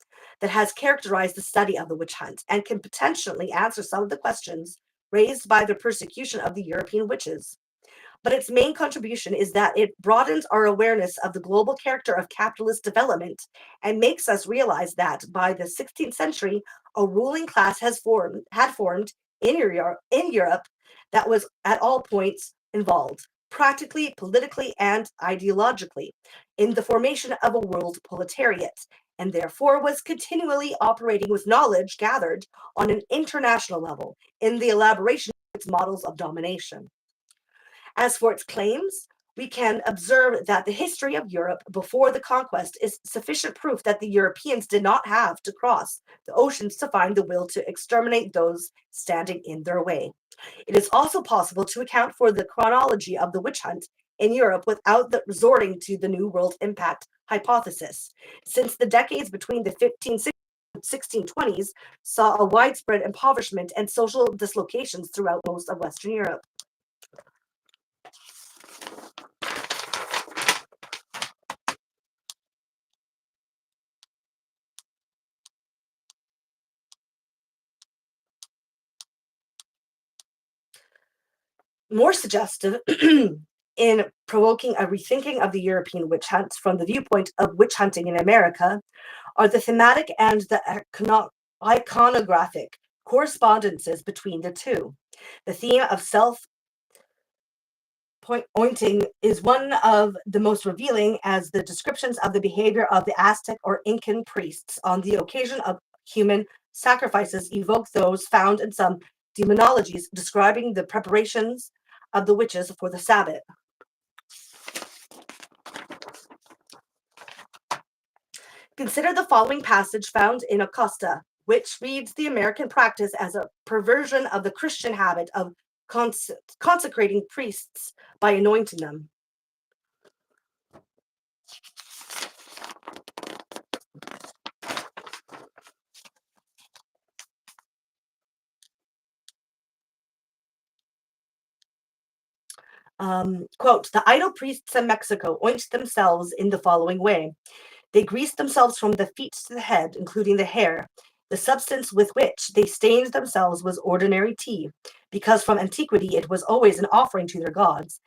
that has characterized the study of the witch hunt and can potentially answer some of the questions raised by the persecution of the European witches. But its main contribution is that it broadens our awareness of the global character of capitalist development and makes us realize that by the 16th century, a ruling class had formed in Europe that was at all points involved, practically, politically, and ideologically, in the formation of a world proletariat, and therefore was continually operating with knowledge gathered on an international level in the elaboration of its models of domination. As for its claims, we can observe that the history of Europe before the conquest is sufficient proof that the Europeans did not have to cross the oceans to find the will to exterminate those standing in their way. It is also possible to account for the chronology of the witch hunt in Europe without resorting to the New World impact hypothesis, since the decades between the 1560s and 1620s saw a widespread impoverishment and social dislocations throughout most of Western Europe. More suggestive in provoking a rethinking of the European witch hunt from the viewpoint of witch hunting in America are the thematic and the iconographic correspondences between the two. The theme of self-pointing is one of the most revealing, as the descriptions of the behavior of the Aztec or Incan priests on the occasion of human sacrifices evoke those found in some demonologies describing the preparations of the witches for the Sabbath. Consider the following passage found in Acosta, which reads the American practice as a perversion of the Christian habit of consecrating priests by anointing them. Quote, the idol priests in Mexico oint themselves in the following way. They greased themselves from the feet to the head, including the hair. The substance with which they stained themselves was ordinary tea, because from antiquity it was always an offering to their gods,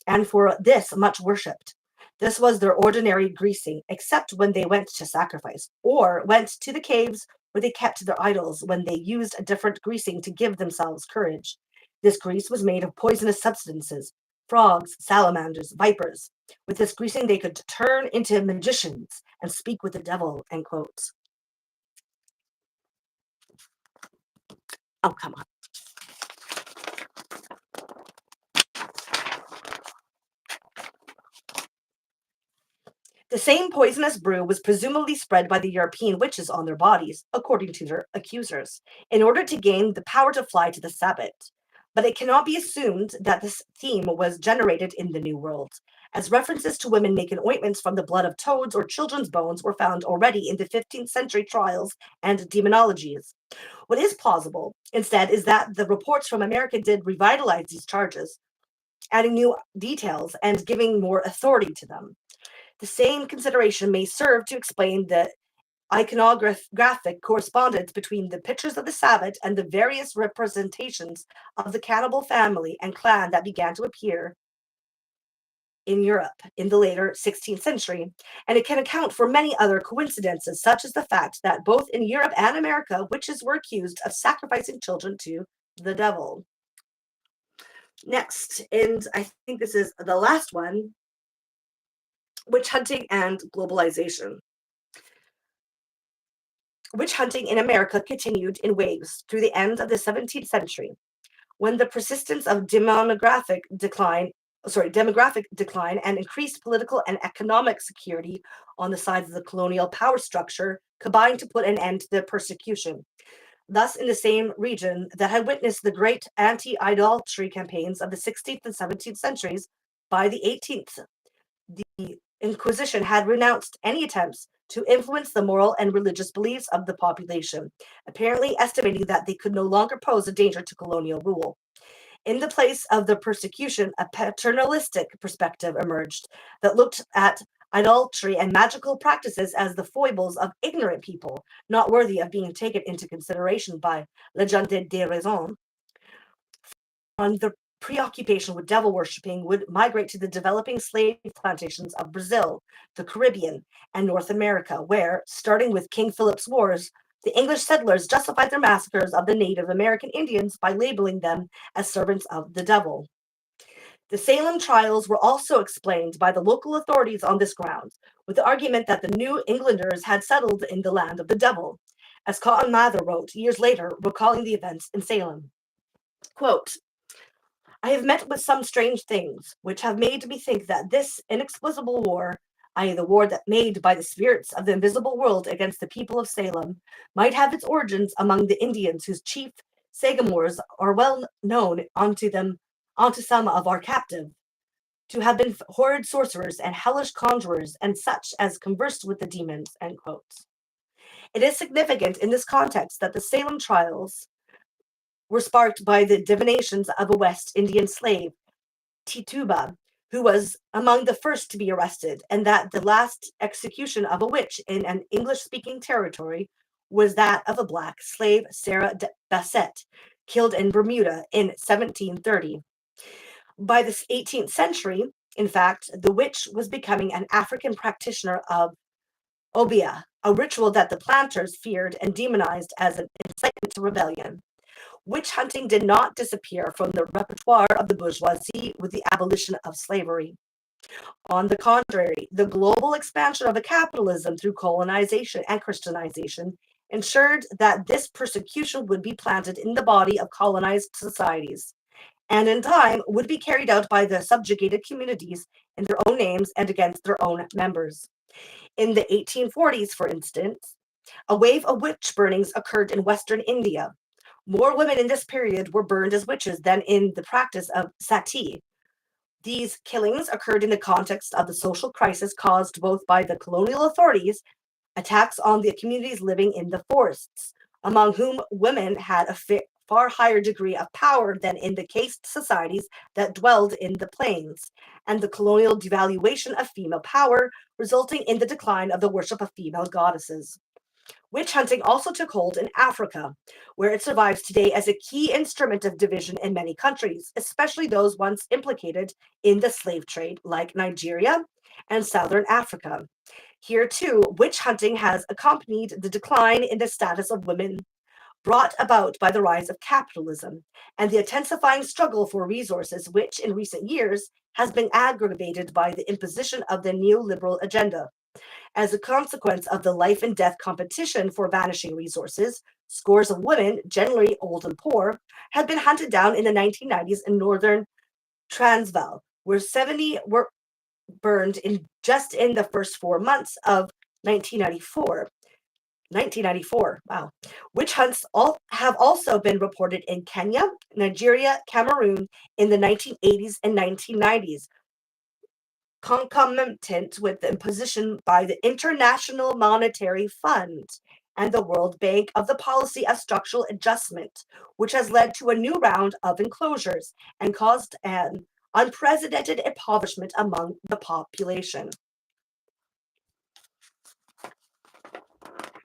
and for this much worshipped. This was their ordinary greasing, except when they went to sacrifice, or went to the caves where they kept their idols, when they used a different greasing to give themselves courage. This grease was made of poisonous substances, frogs, salamanders, vipers. With this greasing, they could turn into magicians and speak with the devil, end quotes. Oh, come on. The same poisonous brew was presumably spread by the European witches on their bodies, according to their accusers, in order to gain the power to fly to the Sabbat. But it cannot be assumed that this theme was generated in the New World, as references to women making ointments from the blood of toads or children's bones were found already in the 15th century trials and demonologies. What is plausible, instead, is that the reports from America did revitalize these charges, adding new details and giving more authority to them. The same consideration may serve to explain the iconographic correspondence between the pictures of the Sabbath and the various representations of the cannibal family and clan that began to appear in Europe in the later 16th century, and it can account for many other coincidences, such as the fact that both in Europe and America, witches were accused of sacrificing children to the devil. Next, and I think this is the last one, witch hunting and globalization. Witch hunting in America continued in waves through the end of the 17th century, when the persistence of demographic decline and increased political and economic security on the sides of the colonial power structure combined to put an end to the persecution. Thus, in the same region that had witnessed the great anti-idolatry campaigns of the 16th and 17th centuries, by the 18th, the Inquisition had renounced any attempts to influence the moral and religious beliefs of the population, apparently estimating that they could no longer pose a danger to colonial rule. In the place of the persecution, a paternalistic perspective emerged that looked at idolatry and magical practices as the foibles of ignorant people, not worthy of being taken into consideration by la gente de raison. On the preoccupation with devil worshipping would migrate to the developing slave plantations of Brazil, the Caribbean, and North America, where, starting with King Philip's Wars, the English settlers justified their massacres of the Native American Indians by labeling them as servants of the devil. The Salem trials were also explained by the local authorities on this ground, with the argument that the New Englanders had settled in the land of the devil, as Cotton Mather wrote years later, recalling the events in Salem. Quote, I have met with some strange things, which have made me think that this inexplicable war, i.e., the war that made by the spirits of the invisible world against the people of Salem, might have its origins among the Indians whose chief sagamores are well known unto some of our captive, to have been horrid sorcerers and hellish conjurers and such as conversed with the demons, end quote. It is significant in this context that the Salem trials were sparked by the divinations of a West Indian slave, Tituba, who was among the first to be arrested, and that the last execution of a witch in an English-speaking territory was that of a black slave, Sarah Bassett, killed in Bermuda in 1730. By the 18th century, in fact, the witch was becoming an African practitioner of Obeah, a ritual that the planters feared and demonized as an incitement to rebellion. Witch hunting did not disappear from the repertoire of the bourgeoisie with the abolition of slavery. On the contrary, the global expansion of capitalism through colonization and Christianization ensured that this persecution would be planted in the body of colonized societies, and in time would be carried out by the subjugated communities in their own names and against their own members. In the 1840s, for instance, a wave of witch burnings occurred in Western India. More women in this period were burned as witches than in the practice of sati. These killings occurred in the context of the social crisis caused both by the colonial authorities, attacks on the communities living in the forests, among whom women had a far higher degree of power than in the caste societies that dwelled in the plains, and the colonial devaluation of female power, resulting in the decline of the worship of female goddesses. Witch hunting also took hold in Africa, where it survives today as a key instrument of division in many countries, especially those once implicated in the slave trade, like Nigeria and Southern Africa. Here, too, witch hunting has accompanied the decline in the status of women brought about by the rise of capitalism and the intensifying struggle for resources, which in recent years has been aggravated by the imposition of the neoliberal agenda. As a consequence of the life and death competition for vanishing resources, scores of women, generally old and poor, had been hunted down in the 1990s in northern Transvaal, where 70 were burned in just in the first 4 months of 1994. 1994. Wow. Witch hunts have also been reported in Kenya, Nigeria, Cameroon in the 1980s and 1990s, concomitant with the imposition by the International Monetary Fund and the World Bank of the policy of structural adjustment, which has led to a new round of enclosures and caused an unprecedented impoverishment among the population.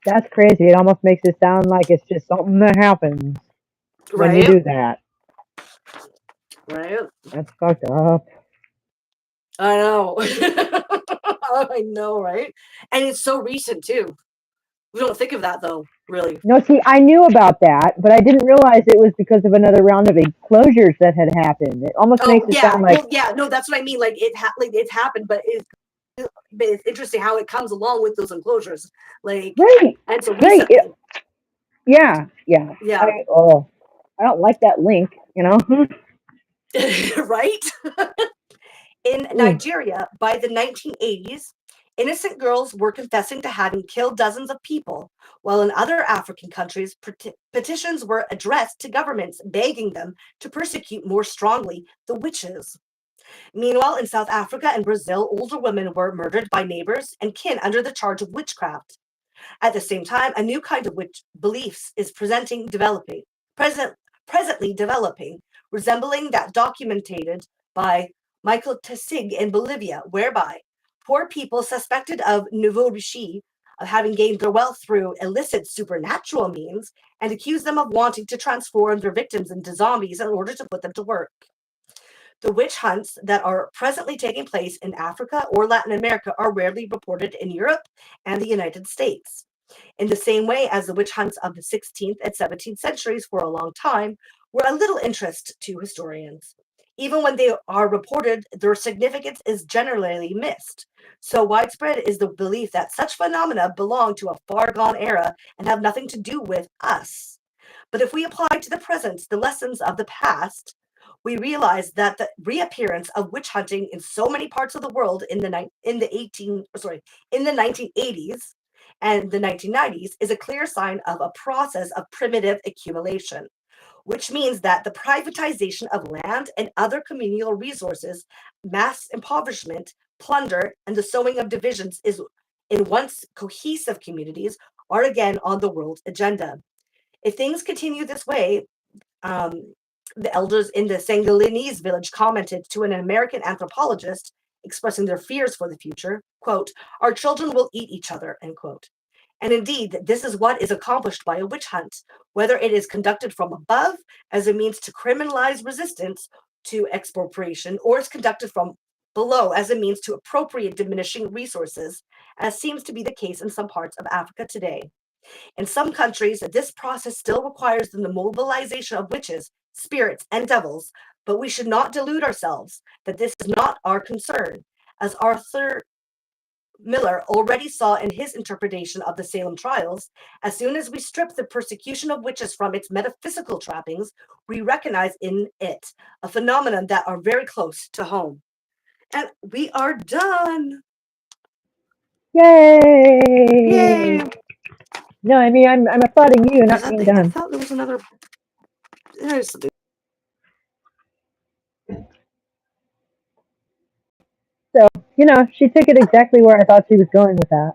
That's crazy. It almost makes it sound like it's just something that happens when you Right? do that. Right? That's fucked up. I know. I know, right? And it's so recent too. We don't think of that though, really. No, see, I knew about that, but I didn't realize it was because of another round of enclosures that had happened. It almost makes Oh it yeah, sound like, well yeah, no, that's what I mean. Like like it's happened, but it's interesting how it comes along with those enclosures, like, right, and so right, recently, yeah, yeah. yeah, I don't like that link, you know? right. In Ooh, Nigeria, by the 1980s, innocent girls were confessing to having killed dozens of people, while in other African countries, petitions were addressed to governments begging them to persecute more strongly the witches. Meanwhile, in South Africa and Brazil, older women were murdered by neighbors and kin under the charge of witchcraft. At the same time, a new kind of witch beliefs is present, presently developing, resembling that documented by Michael Tessig in Bolivia, whereby poor people suspected of nouveau riche, of having gained their wealth through illicit supernatural means, and accuse them of wanting to transform their victims into zombies in order to put them to work. The witch hunts that are presently taking place in Africa or Latin America are rarely reported in Europe and the United States. In the same way as the witch hunts of the 16th and 17th centuries for a long time were a little interest to historians. Even when they are reported, their significance is generally missed. So widespread is the belief that such phenomena belong to a far gone era and have nothing to do with us. But if we apply to the present the lessons of the past, we realize that the reappearance of witch hunting in so many parts of the world in the 18 sorry in the 1980s and the 1990s is a clear sign of a process of primitive accumulation, which means that the privatization of land and other communal resources, mass impoverishment, plunder, and the sowing of divisions is in once cohesive communities are again on the world agenda. If things continue this way, um, the elders in the Sengalinese village commented to an American anthropologist expressing their fears for the future, quote, our children will eat each other, end quote. And indeed, this is what is accomplished by a witch hunt, whether it is conducted from above as a means to criminalize resistance to expropriation, or is conducted from below as a means to appropriate diminishing resources, as seems to be the case in some parts of Africa today. In some countries, this process still requires the mobilization of witches, spirits, and devils, but we should not delude ourselves that this is not our concern. As Arthur Miller already saw in his interpretation of the Salem trials, as soon as we strip the persecution of witches from its metaphysical trappings, we recognize in it a phenomenon that are very close to home. And we are done. yay! Yay! No, I mean, I'm applauding you, not being I done. thought there was another. There's something. So, she took it exactly where I thought she was going with that.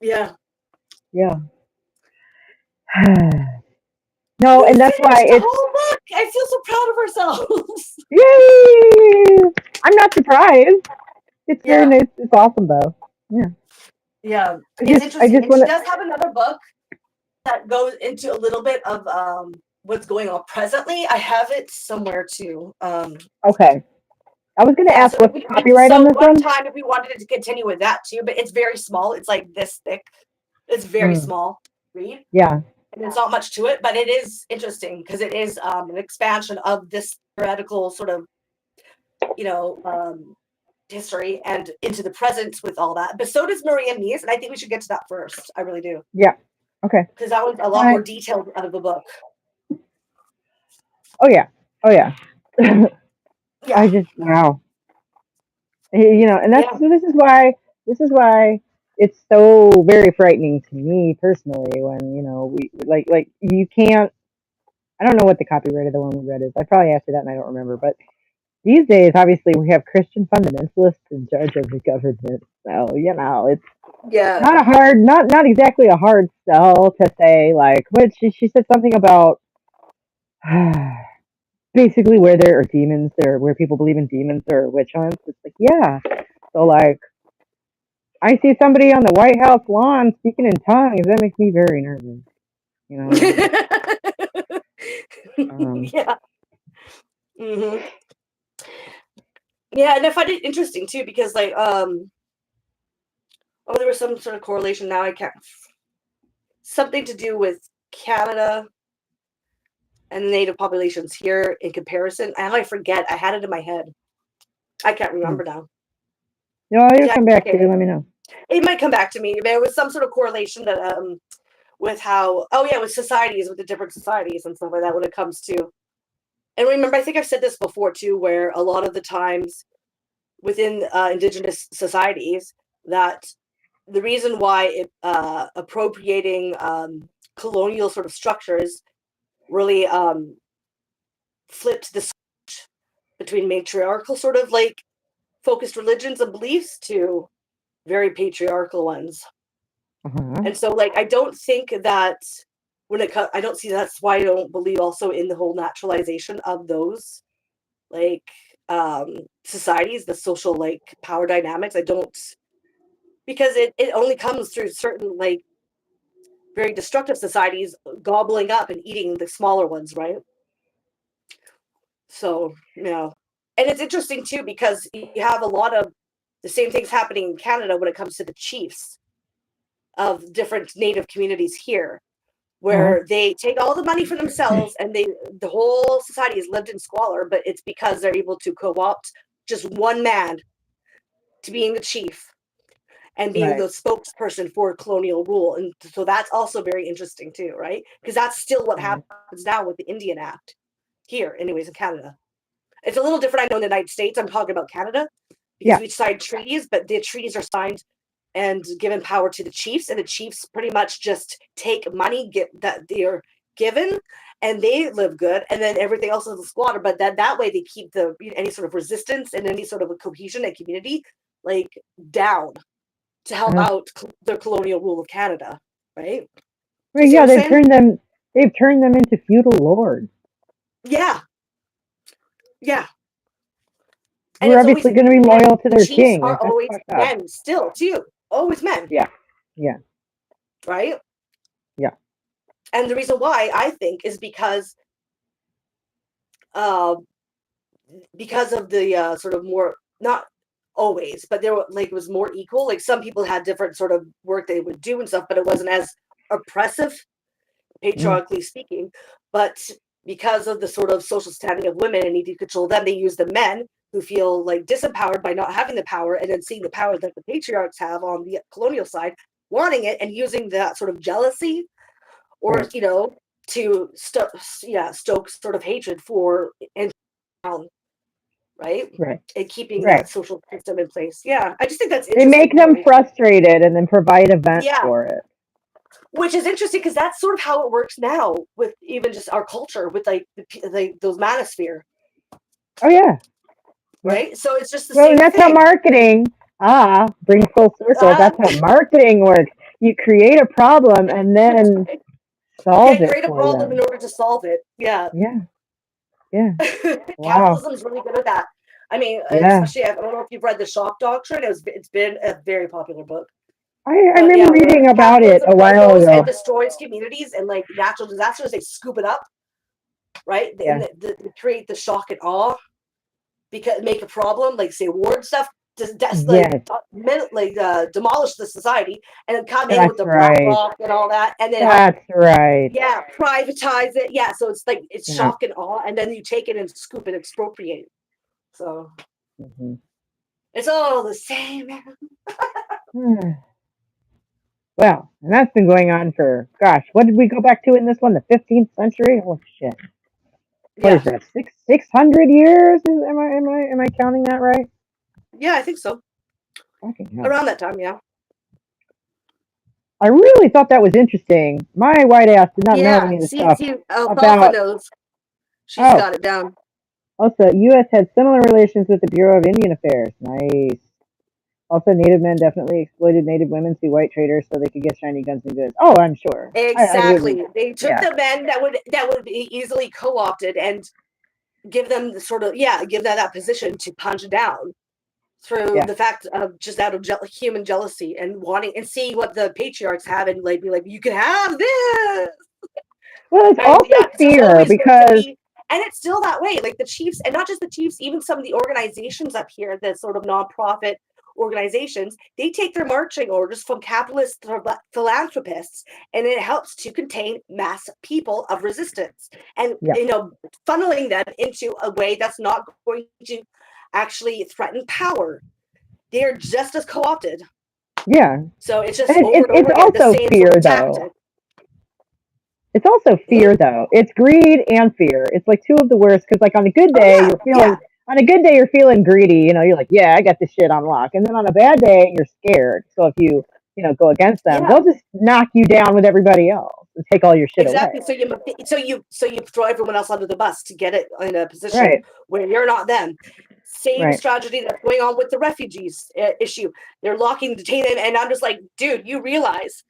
Yeah. Yeah. No, We and that's why finished the it's whole book. I feel so proud of ourselves. yay. I'm not surprised. It's very Yeah, nice. It's awesome though. Yeah. yeah. I It's just I interesting. just And she want to. does have another book that goes into a little bit of what's going on presently. I have it somewhere too. Okay. I was gonna Yeah, ask so what's the copyright on so this one one. time if we wanted to continue with that too, but it's very small. It's like this thick. It's very Mm, small read. yeah. And there's not much to it, but it is interesting because it is an expansion of this theoretical sort of, you know, history and into the present with all that. But so does Marie and Niece, and I think we should get to that first. I really do. Yeah. Okay. Because that one's a All lot right. more detailed out of the book. Oh yeah. Oh yeah. I Yeah. just wow. And that's Yeah. this is why it's so very frightening to me personally when we like you can't. I don't know what the copyright of the one we read is. I probably asked you that and I don't remember. But these days, obviously, we have Christian fundamentalists in charge of the government. So it's Yeah. not a hard, not exactly a hard sell to say like. What she said something about basically where there are demons, where people believe in demons or witch hunts. It's like yeah. So like I see somebody on the White House lawn speaking in tongues. That makes me very nervous. You know. Um, Yeah. Hmm. Yeah, and I find it interesting too because like oh, there was some sort of correlation. Now I can't. Something to do with Canada and the native populations here in comparison. And I forget. I had it in my head. I can't hmm. remember now. It'll Yeah, come back to okay. you. Let me know. It might come back to me. There was some sort of correlation that with how with societies, with the different societies and stuff like that when it comes to. And remember, I think I've said this before too, where a lot of the times within indigenous societies that the reason why appropriating colonial sort of structures really flipped the switch between matriarchal sort of like focused religions and beliefs to very patriarchal ones. Uh-huh. And so like I don't think that when it comes, I don't see that's why I don't believe also in the whole naturalization of those like societies, the social like power dynamics. I don't, because it only comes through certain like very destructive societies gobbling up and eating the smaller ones, right? So, and it's interesting too because you have a lot of the same things happening in Canada when it comes to the chiefs of different native communities here, Uh-huh. where they take all the money for themselves and the whole society has lived in squalor, but it's because they're able to co-opt just one man to being the chief and being Right. the spokesperson for colonial rule. And so that's also very interesting too, right? Because that's still what Right. happens now with the Indian Act here, anyways, in Canada. It's a little different, I know, in the United States. I'm talking about Canada because Yeah. we signed treaties, but the treaties are signed and given power to the chiefs, and the chiefs pretty much just take money that they're given, and they live good, and then everything else is a squatter. But that way they keep the any sort of resistance and any sort of a cohesion and community like down to help Uh-huh. out the colonial rule of Canada, right? Do Well, you see what yeah, I'm saying? they've turned them into feudal lords Yeah, yeah. who And are it's always obviously going to be men. loyal to The their chiefs king. are Like that's always fucked up. men still, too. Always men, Yeah. Yeah. right? Yeah. And the reason why I think is uh, because of the sort of more, not always, but there were like it was more equal. Like some people had different sort of work they would do and stuff, but it wasn't as oppressive, Mm. patriarchally speaking. But because of the sort of social standing of women and needing to control them, they use the men who feel like disempowered by not having the power and then seeing the power that the patriarchs have on the colonial side, wanting it and using that sort of jealousy or, Right. to stoke sort of hatred for and right? Right. And keeping Right. that social system in place. Yeah, I just think that's They make interesting them how, frustrated and then provide a vent yeah, for it. which is interesting because that's sort of how it works now with even just our culture with like those manosphere, Oh yeah. Yeah. right? So it's just the Well, and same that's how thing. marketing brings full circle. Uh, That's how marketing works. You create a problem and then solve it create a for problem in them. order to solve it. Yeah. Yeah, yeah. Wow. Capitalism is really good at that. I mean, Yeah. especially I don't know if you've read The Shock Doctrine. It's been a very popular book. I But remember yeah, where reading about it a capitalism while goes and ago. destroys communities and like natural disasters, they scoop it up, right? And Yeah. they create the shock and awe because make a problem, like say war and stuff, just Yes, demolish the society and then come in with that's the black right. rock and all that, and then help, That's right. yeah, privatize it. Yeah, so it's like it's Yeah. shock and awe, and then you take it and scoop and expropriate. So Hmm. it's all the same. Well, and that's been going on for, gosh, what did we go back to in this one? The 15th century? Oh shit! What is Yeah, that? 600 years? Am I counting that right? yeah, I think so. Fucking hell! Around that time, yeah. I really thought that was interesting. My white ass did not know Yeah, any of the see, stuff Alfalfa about. knows. She's Oh, got it down. also, U.S. had similar relations with the Bureau of Indian Affairs. Nice. Also, Native men definitely exploited Native women through white traders so they could get shiny guns and goods. Oh, I'm sure. I wouldn't. Exactly. They took Yeah, the men that would be easily co-opted and give them the sort of give them that position to punch down through yeah. the fact of just out of human jealousy and wanting and seeing what the patriarchs have and like be like, you can have this. Well, it's And also yeah, it's just fear always going to because be, and it's still that way. Like the Chiefs, and not just the Chiefs, even some of the organizations up here, the sort of nonprofit organizations, they take their marching orders from capitalist philanthropists, and it helps to contain mass people of resistance, and yeah, funneling them into a way that's not going to actually threaten power. They're just as co-opted. yeah. So it's just And over and over it's again the also same fear sort of though. tactic. It's also fear though. It's greed and fear. It's like two of the worst because like on a good Oh day yeah, you're feeling yeah, on a good day you're feeling greedy. You're like, yeah, I got this shit on lock. And then on a bad day you're scared. So if you go against them, yeah. they'll just knock you down with everybody else and take all your shit away. Exactly. So you throw everyone else under the bus to get it in a position Right. where you're not them. Same Right. strategy that's going on with the refugees issue. They're locking, detaining, and I'm just like, dude, you realize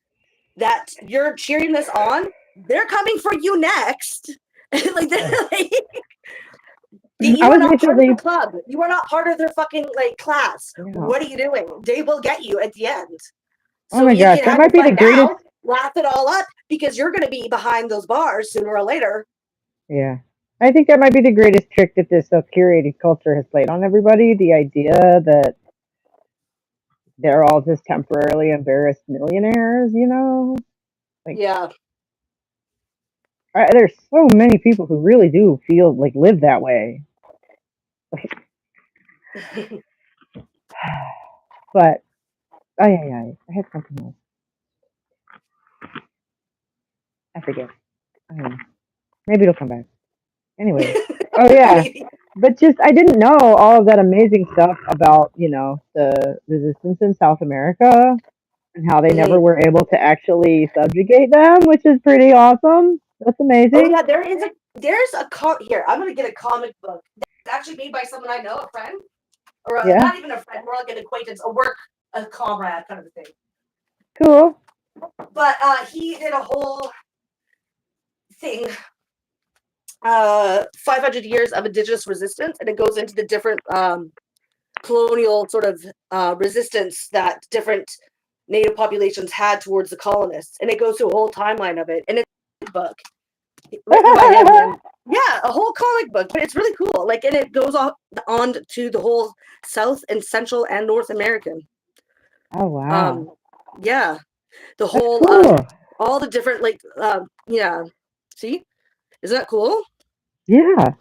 that you're cheering this on. They're coming for you next. like, I you are was not part of the recently club. You are not part of their fucking like class. yeah. What are you doing? They will get you at the end. Oh So my you gosh, can that have your might be the fun greatest. now, laugh it all up because you're going to be behind those bars sooner or later. Yeah. I think that might be the greatest trick that this self-curated culture has played on everybody. The idea that they're all just temporarily embarrassed millionaires. Like, Yeah. there's so many people who really do feel like live that way. But, I had something else. I forget. I don't know. Maybe it'll come back. Anyway. Oh, yeah. Maybe. But just, I didn't know all of that amazing stuff about the resistance in South America and how they never Mhm. were able to actually subjugate them, which is pretty awesome. That's Oh amazing. yeah, there's a here. I'm gonna get a comic book that's actually made by someone I know, a friend, or Yeah. not even a friend, more like an acquaintance, a comrade kind of a thing. Cool. But he did a whole thing, 500 years of indigenous resistance, and it goes into the different colonial sort of resistance that different native populations had towards the colonists, and it goes through a whole timeline of it, and it's a book written by him. And yeah, a whole comic book, but it's really cool. Like, and it goes on to the whole South and Central and North American. Oh, wow. Um, yeah, the That's whole cool. all the different yeah. See, isn't that cool? Yeah.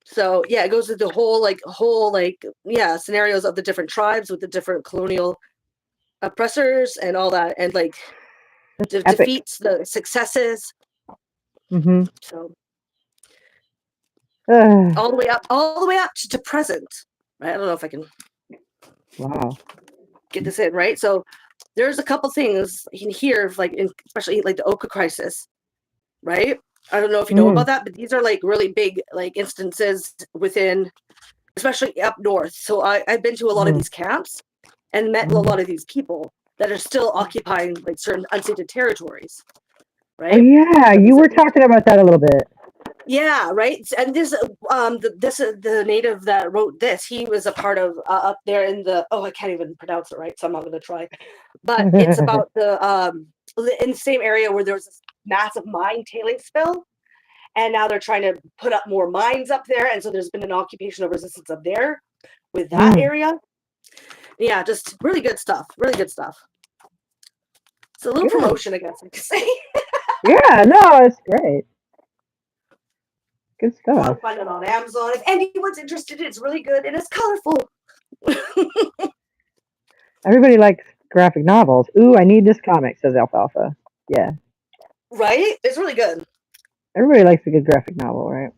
So yeah, it goes to the whole scenarios of the different tribes with the different colonial oppressors and all that, and like That's epic. defeats, the successes. Mm-hmm. So Uh, all the way up to present. Right? I don't know if I can wow. get this in right. So there's a couple things in here, like especially like the Oka crisis, right? I don't know if you know Mm, about that, but these are like really big like instances within, especially up north. So I've been to a lot of mm, these camps and met a mm, lot of these people. that are still occupying like certain unceded territories, Oh right? yeah, you were talking about that a little bit. Yeah, right. And this the native that wrote this, he was a part of up there in the I can't even pronounce it right, so I'm not going to try. But it's about in the same area where there was this massive mine tailing spill, and now they're trying to put up more mines up there, and so there's been an occupation of resistance up there with that area. Yeah, just really good stuff. Really good stuff. It's a little Good. promotion, I guess I could say. Yeah, no, it's great. Good You stuff. want to find it on Amazon. If anyone's interested, it's really good and it's colorful. Everybody likes graphic novels. Ooh, I need this comic, says Alfalfa. Yeah. Right? It's really good. Everybody likes a good graphic novel, right?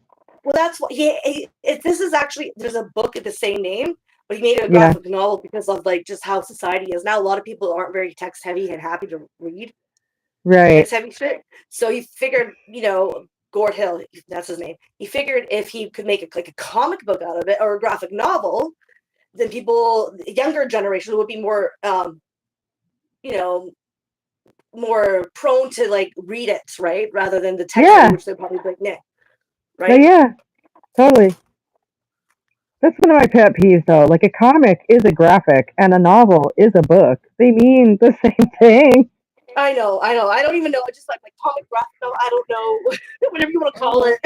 Well, that's what this is actually, there's a book of the same name, but he made it a Yeah. graphic novel because of like just how society is now. A lot of people aren't very text heavy and happy to read Right. text heavy shit. So he figured, Gord Hill, that's his name. He figured if he could make like a comic book out of it or a graphic novel, then people, the younger generation, would be more, more prone to like read it, right, rather than the text Yeah. which they're probably like, nah, No, right? yeah. Totally. That's one of my pet peeves, though. Like, a comic is a graphic, and a novel is a book. They mean the same thing. I know. I don't even know. I just like comic graphic novel. I don't know. Whatever you want to call it.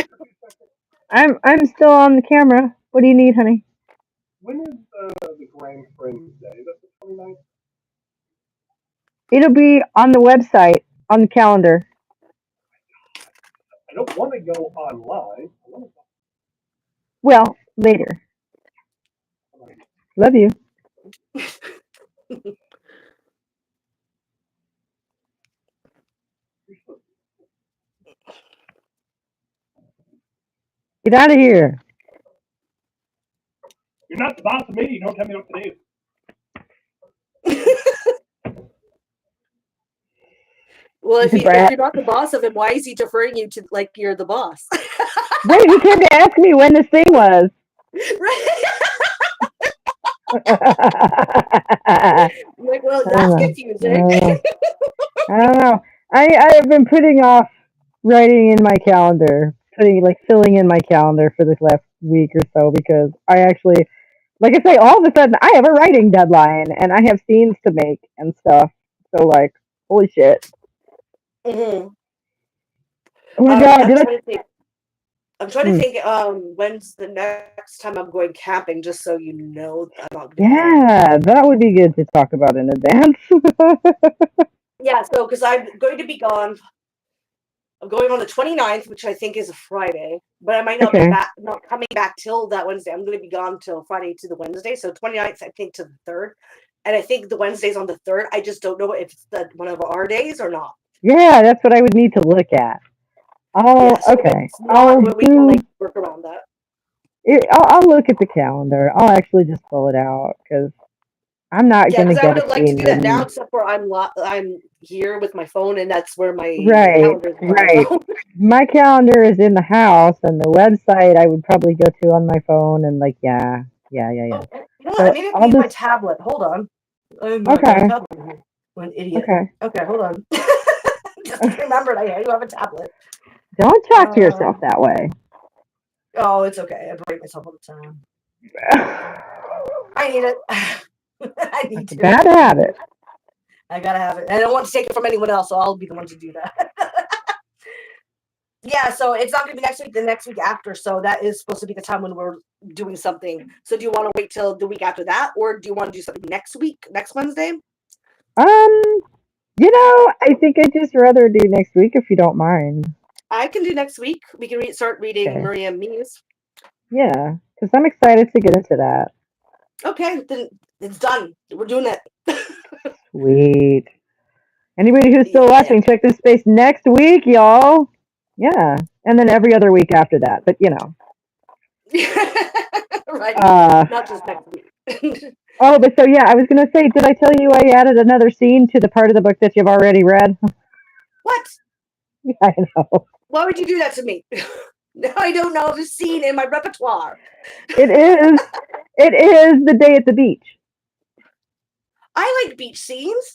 I'm still on the camera. What do you need, honey? When is the Grand Friends Day? That's the 29th? It'll be on the website, on the calendar. I don't want to go online. I want to Well, later. go Love you. Get out of here. You're not the boss of me. You don't tell me what to do. Well, if Brad. you're not the boss of him, why is he deferring you to like you're the boss? Wait, he came to ask me when this thing was. Right? I Like, well, don't that's know. confusing. I don't know. I've been putting off writing in my calendar, filling in my calendar for this last week or so because I actually, like I say, all of a sudden I have a writing deadline and I have scenes to make and stuff. So like, holy shit! Mm-hmm. Oh my god! I'm Did I? trying to think. I'm trying to think. When's the next time I'm going camping? Just so you know, I'm not. Yeah, that would be good to talk about in advance. Yeah. So, because I'm going to be gone. I'm going on the 29th, which I think is a Friday, but I might not be Okay. not coming back till that Wednesday. I'm going to be gone till Friday to the Wednesday. So 29th, I think, to the 3rd. And I think the Wednesday's on the 3rd. I just don't know if it's one of our days or not. Yeah, that's what I would need to look at. Oh, Yeah, so if okay. it's not, we can like work around that. I'll look at the calendar. I'll actually just pull it out because I'm not Yeah, gonna because I get would a have liked to scene do that now, written. except for I'm here with my phone, and that's where my Right, calendar is on my right. phone. My calendar is in the house, and the website I would probably go to on my phone, and like, yeah. Oh, you know what? So Maybe I can I'll use my just tablet. Hold on. I might have a okay, tablet here. I'm an idiot. okay. Okay, hold on. Just remembered I do have a tablet. Don't talk to yourself that way. Oh, it's okay. I break myself all the time. I need it. I need It's a to. bad habit. I gotta have it. I don't want to take it from anyone else, so I'll be the one to do that. Yeah, so it's not gonna be next week, the next week after. So that is supposed to be the time when we're doing something. So do you want to wait till the week after that, or do you want to do something next week, next Wednesday? I think I'd just rather do next week if you don't mind. I can do next week. We can start reading Okay. Maria Mies. Yeah, because I'm excited to get into that. Okay, then it's done. We're doing it. Sweet. Anybody who's still Yeah. watching, check this space next week, y'all. Yeah, and then every other week after that. But Right. Not just next week. Oh, but so yeah, I was gonna say, did I tell you I added another scene to the part of the book that you've already read? What? I know. Why would you do that to me? Now I don't know the scene in my repertoire. It is the day at the beach. I like beach scenes.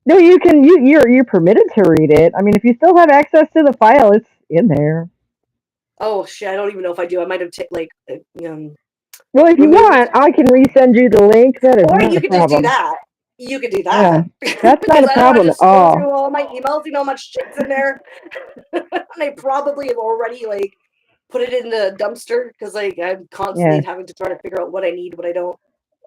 No, you can. You're permitted to read it. I mean, if you still have access to the file, it's in there. Oh shit, I don't even know if I do. I might have Well, if you removed. want, I can resend you the link. That is Or not you a could just do problem. that. You could do Yeah, that. that's not Because a I don't want to problem at just go all. through all my emails, you know how much shit's in there. And I probably have already like put it in the dumpster because like I'm constantly Yeah. having to try to figure out what I need, what I don't.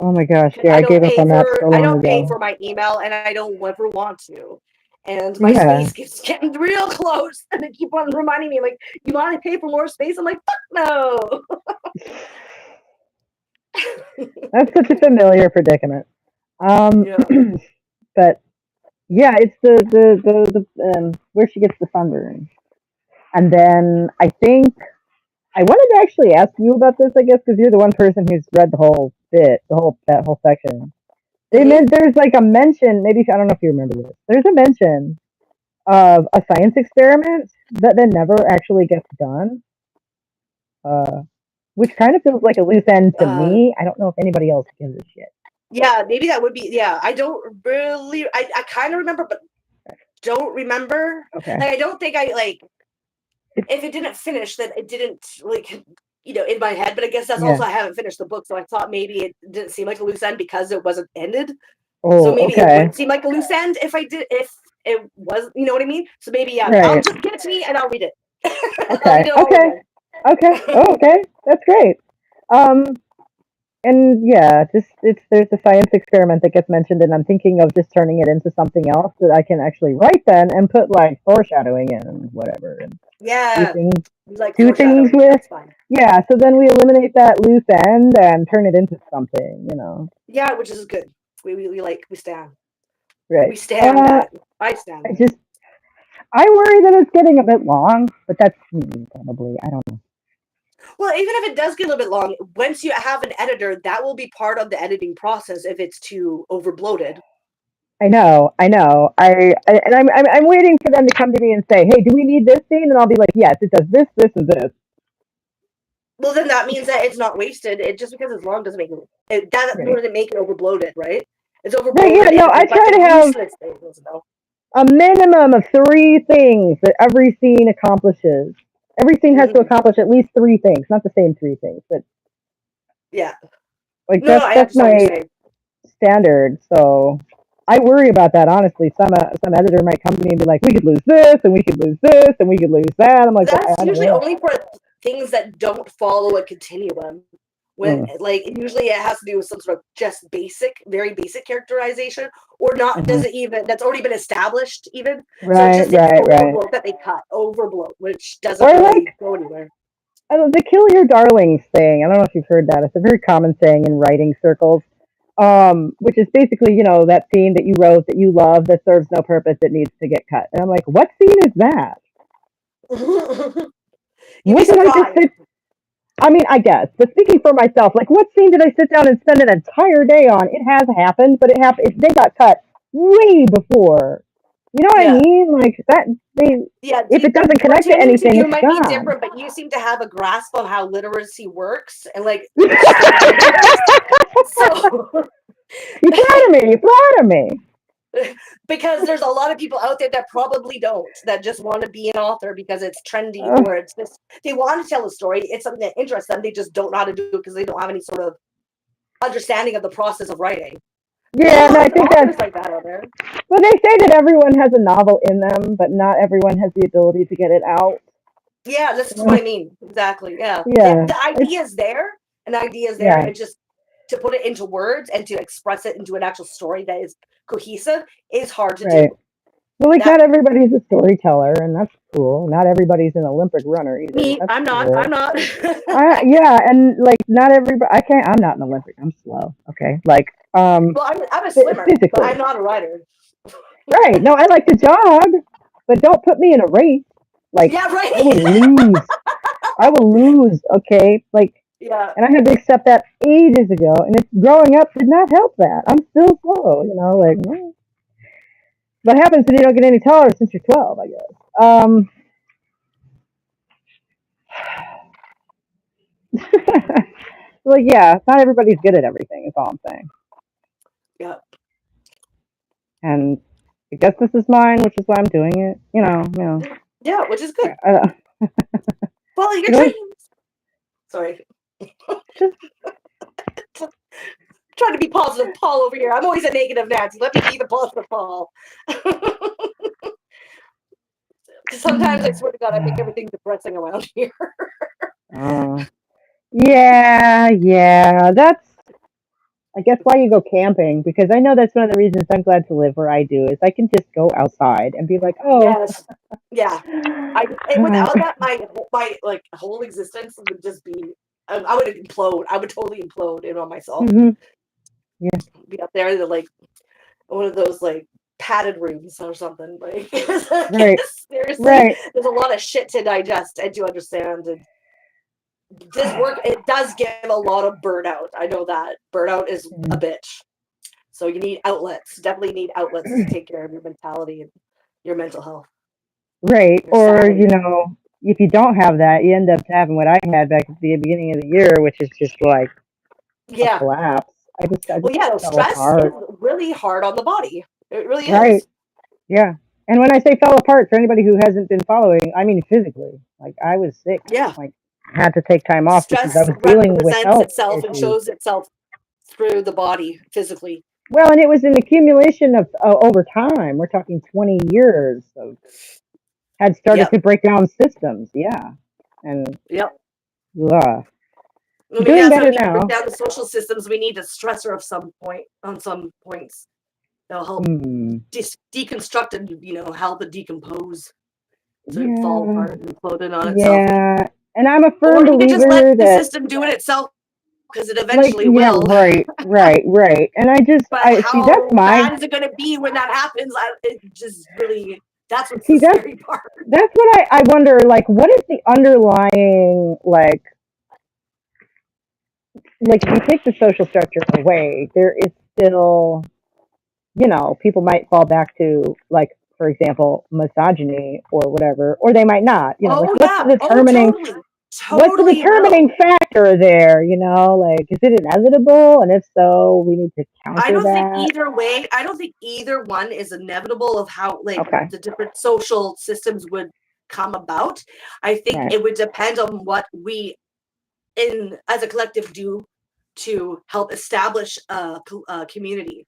Oh my gosh. 'Cause Yeah, I gave up on that so I long don't pay ago. for my email and I don't ever want to. And my Yeah, space keeps getting real close and they keep on reminding me like, you want to pay for more space? I'm like, fuck no. that's such a familiar predicament. Um, Yeah. but yeah, it's the where she gets the sunburn, and then I think I wanted to actually ask you about this. I guess because you're the one person who's read the whole bit, the whole that whole section. They Hmm. meant there's like a mention. Maybe I don't know if you remember this. There's a mention of a science experiment that then never actually gets done, uh, which kind of feels like a loose end to me. I don't know if anybody else gives a shit. Yeah, maybe that would be. Yeah, I don't really. I kind of remember, but don't remember. Okay. Like, I don't think I like. If it didn't finish, then it didn't like in my head. But I guess that's Yeah. also I haven't finished the book, so I thought maybe it didn't seem like a loose end because it wasn't ended. So Oh, maybe it okay. would seem like a loose end if it was. You know what I mean? So maybe yeah. I'll Right. just give it to me and I'll read it. I'll read Okay. it all Okay. again. Okay. Oh, okay. That's great. Um, and yeah, just it's there's a science experiment that gets mentioned, and I'm thinking of just turning it into something else that I can actually write then and put like foreshadowing in and whatever, and do Yeah, things we like do things foreshadowing. with. That's fine. Yeah. So then we eliminate that loose end and turn it into something. Yeah, which is good. We like we stand. Right. We stand that. I stand I that. just I worry that it's getting a bit long, but that's me probably. I don't know. Well, even if it does get a little bit long, once you have an editor, that will be part of the editing process if it's too over bloated. I know, I know. And I'm waiting for them to come to me and say, "Hey, do we need this scene?" And I'll be like, "Yes, it does this, this, and this." Well, then that means that it's not wasted. It just because it's long doesn't make it that Right. doesn't make it over bloated, right? It's over But yeah, bloated no, if I there's a bunch try to of have useless things, though. a minimum of 3 things that every scene accomplishes. Every scene has to Mm-hmm. accomplish at least 3 things, not the same 3 things, but Yeah. like No, I that's understand what you're my saying. standard. So I worry about that honestly. Some editor might come to me and be like, "We could lose this, and we could lose this, and we could lose that." I'm like, "Well, That's I don't usually know." only for things that don't follow a continuum. When Mm, like usually it has to do with some sort of just very basic characterization, or not mhm. doesn't even that's already been established even. So it Right, just it's right, right. overbloat that they cut overbloat, which doesn't Or really like go anywhere. the "kill your darlings" thing. I don't know if you've heard that. It's a very common saying in writing circles. Which is basically, that scene that you wrote that you love that serves no purpose, it needs to get cut. And I'm like, what scene is that? You'd be What did I just surprised. sit? I mean, I guess, but speaking for myself, like, what scene did I sit down and spend an entire day on? It has happened, but it happened. They got cut way before. You know what I Yeah. mean? Like that. They Yeah, if see, it doesn't what connect to Tim to anything, you it's might be gone. different, but you seem to have a grasp on how literacy works and like story writing does. So You flatter me. You flatter me. because there's a lot of people out there that probably don't, that just want to be an author because it's trendy Uh, or it's just they want to tell a story. It's something that interests them. They just don't know how to do it because they don't have any sort of understanding of the process of writing. There's a yeah, and lot I of think authors that's like that out there. well. They say that everyone has a novel in them, but not everyone has the ability to get it out. Yeah, this is You know? what I mean. Exactly. Yeah. Yeah, The it's idea is there. And the idea is there. yeah. It just to put it into words and to express it into an actual story that is cohesive is hard to Right. do. Well, like That not everybody's a storyteller, and that's cool. Not everybody's an Olympic runner either. me, That's I'm not. I'm cool. not. Yeah, and like not everybody. I can't. I'm not an Olympic. I'm slow. Okay, like Well, I'm a swimmer, but I'm physically. not a writer. Right. No, I like to jog, but don't put me in a race. Like Yeah, right. I will lose. I will lose. Okay. Like, Yeah. and I had to accept that ages ago, and it's growing up did not help that. I'm still slow. Like. What happens when you don't get any taller since you're 12? I guess. Like, yeah, not everybody's good at everything. Is all I'm saying. Yeah. And I guess this is mine, which is why I'm doing it. Yeah, which is good. I Follow your can always dreams. Sorry. just Trying to be positive Paul over here. I'm always a negative Nancy. Let me be the positive Paul. Because sometimes I swear to God, I make everything depressing around here. uh, yeah. That's I guess why you go camping because I know that's one of the reasons I'm glad to live where I do is I can just go outside and be like, oh, Yes. Yeah. Without that, my like whole existence would just be. I would implode. I would totally implode in on myself. mhm, yeah, Be up there in like one of those like padded rooms or something. Like right, seriously, right. there's a lot of shit to digest and to understand. And this work it does give a lot of burnout. I know that burnout is a bitch. So you need outlets. Definitely need outlets to take care of your mentality and your mental health, Right. your Or, sanity. if you don't have that, you end up having what I had back at the beginning of the year, which is just like a Yeah. collapse. I just Well, yeah. fell Stress is apart. really hard on the body. It really Right. is. Yeah. And when I say fell apart, for anybody who hasn't been following, I mean physically. Like I was sick. Yeah. Like had to take time off because I Stress was dealing with represents health itself and issues. shows itself through the body physically. Well, and it was an accumulation of over time. We're talking 20 years of had started Yep. to break down systems. Yeah. And Yep. uh, I mean, doing that's why better we need to break now. down the social systems. We need a stressor of some point on some points. That'll help Hmm. deconstruct and help it decompose so it fall Yeah. apart and implode in on itself. Yeah, and I'm a Or firm we could just let believer the that, system do it itself because it like, eventually yeah, will. right. And But I see that's how my, bad is it going to be when that happens? It just really, that's what's the see scary part. that's what I wonder, like, what is the underlying, like, if you take the social structure away, there is still, people might fall back to, like, for example, misogyny or whatever, or they might not, like, Oh, yeah. Oh, totally. what's the Totally determining will. factor there, like, is it inevitable? And if so, we need to I counter don't think that. either way, I don't think either one is inevitable of how like Okay. the different social systems would come about. I think Right. it would depend on what we in as a collective do to help establish a community,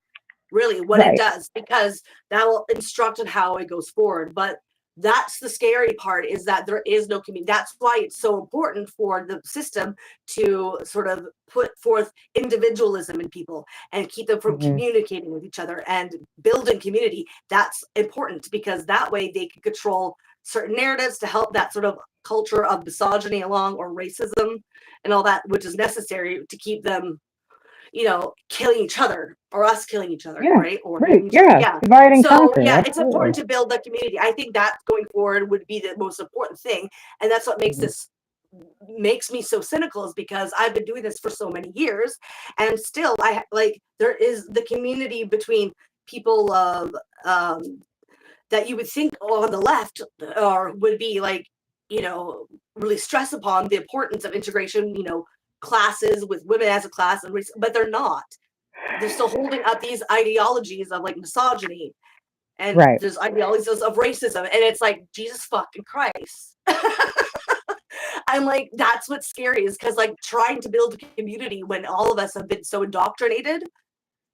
really what it Right. does, because that will instruct on how it goes forward. But that's the scary part, is that there is no community. That's why it's so important for the system to sort of put forth individualism in people and keep them from Hmm. communicating with each other and building community. That's important because that way they can control certain narratives to help that sort of culture of misogyny along, or racism and all that, which is necessary to keep them killing each other, or us killing each other, Yeah. right? Or Right. hating each other. Yeah. Yeah. Divide and So conquer. yeah, it's Absolutely. important to build the community. I think that going forward would be the most important thing. And that's what Hmm. makes me so cynical, is because I've been doing this for so many years, and still there is the community between people of that you would think on the left or would be like, really stress upon the importance of integration, classes with women as a class, and but they're not. They're still holding up these ideologies of like misogyny, and Right. there's ideologies of racism, and it's like, Jesus fucking Christ. I'm like, that's what's scary, is because like trying to build a community when all of us have been so indoctrinated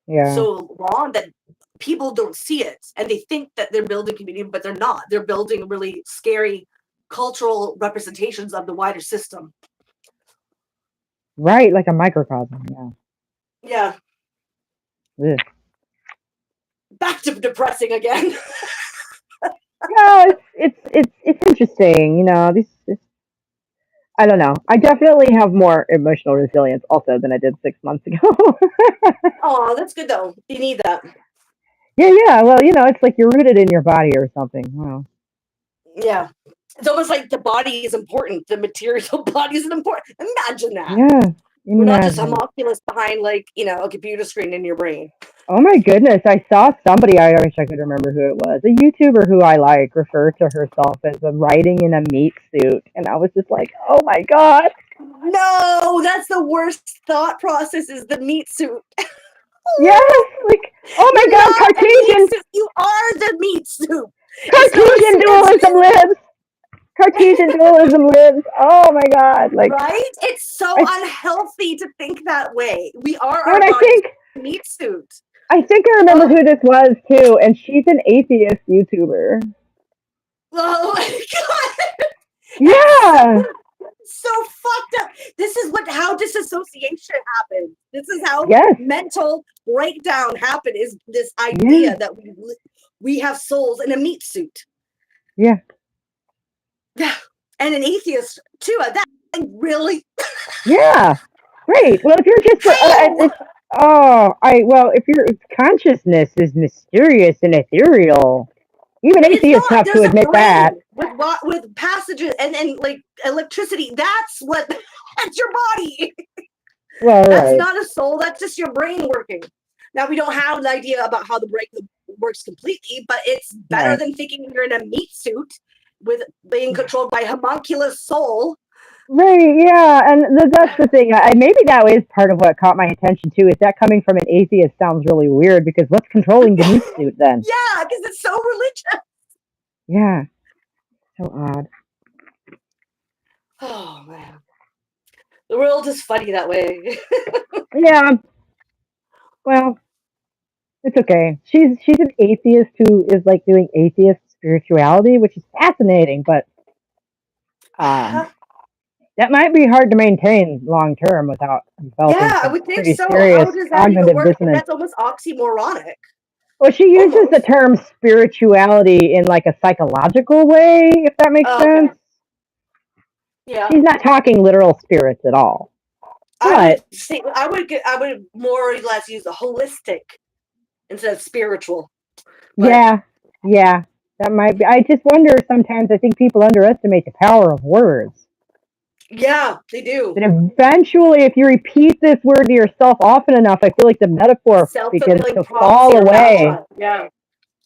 Yeah. so long that people don't see it, and they think that they're building community, but they're not. They're building really scary cultural representations of the wider system. Right. Like a microcosm. Yeah. Yeah. Ugh. Back to depressing again. Yeah. It's interesting. I don't know. I definitely have more emotional resilience also than I did 6 months ago. Oh, that's good though. You need that. Yeah. Well, it's like you're rooted in your body or something. Well, Yeah. It's almost like the body is important. The material body is important. Imagine that. yeah. We're not just Imagine. homunculus behind like, a computer screen in your brain. Oh my goodness, I saw somebody, I wish I could remember who it was, a YouTuber who I like, refer to herself as a riding in a meat suit. And I was just like, oh my God. No, that's the worst thought process, is the meat suit. Yes, like, oh my You're God, not a meat Cartesian, soup. You are the meat soup. It's not a Cartesian dualism spin, lives. Cartesian dualism lives. Oh my God, like, right? It's so I, unhealthy to think that way. We are no, and our body's meat suit. I think I remember Oh, who this was too, and she's an atheist YouTuber. oh my god, that's so Yeah, so fucked up. This is how disassociation happens. This is how yes, mental breakdown happen. Is this yeah, idea that we have souls in a meat suit? yeah, Yeah, and an atheist too. That really yeah. Right. Well, if you're just how? if your consciousness is mysterious and ethereal, even But it's atheists not. have to There's a admit that. brain with passages and like electricity. That's what. That's your body. Well, That's right, not a soul. That's just your brain working. Now we don't have an idea about how the brain works completely, but it's better right, than thinking you're in a meat suit with being controlled by a homunculus soul. right. Yeah, and that's the thing. Maybe that is part of what caught my attention too. Is that coming from an atheist sounds really weird because what's controlling the meat suit then? Yeah, because it's so religious. Yeah, so odd. Oh man, the world is funny that way. Yeah. Well, it's okay. She's an atheist who is like doing atheist spirituality, which is fascinating, but um, that might be hard to maintain long term without developing Yeah, I some would think pretty so. serious How does that even cognitive work? dissonance. That's almost oxymoronic. Well, she uses the Almost. term spirituality in like a psychological way, if that makes Oh, sense. okay. Yeah. She's not talking literal spirits at all. I But would say I would more or less use a holistic instead of spiritual. But yeah, yeah, that might be. I just wonder sometimes, I think people underestimate the power of words. yeah, they do. That eventually, if you repeat this word to yourself often enough, I feel like the metaphor begins Self-fulfilling to fall prophecy or away. mantra. Yeah.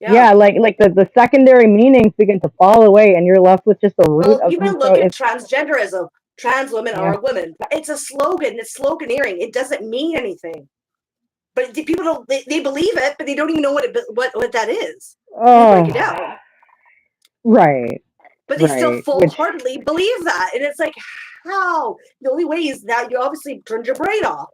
Yeah. Yeah, like the secondary meanings begin to fall away, and you're left with just the root Well, of even some so look at it's transgenderism. Trans women yeah. are women. It's a slogan. It's sloganeering. It doesn't mean anything. But the people don't. They believe it, but they don't even know what that is. When you break it Oh, down, right, but they still right. Which full-heartedly believe that, and it's like, how? The only way is that you obviously turned your brain off.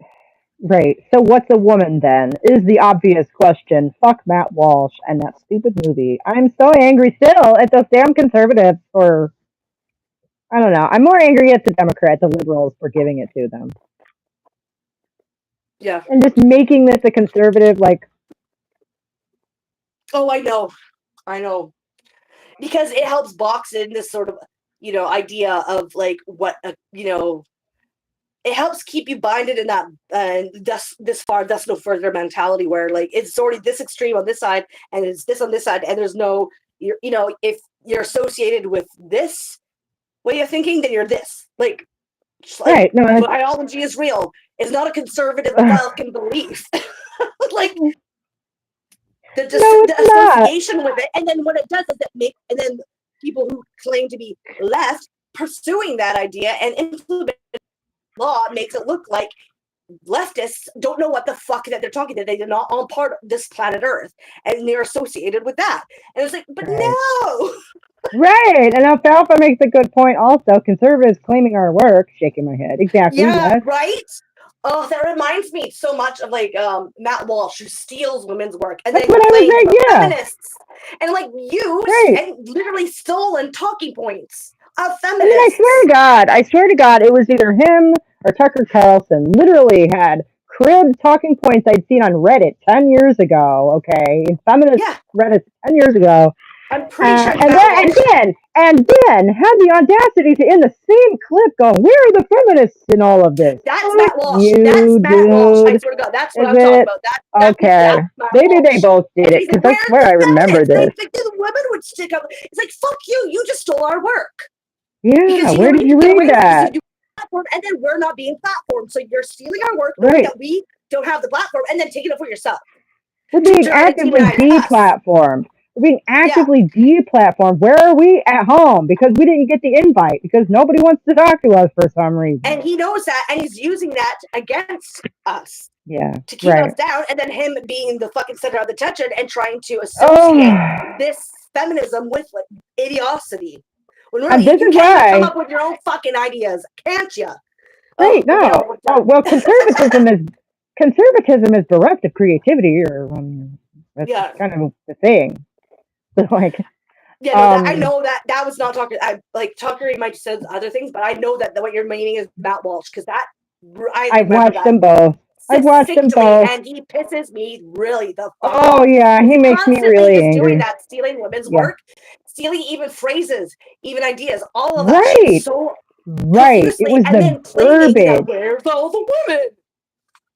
right. So what's a woman then? Is the obvious question. Fuck Matt Walsh and that stupid movie. I'm so angry still at those damn conservatives for I don't know. I'm more angry at the Democrats, the liberals for giving it to them. Yeah. And just making this a conservative like Oh, I know. I know. Because it helps box in this sort of idea of like what it helps keep you binded in that thus this far thus no further mentality where like it's already this extreme on this side and it's this on this side and there's no if you're associated with this way of thinking then you're this like right, no, biology is real. It's not a conservative fucking belief. Like no, the it's not. association with it, and then what it does is and then people who claim to be left pursuing that idea and implementing law makes it look like leftists don't know what the fuck that they're talking to. They're not on part of this planet Earth, and they're associated with that. And it's like, but Right. no. Right. And Alfalfa makes a good point also. Conservatives claiming our work, shaking my head. Exactly, Yeah, yes. right. Oh, that reminds me so much of like Matt Walsh, who steals women's work and That's then what I was claims saying, we're yeah. feminists, and like used Right. and literally stolen talking points of And then feminists. I swear to God, it was either him or Tucker Carlson literally had cribbed talking points I'd seen on Reddit 10 years ago, okay, in feminist Yeah, Reddit 10 years ago. I'm pretty sure it's And Matt then Walsh. had the audacity to in the same clip go, "Where are the feminists in all of this?" That's Fuck Matt Walsh. That's you, Matt Walsh. I dude. swear to God, that's what Is I'm talking it about. okay? That's Matt Maybe they Walsh. both did And it he's like, because I "Where are swear the I remember feminists?" this. The women would stick up. It's like, "Fuck you! You just stole our work Yeah, because you where don't did need to you get read away with it because you that? do platform, and then we're not being platformed. So you're stealing our work, knowing Right, that we don't have the platform, and then taking it for yourself we're to being try to actively demonize us." deplatformed. We're being Yeah, actively deplatformed. Where are we? At home because we didn't get the invite because nobody wants to talk to us for some and reason. he knows that, and he's using that against us Yeah, to keep us right. down, and then him being the fucking center of attention and trying to associate Oh, this feminism with like, idiocy. When and really, this you is can't even come why. up with your own fucking ideas, can't you? Oh, Right? we'll get all No. worked Oh up. well, conservatism is bereft of creativity, or that's Yeah, kind of the thing. So like, yeah, no, that I um, know that was not Tucker. I like Tucker. He might have said other things, but I know that what you're meaning is Matt Walsh because that I I've remember watched that them both. I've watched them succinctly, both. and he pisses me really the fuck Oh off yeah, because he he makes me constantly really is doing angry. that, stealing women's Yeah. work, stealing even phrases, even ideas, all of that shit Right. so Right. It profusely, was and the then claiming that verbiage. where's all the women,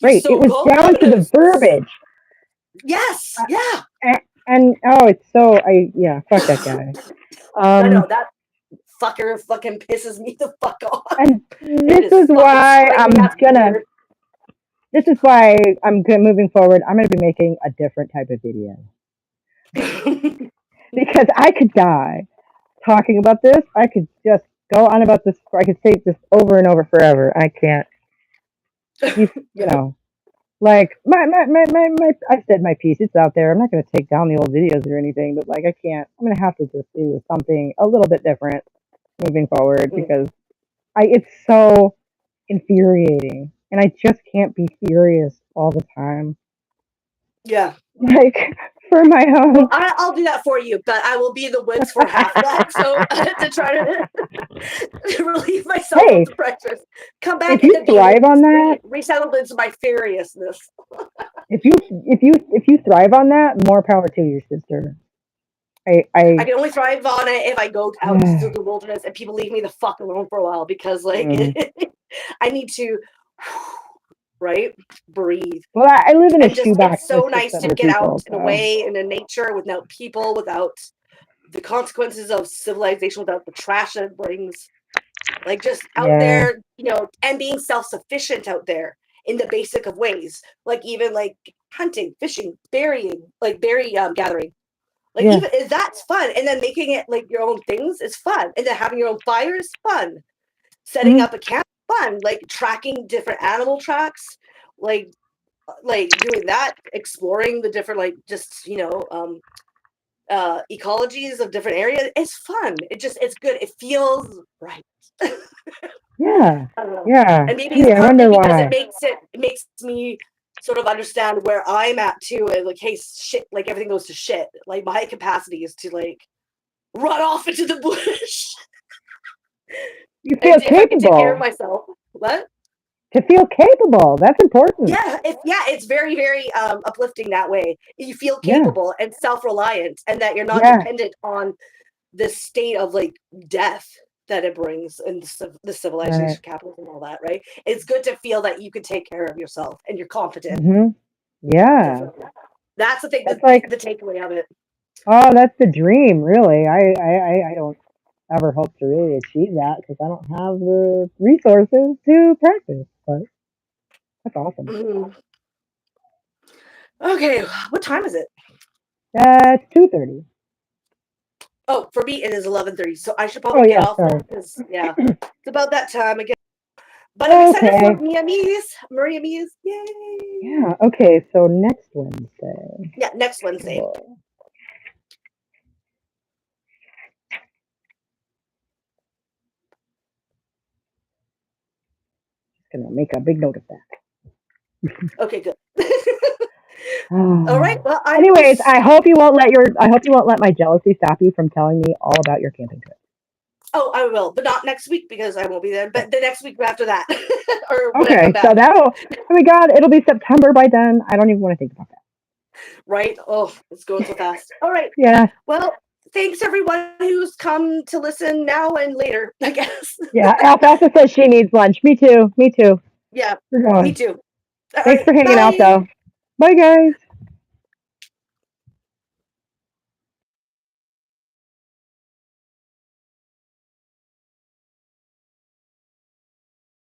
you Right. It was so-called down to the feminists. verbiage. Yes, yeah. And oh, it's so yeah, fuck that guy. I Um, know that fucker fucking pisses me the fuck off. and It this is is fucking why strange. I'm That's gonna. weird. This is why moving forward. I'm gonna be making a different type of video because I could die talking about this. I could just go on about this. I could say this over and over forever. I can't. You know. Like I said my piece. It's out there. I'm not going to take down the old videos or anything, but like I can't. I'm going to have to just do something a little bit different moving forward because it's so infuriating, and I just can't be furious all the time. Yeah. Like for my Well, own. I'll do that for you, but I will be the woods for half of that. So to try to relieve myself of Hey, the pressures, come if back you and be thrive on that, resettled into my furiousness. if you thrive on that, more power to your sister. I I can only thrive on it if I go out to the wilderness and people leave me the fuck alone for a while because, like, mm. I need to, right, breathe. Well, I live in a And just, shoebox it's with so six nice to other get out people, and so away in the nature without people, without the consequences of civilization, without the trash that it brings. Like just out yeah, there, and being self-sufficient out there in the basic of ways, like even like hunting, fishing, berrying, like berry gathering, like yeah. even that's fun. And then making it like your own things is fun, and then having your own fire is fun. Setting Mhm. up a camp, fun. Like tracking different animal tracks, like doing that, exploring the different like just ecologies of different areas. It's fun. It's good. It feels right. Yeah, I don't know. yeah. And maybe it's Gee, I partly wonder because it why. makes me sort of understand where I'm at too. And like, hey, shit, like everything goes to shit. Like my capacity is to like run off into the bush. You And feel if I can take care of capable. myself, what? To feel capable, that's important. Yeah, it's very, very uplifting that way. You feel Yeah, capable and self-reliant, and that you're not yeah, dependent on the state of like death that it brings and the right. civilization, capitalism, and all that, right? It's good to feel that you can take care of yourself and you're competent. Yeah, Definitely. That's the thing, that's like, the takeaway of it. oh, that's the dream, really. I don't ever hope to really achieve that because I don't have the resources to practice. But that's awesome. Mhm. Okay, what time is it? That's 2:30. Oh, for me it is 11:30, so I should Oh probably get yeah, off then sorry. because yeah, it's about that time again. But I'm excited for Okay. Maria Mies. Yay! Yeah. Okay. So next Wednesday. Yeah, next Wednesday. Whoa. Just gonna make a big note of that. Okay, good. All right. Well, I will. Anyways, I hope you won't let my jealousy stop you from telling me all about your camping trip. Oh, I will, but not next week because I won't be there. But the next week after that, or when I come Okay, so back. oh my God, it'll be September by then. I don't even want to think about that. Right? Oh, it's going so fast. All right. Yeah, Well, thanks everyone who's come to listen now and later, I guess. yeah. Alfalfa says she needs lunch. Me too. Me too. Yeah, We're me going. too. All Thanks right. for hanging out, Bye. though. Bye, guys.